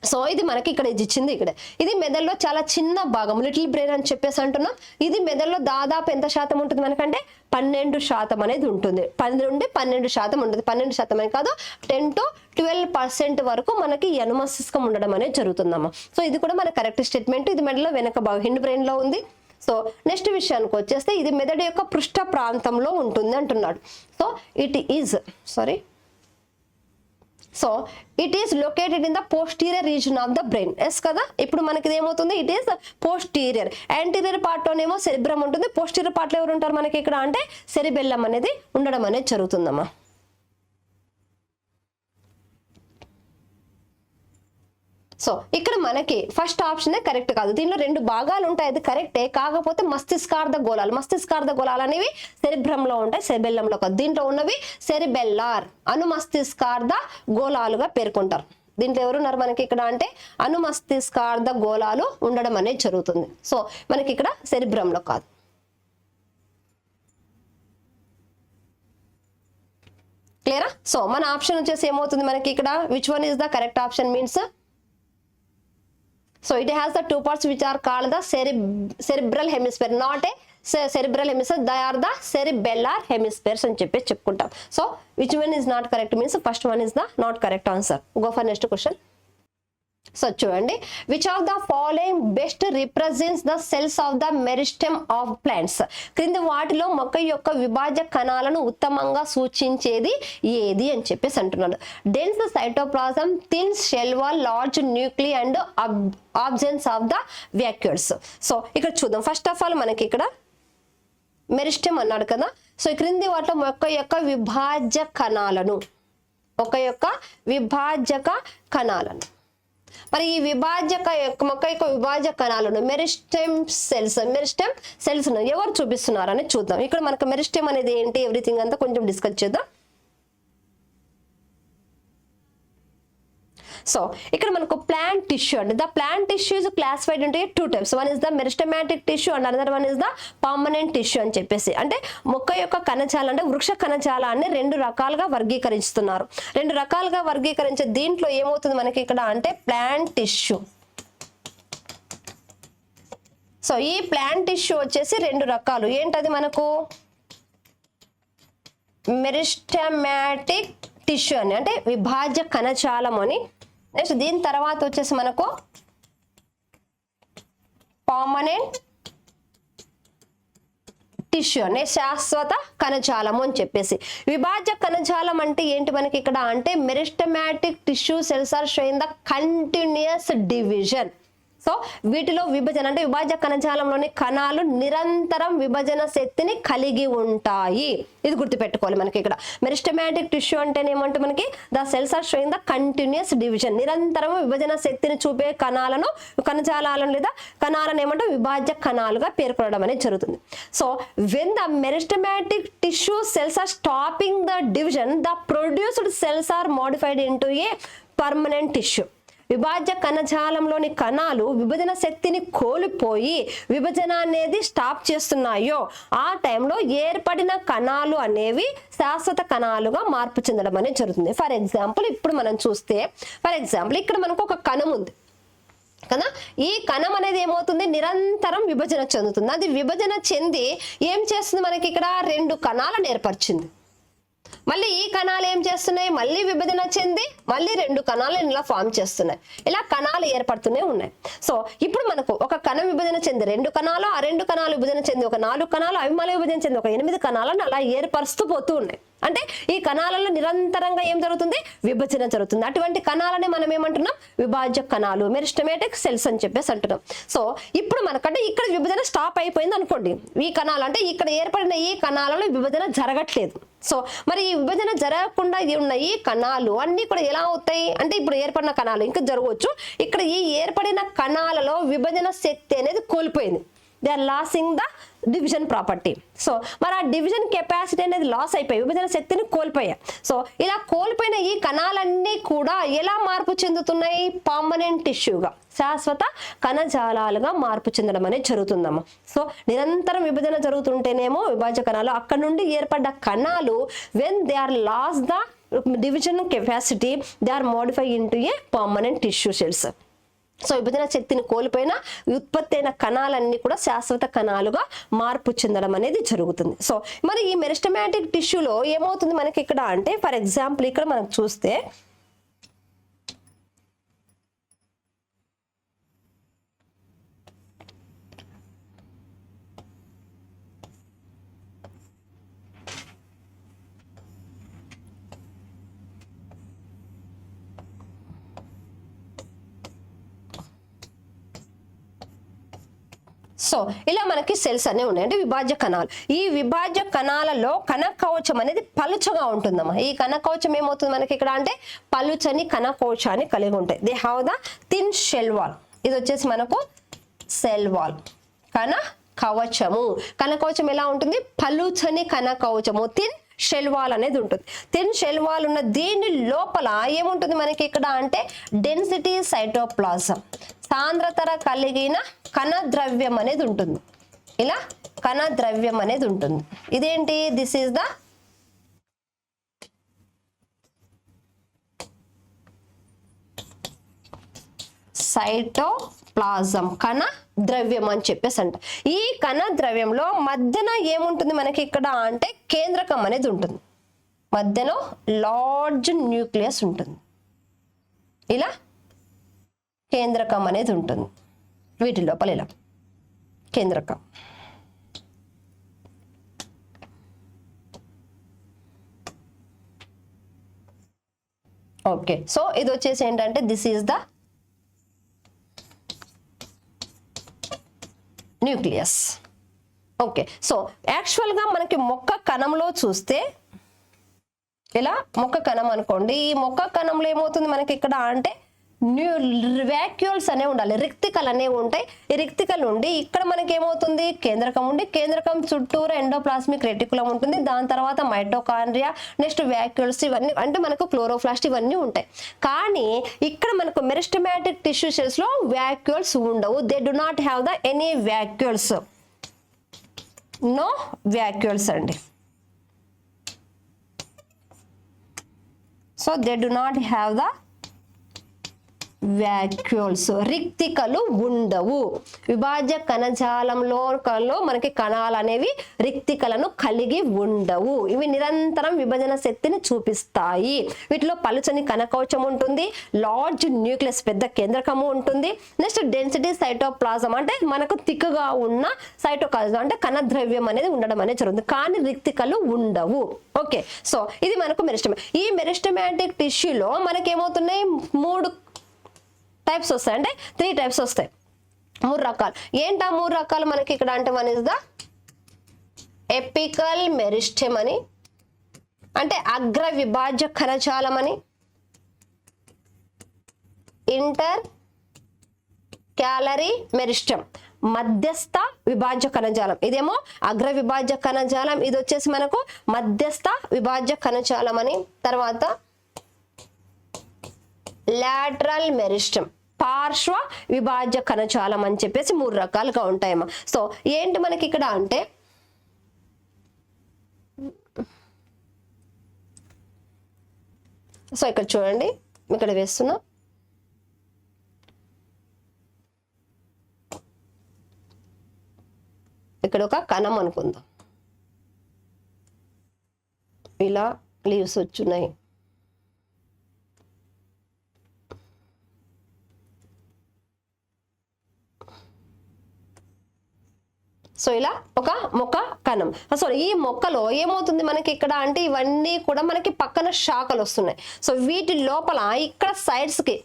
S1: సో ఇది మనకి ఇక్కడ ఇది ఇచ్చింది. ఇక్కడ ఇది మెదడులో చాలా చిన్న భాగం, లిటిల్ బ్రెయిన్ అని చెప్పేసి అంటున్నాం. ఇది మెదడులో దాదాపు ఎంత శాతం ఉంటుంది మనకంటే 12% అనేది ఉంటుంది. 10 నుండి 12% ఉంటుంది. 12% అని కాదు, 10 to 12% వరకు మనకి ఈ అనుమస్తిష్కం ఉండడం అనేది జరుగుతుందమ్మా. సో ఇది కూడా మన కరెక్ట్ స్టేట్మెంట్. ఇది మెదడులో వెనక భాగం, హిండ్ బ్రెయిన్ లో ఉంది. సో నెక్స్ట్ విషయానికి వచ్చేస్తే ఇది మెదడు యొక్క పృష్ఠ ప్రాంతంలో ఉంటుంది అంటున్నాడు. So it is located in the posterior region of the brain. Yes కదా. ఇప్పుడు మనకి ఏమవుతుంది? It is posterior. Anterior part లోనేమో సెరిబ్రమ్ ఉంటుంది. పోస్టీరియర్ పార్ట్ లో ఎవరు ఉంటారు మనకి ఇక్కడ అంటే సెరిబెల్లం అనేది ఉండడం అనేది జరుగుతుందమ్మా. సో ఇక్కడ మనకి ఫస్ట్ ఆప్షనే కరెక్ట్ కాదు. దీనిలో 2 భాగాలు ఉంటాయి, అది కరెక్టే. కాకపోతే మస్తిష్కార్ధ గోళాలు అనేవి సెరిబ్రంలో ఉంటాయి, సెరిబెల్లంలో కాదు. దీంట్లో ఉన్నవి సెరిబెల్లార్ అనుమస్తిష్కార్ధ గోళాలుగా పేర్కొంటారు. దీంట్లో ఎవరున్నారు మనకి ఇక్కడ అంటే అనుమస్తిష్కార్ధ గోళాలు ఉండడం అనేది జరుగుతుంది. సో మనకి ఇక్కడ సెరిబ్రంలో కాదు. క్లియరా? సో మన ఆప్షన్ వచ్చేసి ఏమవుతుంది మనకి ఇక్కడ which one is the correct option means, so it has the 2 parts which are called the cerebral hemisphere, not a cerebral hemisphere, they are the cerebellar hemispheres అని చెప్పి చెప్పుకుంటాం. So which one is not correct means first one is the not correct answer. Go for next question. So చూడండి, which of the following best represents the cells of the meristem of plants. క్రింది వాటిలో మొక్క యొక్క విభాజ్య కణాలను ఉత్తమంగా సూచించేది ఏది అని చెప్పేసి అంటున్నాడు. Dense cytoplasm, thin cell wall, large nuclei and absence of the vacuoles. So ఇక్కడ చూద్దాం. ఫస్ట్ ఆఫ్ ఆల్ మనకి ఇక్కడ మెరిస్టెమ్ అన్నాడు కదా. సో క్రింది వాటిలో మొక్క యొక్క విభాజ్య కణాలను, మరి ఈ మొక్క యొక్క విభాజ్య కణాలను మెరిస్టెమ్ సెల్స్ ఎవరు చూపిస్తున్నారని చూద్దాం. ఇక్కడ మనకు మెరిస్టెమ్ అనేది ఏంటి, ఎవ్రీథింగ్ అంతా కొంచెం డిస్కస్ చేద్దాం. సో ఇక్కడ మనకు ప్లాంట్ టిష్యూ అండి. The plant tissue is classified into 2 types. One is the meristematic tissue and another one is the permanent tissue అని చెప్పేసి. అంటే మొక్క యొక్క కణజాలం అంటే వృక్ష కణజాలాన్ని 2 రకాలుగా వర్గీకరిస్తున్నారు. 2 రకాలుగా వర్గీకరించే దీంట్లో ఏమవుతుంది మనకి ఇక్కడ అంటే ప్లాంట్ టిష్యూ. సో ఈ ప్లాంట్ టిష్యూ వచ్చేసి 2 రకాలు. ఏంటది మనకు మెరిస్టమాటిక్ టిష్యూ అని అంటే విభాజ్య కణజాలం అని. నెక్స్ట్ దీని తర్వాత వచ్చేసి మనకు పర్మనెంట్ టిష్యూ అనే శాశ్వత కణజాలము అని చెప్పేసి. విభాజ్య కణజాలం అంటే ఏంటి మనకి ఇక్కడ అంటే meristematic tissue cells are showing the continuous division. So వీటిలో విభజన అంటే విభాజ్య కణజాలంలోని కణాలు నిరంతరం విభజన శక్తిని కలిగి ఉంటాయి. ఇది గుర్తుపెట్టుకోవాలి మనకి ఇక్కడ. మెరిస్టమాటిక్ టిష్యూ అంటేనే ఏమంటే మనకి the cells are showing the continuous division. నిరంతరం విభజన శక్తిని చూపే కణాలను కణజాలాలను లేదా కణాలను ఏమంటే విభాజ్య కణాలుగా పేర్కొనడం అనేది జరుగుతుంది. So when the meristematic tissue cells are stopping the division, the produced cells are modified into a permanent tissue. విభాజ్య కణజాలంలోని కణాలు విభజన శక్తిని కోల్పోయి విభజన అనేది స్టాప్ చేస్తున్నాయో ఆ టైంలో ఏర్పడిన కణాలు అనేవి శాశ్వత కణాలుగా మార్పు చెందడం అనేది జరుగుతుంది. ఫర్ ఎగ్జాంపుల్ ఇప్పుడు మనం చూస్తే ఇక్కడ మనకు ఒక కణం ఉంది కదా. ఈ కణం అనేది ఏమవుతుంది, నిరంతరం విభజన చెందుతుంది. అది విభజన చెంది ఏం చేస్తుంది, మనకి ఇక్కడ 2 కణాలను ఏర్పరిచింది. మళ్ళీ ఈ కణాలు ఏం చేస్తున్నాయి, మళ్ళీ విభజన చెంది మళ్ళీ 2 కణాలను ఇలా ఫామ్ చేస్తున్నాయి. ఇలా కణాలు ఏర్పడుతూనే ఉన్నాయి. సో ఇప్పుడు మనకు ఒక కణం విభజన చెంది 2 కణాలు, ఆ 2 కణాలు విభజన చెంది ఒక 4 కణాలు, అవి మళ్ళీ విభజన చెంది ఒక 8 కణాలను అలా ఏర్పరుస్తూ పోతూ ఉన్నాయి. అంటే ఈ కణాలలో నిరంతరంగా ఏం జరుగుతుంది, విభజన జరుగుతుంది. అటువంటి కణాలని మనం ఏమంటున్నాం, విభాజ్య కణాలు, మెరిస్టమాటిక్ సెల్స్ అని చెప్పేసి అంటున్నాం. సో ఇప్పుడు మనకంటే ఇక్కడ విభజన స్టాప్ అయిపోయింది అనుకోండి. ఈ కణాలు అంటే ఇక్కడ ఏర్పడిన ఈ కణాలలో విభజన జరగట్లేదు. సో మరి ఈ విభజన జరగకుండా ఉన్న ఈ కణాలు అన్ని కూడా ఎలా అవుతాయి అంటే ఇప్పుడు ఏర్పడిన కణాలు ఇంకా జరగవచ్చు. ఇక్కడ ఈ ఏర్పడిన కణాలలో విభజన శక్తి అనేది కోల్పోయింది. They are losing the division property. So మరి ఆ డివిజన్ కెపాసిటీ అనేది లాస్ అయిపోయి విభజన శక్తిని కోల్పోయాయి. సో ఇలా కోల్పోయిన ఈ కణాలన్నీ కూడా ఎలా మార్పు చెందుతున్నాయి, పర్మనెంట్ టిష్యూగా, శాశ్వత కణజాలాలుగా మార్పు చెందడం అనేది జరుగుతుందమ్మా. సో నిరంతరం విభజన జరుగుతుంటేనేమో విభాజ్య కణాలు, అక్కడ నుండి ఏర్పడ్డ కణాలు when they are loss the division capacity they are modify into a permanent tissue cells. So విభజన శక్తిని కోల్పోయిన ఉత్పత్తి అయిన కణాలన్నీ కూడా శాశ్వత కణాలుగా మార్పు చెందడం అనేది జరుగుతుంది. సో మరి ఈ మెరిస్టమాటిక్ టిష్యూలో ఏమవుతుంది మనకి ఇక్కడ అంటే ఫర్ ఎగ్జాంపుల్ ఇక్కడ మనం చూస్తే సో ఇలా మనకి సెల్స్ అనే ఉన్నాయి అంటే విభాజ్య కణాలు. ఈ విభాజ్య కణాలలో కణ కవచం అనేది పలుచగా ఉంటుందమ్మా. ఈ కణ కవచం ఏమవుతుంది మనకి ఇక్కడ అంటే పలుచని కణ కవచాన్ని కలిగి ఉంటాయి. They have the thin cell wall. ఇది వచ్చేసి మనకు సెల్ వాల్. కణ కవచము, కణ కవచం ఎలా ఉంటుంది, పలుచని కణ కవచము, థిన్ షెల్ వాల్ అనేది ఉంటుంది. థిన్ షెల్ వాల్ ఉన్న దీని లోపల ఏముంటుంది మనకి ఇక్కడ అంటే డెన్సిటీ సైటోప్లాజం, సాంద్రత కలిగిన కణ ద్రవ్యం అనేది ఉంటుంది. ఇలా కణ ద్రవ్యం అనేది ఉంటుంది. ఇదేంటి, దిస్ ఈస్ ద సైటోప్లాజం, కణ ద్రవ్యం అని చెప్పేసి అంట. ఈ కణ ద్రవ్యంలో మధ్యన ఏముంటుంది మనకి ఇక్కడ అంటే కేంద్రకం అనేది ఉంటుంది. మధ్యలో లార్జ్ న్యూక్లియస్ ఉంటుంది. ఇలా కేంద్రకం అనేది ఉంటుంది. వీటి లోపల ఇలా కేంద్రకం. ఓకే, సో ఇది వచ్చేసి ఏంటంటే this is the nucleus. Okay, so యాక్చువల్గా మనకి మొక్క కణంలో చూస్తే ఇలా మొక్క కణం అనుకోండి. ఈ మొక్క కణంలో ఏమవుతుంది మనకి ఇక్కడ అంటే వ్యాక్యూల్స్ అనేవి ఉండాలి, రిక్తికలు అనేవి ఉంటాయి. ఈ రిక్తికలు ఉండి ఇక్కడ మనకి ఏమవుతుంది కేంద్రకం ఉండి, కేంద్రకం చుట్టూరు ఎండోప్లాస్మిక్ రెటికులం ఉంటుంది. దాని తర్వాత మైటోకాండ్రియా, నెక్స్ట్ వ్యాక్యూల్స్, ఇవన్నీ అంటే మనకు క్లోరోప్లాస్ట్ ఇవన్నీ ఉంటాయి. కానీ ఇక్కడ మనకు మెరిస్టమాటిక్ టిష్యూ సెల్స్ లో వ్యాక్యూల్స్ ఉండవు. They do not have the any vacuoles, no vacuoles అండి. So they do not have the vacuoles, రిక్తికలు ఉండవు. విభాజ్య కణజాలంలో మనకి కణాలు అనేవి రిక్తికలను కలిగి ఉండవు. ఇవి నిరంతరం విభజన శక్తిని చూపిస్తాయి. వీటిలో పలుచని కణకవచం ఉంటుంది, లార్జ్ న్యూక్లియస్ పెద్ద కేంద్రకము ఉంటుంది, నెక్స్ట్ డెన్సిటీ సైటోప్లాజం అంటే మనకు తిక్కుగా ఉన్న సైటోప్లాజం అంటే కణ ద్రవ్యం అనేది ఉండడం అనేది జరుగుతుంది. కానీ రిక్తికలు ఉండవు. ఓకే, సో ఇది మనకు మెరిస్టమాటిక్. ఈ మెరిస్టమాటిక్ టిష్యూలో మనకి ఏమవుతున్నాయి 3 టైప్స్ వస్తాయి, అంటే 3 టైప్స్ వస్తాయి. మూడు రకాలు. ఏంటా మూడు రకాలు మనకి ఇక్కడ అంటే one is the apical meristem అని, అంటే అగ్ర విభాజ్య కణజాలం అని, ఇంటర్ క్యాలరీ మెరిస్టెమ్ మధ్యస్థ విభాజ్య కణజాలం. ఇదేమో అగ్ర విభాజ్య కణజాలం, ఇది వచ్చేసి మనకు మధ్యస్థ విభాజ్య కణజాలం అని. తర్వాత లాటరల్ మెరిస్టెమ్ పార్శ్వ విభాజ్య కణజాలం అని చెప్పేసి మూడు రకాలుగా ఉంటాయమ్మా. సో ఏంటి మనకి ఇక్కడ అంటే సో ఇక్కడ చూడండి, ఇక్కడ వేస్తున్నా. ఇక్కడ ఒక కణం అనుకుందాం, ఇలా లీవ్స్ వచ్చున్నాయి. సో ఇలా ఒక మొక్క కణం. సో ఈ మొక్కలో ఏమవుతుంది మనకి ఇక్కడ అంటే ఇవన్నీ కూడా మనకి పక్కన శాఖలు వస్తున్నాయి. సో వీటి లోపల ఇక్కడ సైడ్స్ కి,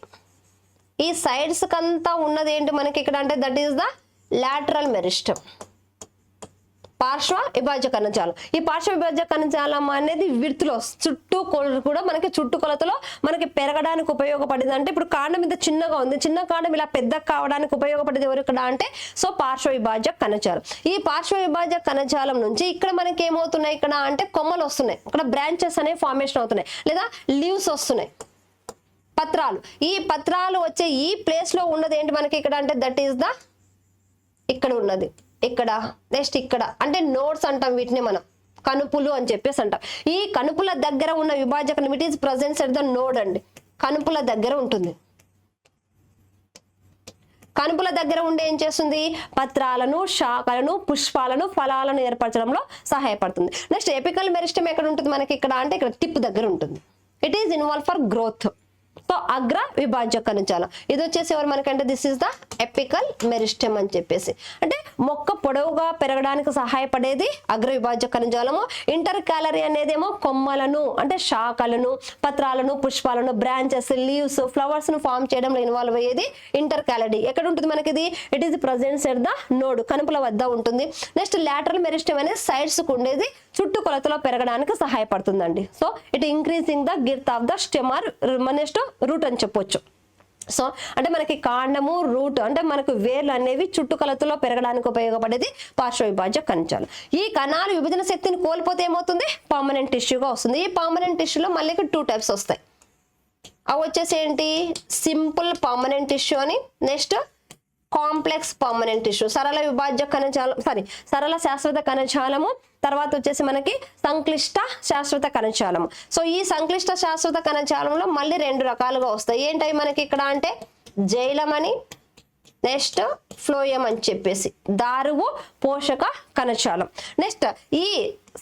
S1: ఈ సైడ్స్ కంతా ఉన్నది ఏంటి మనకి ఇక్కడ అంటే that is the lateral meristem పార్శ్వ విభాజ్య కణజాలం. ఈ పార్శ్వ విభాజ్య కణజాలం అనేది విడుతులో చుట్టూ కూడా మనకి చుట్టుకొలతలో మనకి పెరగడానికి ఉపయోగపడింది. అంటే ఇప్పుడు కాండం ఇంత చిన్నగా ఉంది, చిన్న కాండం ఇలా పెద్ద కావడానికి ఉపయోగపడేది ఎవరు ఇక్కడ అంటే సో పార్శ్వ విభాజ్య కణజాలం. ఈ పార్శ్వ విభాజ్య కణజాలం నుంచి ఇక్కడ మనకి ఏమవుతున్నాయి ఇక్కడ అంటే కొమ్మలు వస్తున్నాయి, ఇక్కడ బ్రాంచెస్ అనేవి ఫార్మేషన్ అవుతున్నాయి, లేదా లీవ్స్ వస్తున్నాయి, పత్రాలు. ఈ పత్రాలు వచ్చే ఈ ప్లేస్ లో ఉన్నది ఏంటి మనకి ఇక్కడ అంటే దట్ ఈస్ ద ఇక్కడ ఉన్నది, ఇక్కడ నెక్స్ట్ ఇక్కడ అంటే నోడ్స్ అంటాం వీటిని మనం, కనుపులు అని చెప్పేసి అంటాం. ఈ కనుపుల దగ్గర ఉన్న విభాజకం it is presents at the node అండి, కనుపుల దగ్గర ఉంటుంది. కనుపుల దగ్గర ఉండి ఏం చేస్తుంది, పత్రాలను, శాఖలను, పుష్పాలను, ఫలాలను ఏర్పరచడంలో సహాయపడుతుంది. నెక్స్ట్ ఎపికల్ మెరిస్టెమ్ ఎక్కడ ఉంటుంది మనకి ఇక్కడ అంటే ఇక్కడ టిప్ దగ్గర ఉంటుంది. It is involve for growth. So అగ్ర విభాజ్య కణజాలం ఇది వచ్చేసి ఎవరు మనకంటే this is the apical meristem అని చెప్పేసి, అంటే మొక్క పొడవుగా పెరగడానికి సహాయపడేది అగ్ర విభాజ్య కణజాలము. ఇంటర్ క్యాలరీ అనేదేమో కొమ్మలను అంటే శాఖలను, పత్రాలను, పుష్పాలను, బ్రాంచెస్, లీవ్స్, ఫ్లవర్స్ ను ఫామ్ చేయడంలో ఇన్వాల్వ్ అయ్యేది ఇంటర్ క్యాలరీ. ఎక్కడ ఉంటుంది మనకి ఇది, it is presents at the node, కనుపుల వద్ద ఉంటుంది. నెక్స్ట్ లాటరల్ మెరిస్టెమ్ అనేది సైడ్స్ కు ఉండేది, చుట్టూ కొలతలో పెరగడానికి సహాయపడుతుందండి. So it increasing the girth of the stem or next root అని చెప్పొచ్చు. సో అంటే మనకి కాండము, రూట్ అంటే మనకు వేర్లు అనేవి చుట్టుకొలతలో పెరగడానికి ఉపయోగపడేది పార్శ్వ విభాజ్య కణజాలం. ఈ కణాలు విభజన శక్తిని కోల్పోతే ఏమవుతుంది, పర్మనెంట్ టిష్యూగా వస్తుంది. ఈ పర్మనెంట్ టిష్యూలో మళ్ళీ 2 టైప్స్ వస్తాయి. అవి వచ్చేసి ఏంటి, సింపుల్ పర్మనెంట్ టిష్యూ అని, నెక్స్ట్ కాంప్లెక్స్ పర్మనెంట్ టిష్యూ, సరళ విభాజ్య కణజాలం సరళ శాశ్వత కణజాలము, తర్వాత వచ్చేసి మనకి సంక్లిష్ట శాశ్వత కణజాలము. సో ఈ సంక్లిష్ట శాశ్వత కణజాలంలో మళ్ళీ 2 రకాలుగా వస్తాయి. ఏంటవి మనకి ఇక్కడ అంటే జైలం అని, నెక్స్ట్ ఫ్లోయం అని చెప్పేసి దారువు పోషక కణజాలం. నెక్స్ట్ ఈ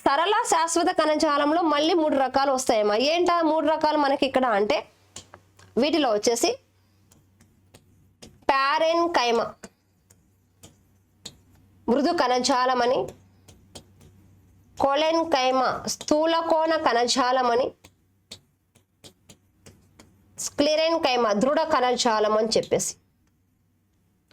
S1: సరళ శాశ్వత కణజాలంలో మళ్ళీ 3 రకాలు వస్తాయమ్మా. ఏంటా 3 రకాలు మనకి ఇక్కడ అంటే వీటిలో వచ్చేసి ప్యారెన్కైమ మృదు కణజాలం అని, కొలెన్కైమ స్థూలకోణ కణజాలం అని, స్క్లెరెన్కైమ దృఢ కణజాలం అని చెప్పేసి.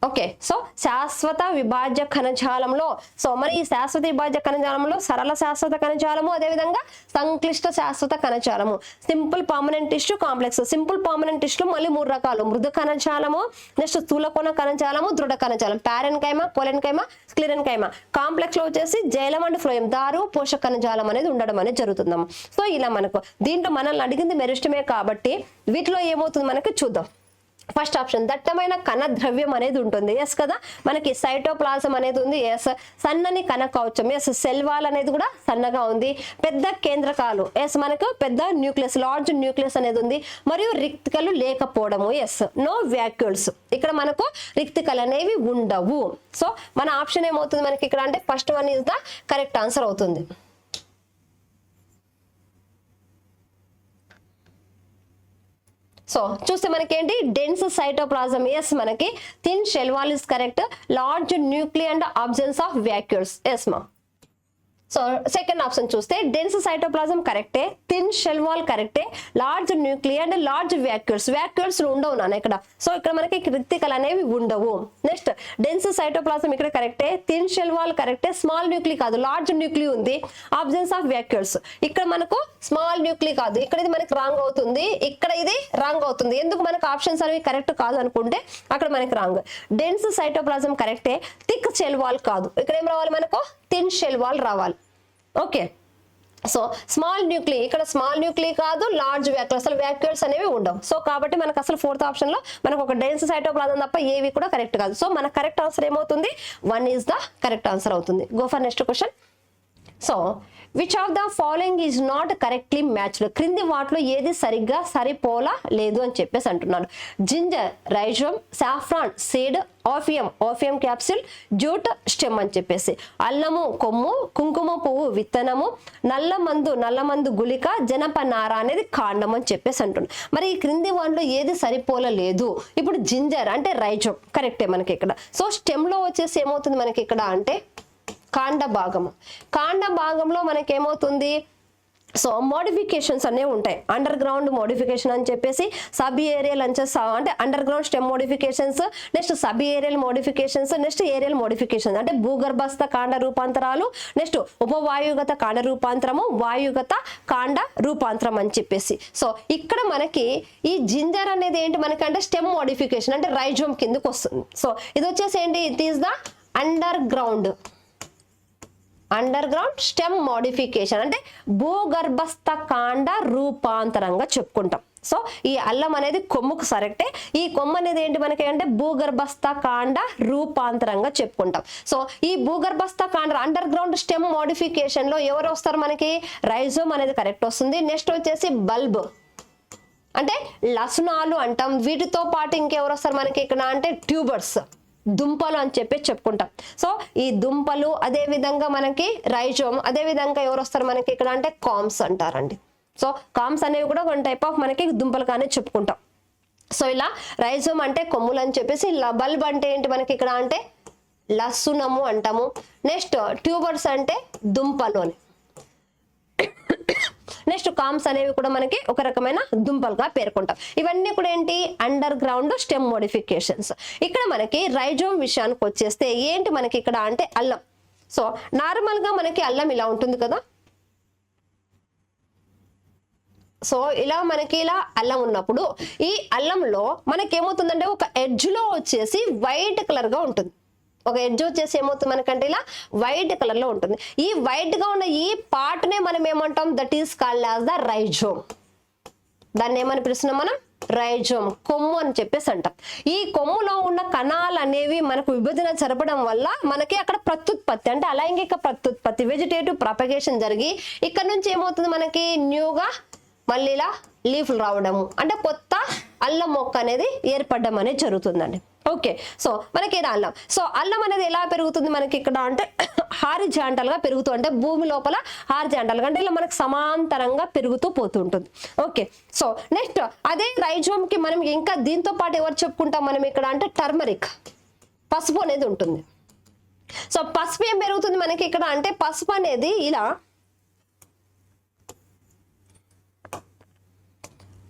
S1: ఓకే, సో శాశ్వత విభాజ్య కణజాలంలో సో మరి ఈ శాశ్వత విభాజ్య కణజాలంలో సరళ శాశ్వత కణజాలము, అదేవిధంగా సంక్లిష్ట శాశ్వత కణజాలము, simple permanent tissue, complex. Simple permanent tissue మళ్ళీ 3 రకాలు, మృదు కణజాలము, నెక్స్ట్ స్థూలకోణ కణజాలము, దృఢ కణజాలం, ప్యారెన్కైమ, కొలెన్కైమ, స్క్లెరెన్కైమ. కాంప్లెక్స్ లో వచ్చేసి జైలం అండ్ ఫ్లోయం దారు పోషక కణజాలం అనేది ఉండడం అనేది జరుగుతుందమ్మా. సో ఇలా మనకు దీంట్లో మనల్ని అడిగింది మెరిస్టమే కాబట్టి వీటిలో ఏమవుతుంది మనకి చూద్దాం. ఫస్ట్ ఆప్షన్ దట్టమైన కణ ద్రవ్యం అనేది ఉంటుంది, ఎస్ కదా. మనకి సైటోప్లాజం అనేది ఉంది, ఎస్. సన్నని కణ కవచం, ఎస్. సెల్ వాల్ అనేది కూడా సన్నగా ఉంది. పెద్ద కేంద్రకాలు, ఎస్. మనకు పెద్ద న్యూక్లియస్, లార్జ్ న్యూక్లియస్ అనేది ఉంది. మరియు రిక్తికలు లేకపోవడము, ఎస్. నో వ్యాక్యూల్స్, ఇక్కడ మనకు రిక్తికలు అనేవి ఉండవు. సో మన ఆప్షన్ ఏమవుతుంది మనకి ఇక్కడ అంటే first one is the correct answer అవుతుంది. సో చూస్తే మనకి ఏంటి డెన్స్ సైటోప్లాజం, ఎస్. మనకి thin cell wall is correct. Large nucleus and absence of vacuoles, yes మా. సో సెకండ్ ఆప్షన్ చూస్తే డెన్స్ సైటోప్లాజం కరెక్టే, థిన్ షెల్ వాల్ కరెక్టే, large nuclear and large vacuoles ఉండవు నాన్న ఇక్కడ. సో ఇక్కడ మనకి క్రిటికల్ అనేవి ఉండవు. నెక్స్ట్ డెన్స్ సైటోప్లాజం ఇక్కడ కరెక్టే, థిన్ షెల్ వాల్ కరెక్టే, స్మాల్ న్యూక్లీ కాదు లార్జ్ న్యూక్లీ ఉంది, ఆబ్సెన్స్ ఆఫ్ వ్యాక్యూల్స్. ఇక్కడ మనకు స్మాల్ న్యూక్లీ కాదు, ఇక్కడ ఇది మనకి రాంగ్ అవుతుంది, ఇక్కడ ఇది రాంగ్ అవుతుంది. ఎందుకు మనకు ఆప్షన్స్ అనేవి కరెక్ట్ కాదు అనుకుంటే అక్కడ మనకి రాంగ్. డెన్స్ సైటోప్లాజం కరెక్టే, థిక్ షెల్ వాల్ కాదు, ఇక్కడ ఏం రావాలి మనకు థిన్ షెల్ వాల్ రావాలి. ఓకే, సో స్మాల్ న్యూక్లీ ఇక్కడ స్మాల్ న్యూక్లీ కాదు, లార్జ్ వ్యాక్యూల్స్ అసలు వ్యాక్యూల్స్ అనేవి ఉండవు. సో కాబట్టి మనకు అసలు ఫోర్త్ ఆప్షన్ లో మనకు ఒక డెన్స్ సైటోప్లాజం తప్ప ఏవి కూడా కరెక్ట్ కాదు. సో మన కరెక్ట్ ఆన్సర్ ఏమవుతుంది 1 ఈజ్ ద కరెక్ట్ ఆన్సర్ అవుతుంది. Go for next question. So which of the following is not correctly matched, క్రింది వాటిలో ఏది సరిగ్గా సరిపోలా లేదు అని చెప్పేసి అంటున్నాడు. Ginger rhizome, saffron seed, opium capsule, jute stem అని చెప్పేసి, అల్లము కొమ్ము, కుంకుమ పువ్వు విత్తనము, నల్లమందు గుళిక, జనపనార అనేది కాండం అని చెప్పేసి అంటున్నాడు. మరి ఈ క్రింది వాటిలో ఏది సరిపోలేదు? ఇప్పుడు జింజర్ అంటే రైజోమ్ కరెక్టే మనకి ఇక్కడ. సో స్టెమ్ లో వచ్చేసి ఏమవుతుంది మనకి ఇక్కడ అంటే కాండ భాగంలో మనకి ఏమవుతుంది, సో మోడిఫికేషన్స్ అనేవి ఉంటాయి. అండర్ గ్రౌండ్ మోడిఫికేషన్ అని చెప్పేసి, సబ్ ఏరియల్ అంటే underground stem modifications, next sub aerial modifications, next aerial modifications అంటే భూగర్భస్థ కాండ రూపాంతరాలు, నెక్స్ట్ ఉపవాయుగత కాండ రూపాంతరము, వాయుగత కాండ రూపాంతరం అని చెప్పేసి. సో ఇక్కడ మనకి ఈ జింజర్ అనేది ఏంటి మనకంటే స్టెమ్ మోడిఫికేషన్ అంటే రైజోమ్ కిందకు వస్తుంది. సో ఇది వచ్చేసి ఏంటి, it is the under ground stem modification అంటే భూగర్భస్థ కాండ రూపాంతరంగా చెప్పుకుంటాం. సో ఈ అల్లం అనేది కొమ్ముకు కరెక్టే, ఈ కొమ్ము అనేది ఏంటి మనకి అంటే భూగర్భస్థ కాండ రూపాంతరంగా చెప్పుకుంటాం. సో ఈ భూగర్భస్థ కాండ అండర్ గ్రౌండ్ స్టెమ్ మోడిఫికేషన్ లో ఎవరు వస్తారు మనకి రైజోమ్ అనేది కరెక్ట్ వస్తుంది. నెక్స్ట్ వచ్చేసి బల్బ్ అంటే లసనాలు అంటాం. వీటితో పాటు ఇంకెవరు వస్తారు మనకి ఇక్కడ అంటే ట్యూబర్స్ దుంపలు అని చెప్పి చెప్పుకుంటాం. సో ఈ దుంపలు అదే విధంగా మనకి రైజోమ్, అదే విధంగా ఎవరు వస్తారు మనకి ఇక్కడ అంటే కామ్స్ అంటారండి. సో కామ్స్ అనేవి కూడా వన్ టైప్ ఆఫ్ మనకి దుంపలు కానీ చెప్పుకుంటాం. సో ఇలా రైజోమ్ అంటే కొమ్ములు అని చెప్పేసి, బల్బ్ అంటే ఏంటి మనకి ఇక్కడ అంటే లసునము అంటాము. నెక్స్ట్ ట్యూబర్స్ అంటే దుంపలు అని. నెక్స్ట్ కామ్స్ అనేవి కూడా మనకి ఒక రకమైన దుంపలుగా పేర్కొంటాం. ఇవన్నీ కూడా ఏంటి అండర్ గ్రౌండ్ స్టెమ్ మోడిఫికేషన్స్. ఇక్కడ మనకి రైజోమ్ విషయానికి వచ్చేస్తే ఏంటి మనకి ఇక్కడ అంటే అల్లం. సో నార్మల్ గా మనకి అల్లం ఇలా ఉంటుంది కదా, సో ఇలా మనకి ఇలా అల్లం ఉన్నప్పుడు ఈ అల్లంలో మనకి ఏమవుతుందంటే ఒక ఎడ్జ్ లో వచ్చేసి వైట్ కలర్ గా ఉంటుంది. ఒక ఎడ్జ్ వచ్చేసి ఏమవుతుంది మనకంటే ఇలా వైట్ కలర్ లో ఉంటుంది. ఈ వైట్ గా ఉన్న ఈ పార్ట్ నే మనం ఏమంటాం, that is called as the rhizome. దాన్ని ఏమని పిలుస్తున్నాం మనం, రైజోమ్ కొమ్ము అని చెప్పేసి అంటాం. ఈ కొమ్ములో ఉన్న కణాలు అనేవి మనకు విభజన జరపడం వల్ల మనకి అక్కడ ప్రత్యుత్పత్తి అంటే అలైంగిక ప్రత్యుత్పత్తి వెజిటేటివ్ ప్రపగేషన్ జరిగి ఇక్కడ నుంచి ఏమవుతుంది మనకి న్యూగా మళ్ళీ ఇలా లీఫ్లు రావడము అంటే కొత్త అల్లం మొక్క అనేది ఏర్పడడం అనేది జరుగుతుందండి. ఓకే, సో మనకి ఇక్కడ అల్లం, సో అల్లం అనేది ఎలా పెరుగుతుంది మనకి ఇక్కడ అంటే హారిజాంటల్ గా పెరుగుతూ అంటే భూమి లోపల హారిజాంటల్ గా అంటే ఇలా మనకు సమాంతరంగా పెరుగుతూ పోతుంటుంది. ఓకే, సో నెక్స్ట్ అదే రైజోమ్ కి మనం ఇంకా దీంతో పాటు ఎవరు చెప్పుకుంటాం మనం ఇక్కడ అంటే టర్మరిక్ పసుపు అనేది ఉంటుంది. సో పసుపు ఏం పెరుగుతుంది మనకి ఇక్కడ అంటే పసుపు అనేది ఇలా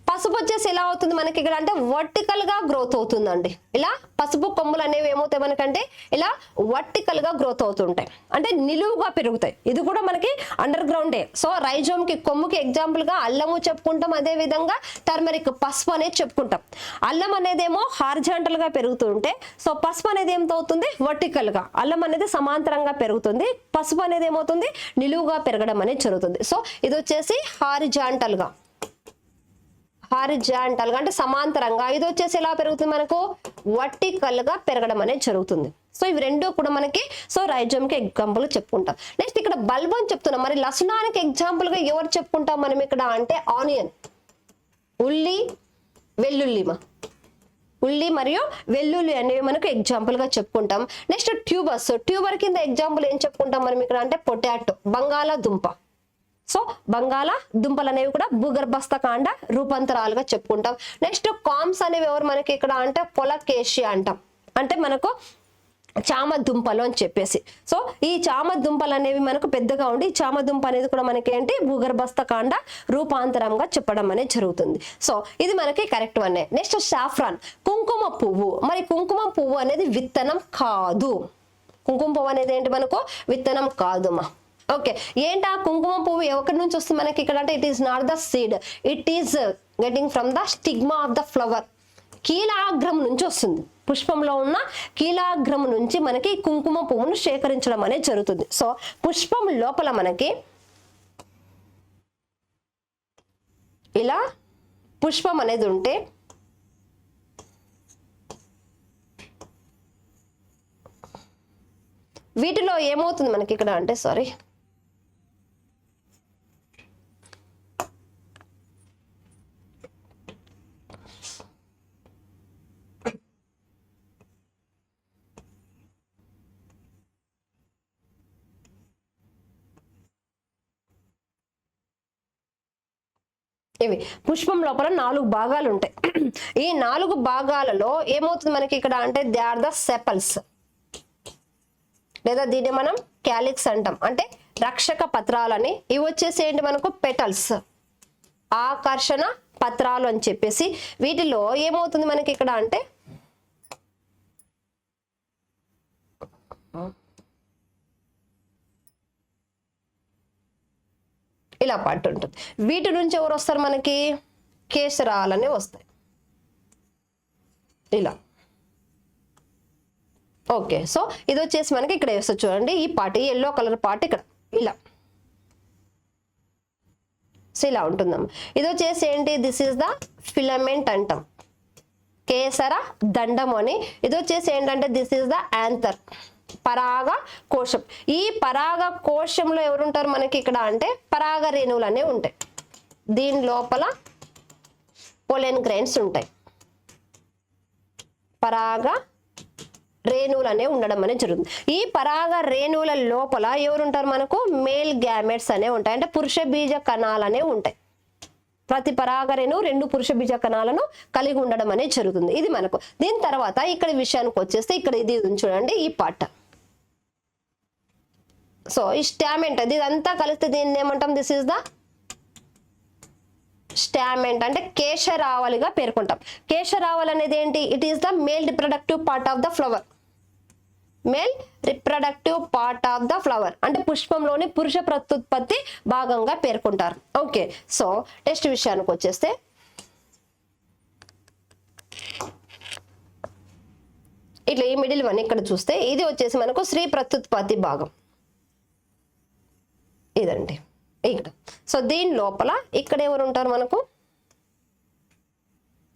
S1: పసుపు వచ్చేసి ఎలా అవుతుంది మనకి ఇక్కడ అంటే వర్టికల్ గా గ్రోత్ అవుతుందండి. ఇలా పసుపు కొమ్ములు అనేవి ఏమవుతాయి మనకంటే ఇలా వర్టికల్ గా గ్రోత్ అవుతుంటాయి అంటే నిలువుగా పెరుగుతాయి. ఇది కూడా మనకి అండర్ గ్రౌండే. సో రైజోమ్ కి కొమ్ముకి ఎగ్జాంపుల్ గా అల్లము చెప్పుకుంటాం, అదే విధంగా టర్మరిక్ పసుపు అనేది చెప్పుకుంటాం. అల్లం అనేది ఏమో హారిజాంటల్ గా పెరుగుతుంటే సో పసుపు అనేది ఏమవుతుంది వర్టికల్ గా, అల్లం అనేది సమాంతరంగా పెరుగుతుంది, పసుపు అనేది ఏమవుతుంది నిలువుగా పెరగడం అనేది జరుగుతుంది. సో ఇది వచ్చేసి హారిజాంటల్ గా అంటే సమాంతరంగా, ఇది వచ్చేసి ఎలా పెరుగుతుంది మనకు వర్టికల్ గా పెరగడం అనేది జరుగుతుంది. సో ఇవి రెండు కూడా మనకి సో రైజోమ్ కి ఎగ్జాంపుల్ చెప్పుకుంటాం. నెక్స్ట్ ఇక్కడ బల్బ్ అని చెప్తున్నాం. మరి లసనానికి ఎగ్జాంపుల్ గా ఎవరు చెప్పుకుంటాం మనం ఇక్కడ అంటే ఆనియన్, ఉల్లి మరియు వెల్లుల్లి అనేవి మనకు ఎగ్జాంపుల్ గా చెప్పుకుంటాం. నెక్స్ట్ ట్యూబర్ కింద ఎగ్జాంపుల్ ఏం చెప్పుకుంటాం మనం ఇక్కడ అంటే పొటాటో, బంగాళాదుంప. సో బంగాళాదుంపలు అనేవి కూడా భూగర్భస్థ కాండ రూపాంతరాలుగా చెప్పుకుంటాం. నెక్స్ట్ కామ్స్ అనేవి ఎవరు మనకి ఇక్కడ అంటే పొలకేషియా అంటాం, అంటే మనకు చామ దుంపలు అని చెప్పేసి. సో ఈ చామ దుంపలు అనేవి మనకు పెద్దగా ఉండి ఈ చామ దుంప అనేది కూడా మనకి ఏంటి భూగర్భస్థ కాండ రూపాంతరంగా చెప్పడం అనేది జరుగుతుంది. సో ఇది మనకి కరెక్ట్ వన్. నెక్స్ట్ సాఫ్రాన్ కుంకుమ పువ్వు. మరి కుంకుమ పువ్వు అనేది విత్తనం కాదు. కుంకుమ పువ్వు అనేది ఏంటి మనకు విత్తనం కాదుమా. ఓకే, ఏంటా కుంకుమ పువ్వు ఎక్కడి నుంచి వస్తుంది మనకి ఇక్కడ అంటే it is not the seed, it is getting from the stigma of the flower. కీలాగ్రం నుంచి వస్తుంది. పుష్పంలో ఉన్న కీలాగ్రం నుంచి మనకి కుంకుమ పువ్వును సేకరించడం అనేది జరుగుతుంది. సో పుష్పం లోపల మనకి ఇలా పుష్పం అనేది ఉంటే వీటిలో ఏమవుతుంది మనకి ఇక్కడ అంటే సారీ ఇవి పుష్పం లోపల 4 భాగాలు ఉంటాయి. ఈ 4 భాగాలలో ఏమవుతుంది మనకి ఇక్కడ అంటే దే ఆర్ ద సెపల్స్, లేదా దీన్ని మనం క్యాలిక్స్ అంటాం, అంటే రక్షక పత్రాలని. ఇవి వచ్చేసి ఏంటి మనకు పెటల్స్, ఆకర్షణ పత్రాలు అని చెప్పేసి. వీటిలో ఏమవుతుంది మనకి ఇక్కడ అంటే ఇలా పాటు ఉంటుంది. వీటి నుంచి ఎవరు వస్తారు మనకి కేసరాలనే వస్తాయి ఇలా. ఓకే, సో ఇది వచ్చేసి మనకి ఇక్కడ వేస్తారు చూడండి, ఈ పార్ట్ ఎల్లో కలర్ పార్ట్ ఇక్కడ ఇలా. సో ఇలా ఉంటుందమ్మా. ఇది వచ్చేసి ఏంటి దిస్ ఈస్ ద ఫిలమెంట్ అంటాం, కేసర దండం అని. ఇది వచ్చేసి ఏంటంటే దిస్ ఈస్ ద యాంథర్, పరాగ కోశం. ఈ పరాగ కోశంలో ఎవరుంటారు మనకి ఇక్కడ అంటే పరాగ రేణువులు అనేవి ఉంటాయి. దీని లోపల పోలెన్ గ్రెయిన్స్ ఉంటాయి, పరాగ రేణువులు అనేవి ఉండడం అనేది జరుగుతుంది. ఈ పరాగ రేణువుల లోపల ఎవరుంటారు మనకు మేల్ గ్యామెట్స్ అనేవి ఉంటాయి, అంటే పురుష బీజ కణాలు అనేవి ఉంటాయి. ప్రతి పరాగ రేణువు 2 పురుష బీజ కణాలను కలిగి ఉండడం అనేది జరుగుతుంది. ఇది మనకు. దీని తర్వాత ఇక్కడ విషయానికి వచ్చేస్తే ఇక్కడ ఇది చూడండి ఈ పార్ట్. సో ఈ స్టామెంట్ ఇదంతా కలిస్తే దీన్ని ఏమంటాం దిస్ ఈస్ ద స్టామెంట్, అంటే కేశరావలిగా పేర్కొంటాం. కేశరావలి అనేది ఏంటి it is the male reproductive part of the flower. Male reproductive part of the flower అంటే పుష్పంలోని పురుష ప్రత్యుత్పత్తి భాగంగా పేర్కొంటారు. ఓకే, సో నెక్స్ట్ విషయానికి వచ్చేస్తే ఇట్లా ఈ మిడిల్ వన్ ఇక్కడ చూస్తే ఇది వచ్చేసి మనకు స్త్రీ ప్రత్యుత్పత్తి భాగం ఇదండి ఇక్కడ. సో దీని లోపల ఇక్కడ ఎవరు ఉంటారు మనకు,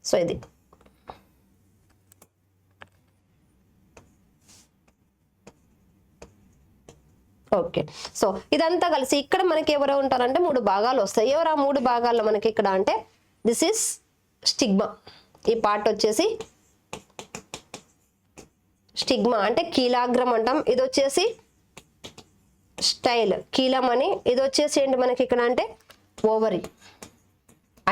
S1: సో ఇది ఓకే. సో ఇదంతా కలిసి ఇక్కడ మనకి ఎవరు ఉంటారంటే 3 భాగాలు వస్తాయి. ఎవరు ఆ 3 భాగాల్లో మనకి ఇక్కడ అంటే దిస్ ఈస్ స్టిగ్మా. ఈ పార్ట్ వచ్చేసి స్టిగ్మా అంటే కీలాగ్రం అంటాం. ఇది వచ్చేసి స్టైల్ కీలం అని. ఇది వచ్చేసి ఏంటి మనకి ఇక్కడ అంటే ఓవరీ,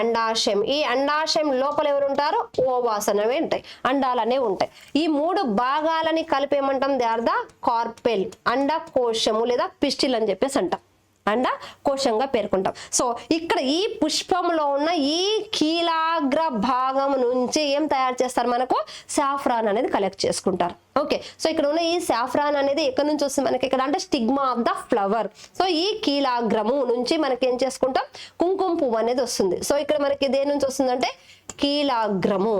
S1: అండాశయం. ఈ అండాశయం లోపల ఎవరు ఉంటారు ఓవాస్ అనేవి ఉంటాయి, అండాలు అనేవి ఉంటాయి. ఈ 3 భాగాలని కలిపేమంటాం దే ఆర్ ద కార్పెల్, అండకోశము లేదా పిస్టిల్ అని చెప్పేసి అంటాం, అండకోశంగా పేర్కొంటాం. సో ఇక్కడ ఈ పుష్పంలో ఉన్న ఈ కీలాగ్ర భాగం నుంచి ఏం తయారు చేస్తారు మనకు సాఫ్రాన్ అనేది కలెక్ట్ చేసుకుంటారు. ఓకే, సో ఇక్కడ ఉన్న ఈ సాఫ్రాన్ అనేది ఎక్కడి నుంచి వస్తుంది మనకి ఇక్కడ అంటే stigma of the flower. So ఈ కీలాగ్రము నుంచి మనకి ఏం చేసుకుంటాం కుంకుమ పువ్వు అనేది వస్తుంది. సో ఇక్కడ మనకి దేని నుంచి వస్తుందంటే కీలాగ్రము.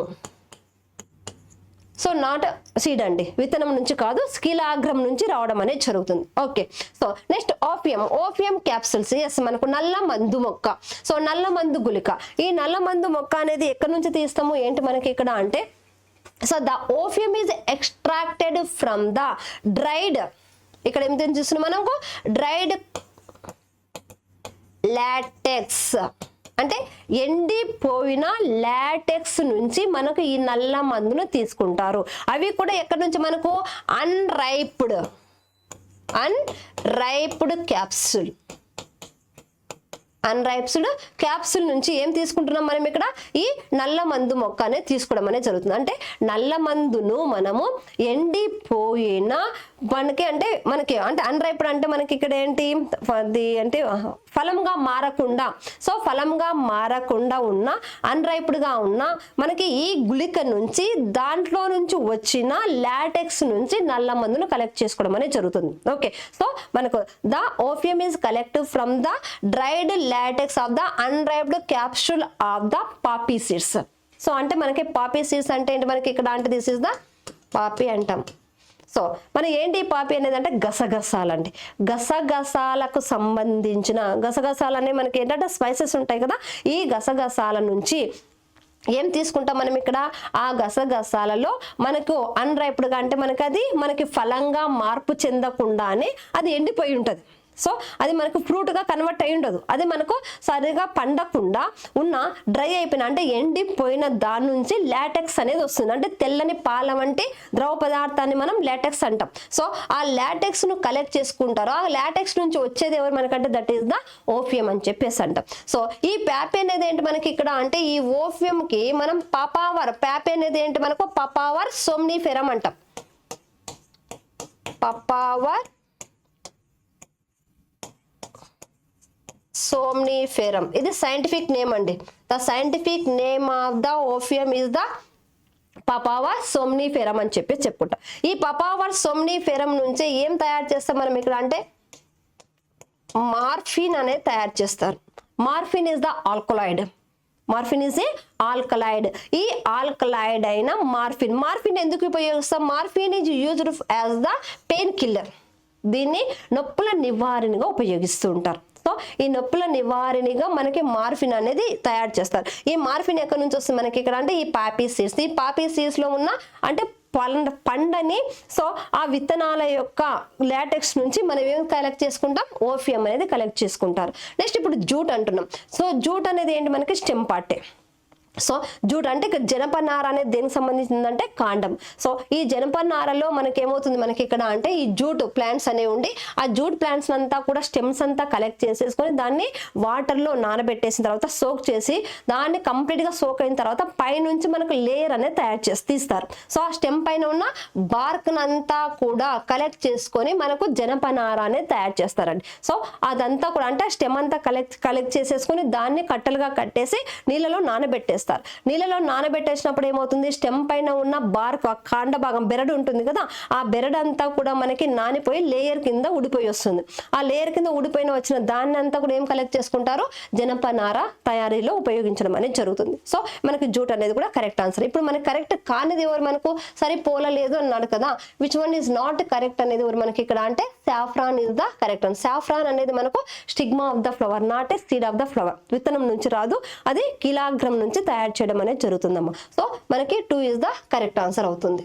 S1: సో నాట్ సీడ్ అండి, విత్తనం నుంచి కాదు, కీలాగ్రం నుంచి రావడం అనేది జరుగుతుంది. Okay, so next opium. Opium capsules yes మనకు నల్ల మందు మొక్క. సో నల్ల మందు గుళిక. ఈ నల్ల మందు మొక్క అనేది ఎక్కడి నుంచి తీస్తాము ఏంటి మనకి ఇక్కడ అంటే so the opium is extracted from the dried. ఇక్కడ ఏం చూస్తున్నాం మనకు డ్రైడ్ లాటెక్స్ అంటే ఎండిపోయిన లాటెక్స్ నుంచి మనకు ఈ నల్ల మందును తీసుకుంటారు. అవి కూడా ఎక్కడి నుంచి మనకు అన్రైప్డ్ క్యాప్సూల్. అన్రైప్స్డ్ క్యాప్సూల్ నుంచి ఏం తీసుకుంటున్నాం మనం ఇక్కడ ఈ నల్ల మందు మొక్క అనేది తీసుకోవడం అనేది జరుగుతుంది. అంటే నల్ల మందును మనము ఎండిపోయిన మనకి అంటే అన్రైప్డ్ అంటే మనకి ఇక్కడ ఏంటి అంటే ఫలంగా మారకుండా, సో ఫలంగా మారకుండా ఉన్న అన్రైప్డ్ గా ఉన్న మనకి ఈ గుళిక నుంచి దాంట్లో నుంచి వచ్చిన లాటెక్స్ నుంచి నల్ల మందును కలెక్ట్ చేసుకోవడం అనేది జరుగుతుంది. ఓకే, సో మనకు the opium is collected from the dried latex of the unriped capsule of the poppy seeds. So అంటే మనకి పాపీ సీడ్స్ అంటే ఏంటి మనకి ఇక్కడ అంటే దిస్ ఇస్ ద పాపీ అంటాం. సో మన ఏంటి పాపి అనేది అంటే గసగసాలండి. గసగసాలకు సంబంధించిన గసగసాలనే మనకి ఏంటంటే స్పైసెస్ ఉంటాయి కదా, ఈ గసగసాల నుంచి ఏం తీసుకుంటాం మనం ఇక్కడ ఆ గసగసాలలో మనకు అన్రైప్డ్గా అంటే మనకి ఫలంగా మార్పు చెందకుండానే అది ఎండిపోయి ఉంటుంది. సో అది మనకు ఫ్రూట్గా కన్వర్ట్ అయి ఉండదు, అది మనకు సరిగా పండకుండా ఉన్న డ్రై అయిపోయిన అంటే ఎండిపోయిన దాని నుంచి లాటెక్స్ అనేది వస్తుంది. అంటే తెల్లని పాల వంటి ద్రవ పదార్థాన్ని మనం లాటెక్స్ అంటాం. సో ఆ లాటెక్స్ ను కలెక్ట్ చేసుకుంటారు. ఆ లాటెక్స్ నుంచి వచ్చేది ఎవరు మనకంటే దట్ ఈస్ ద ఓపియం అని చెప్పేసి అంటాం. సో ఈ ప్యాపీ అనేది ఏంటి మనకి ఇక్కడ అంటే ఈ ఓపియం కి మనం పపావర్, ప్యాపీ అనేది ఏంటి మనకు పపావర్ సోమ్నిఫెరమ్ అంటాం. పపావర్ సోమ్నిఫెరమ్ ఇది సైంటిఫిక్ నేమ్ అండి. The scientific name of the opium is the papaver somniferum అని చెప్పి చెప్పుకుంటాం. ఈ పపావర్ సోమ్నిఫెరమ్ నుంచి ఏం తయారు చేస్తాం మనం ఇక్కడ అంటే మార్ఫిన్ అనేది తయారు చేస్తారు. Morphine is the alkaloid. Morphine is a alkaloid. ఈ ఆల్కలాయిడ్ అయిన మార్ఫిన్ ఎందుకు ఉపయోగిస్తాం? Morphine is used as the pain killer. దీన్ని నొప్పుల నివారణగా ఉపయోగిస్తూ ఉంటారు. సో ఈ నొప్పుల నివారణగా మనకి మార్ఫిన్ అనేది తయారు చేస్తారు. ఈ మార్ఫిన్ ఎక్కడి నుంచి వస్తుంది మనకి ఇక్కడ అంటే ఈ పాపీ సీడ్స్. ఈ పాపీ సీడ్స్ లో ఉన్న అంటే పండని సో ఆ విత్తనాల యొక్క లాటెక్స్ నుంచి మనం ఏం కలెక్ట్ చేసుకుంటాం? ఓపియం అనేది కలెక్ట్ చేసుకుంటారు. నెక్స్ట్ ఇప్పుడు జూట్ అంటున్నాం. సో జూట్ అనేది ఏంటి మనకి స్టెమ్ పార్టే. సో జూట్ అంటే జనపనార అనేది దేనికి సంబంధించిందంటే కాండం. సో ఈ జనపనారలో మనకి ఏమవుతుంది మనకి ఇక్కడ అంటే ఈ జూట్ ప్లాంట్స్ అనేవి ఉండి ఆ జూట్ ప్లాంట్స్ అంతా కూడా స్టెమ్స్ అంతా కలెక్ట్ చేసేసుకొని దాన్ని వాటర్లో నానబెట్టేసిన తర్వాత సోక్ చేసి దాన్ని కంప్లీట్గా సోక్ అయిన తర్వాత పైనుంచి మనకు లేయర్ అనేది తయారు చేసి తీస్తారు. సో ఆ స్టెమ్ పైన ఉన్న బార్క్ అంతా కూడా కలెక్ట్ చేసుకొని మనకు జనపనార అనేది తయారు చేస్తారండి. సో అదంతా కూడా అంటే స్టెమ్ అంతా కలెక్ట్ చేసేసుకొని దాన్ని కట్టలుగా కట్టేసి నీళ్ళలో నానబెట్టేస్తారు. నీళ్ళలో నానబెట్టేసినప్పుడు ఏమవుతుంది స్టెమ్ పైన ఉన్న బార్క్ కాండ భాగం బెరడు ఉంటుంది కదా, ఆ బెరడు అంతా కూడా మనకి నానిపోయి లేయర్ కింద ఊడిపోయి వస్తుంది. ఆ లేయర్ కింద ఊడిపోయిన వచ్చిన దాన్ని అంతా కూడా ఏం కలెక్ట్ చేసుకుంటారు? జనపనార తయారీలో ఉపయోగించడం అనేది జరుగుతుంది. సో మనకి జూట్ అనేది కూడా కరెక్ట్ ఆన్సర్. ఇప్పుడు మనకి కరెక్ట్ కానిది ఎవరు మనకు సరిపోలలేదు అన్నాడు కదా, which one is not correct అనేది ఎవరు మనకి ఇక్కడ అంటే saffron is the correct answer. Saffron అనేది మనకు stigma of the flower, not a seed of the flower. విత్తనం నుంచి రాదు, అది కీలాగ్రం నుంచి తయారు చేయడం అనేది జరుగుతుందమ్మా. సో మనకి 2 ఇస్ ద కరెక్ట్ ఆన్సర్ అవుతుంది.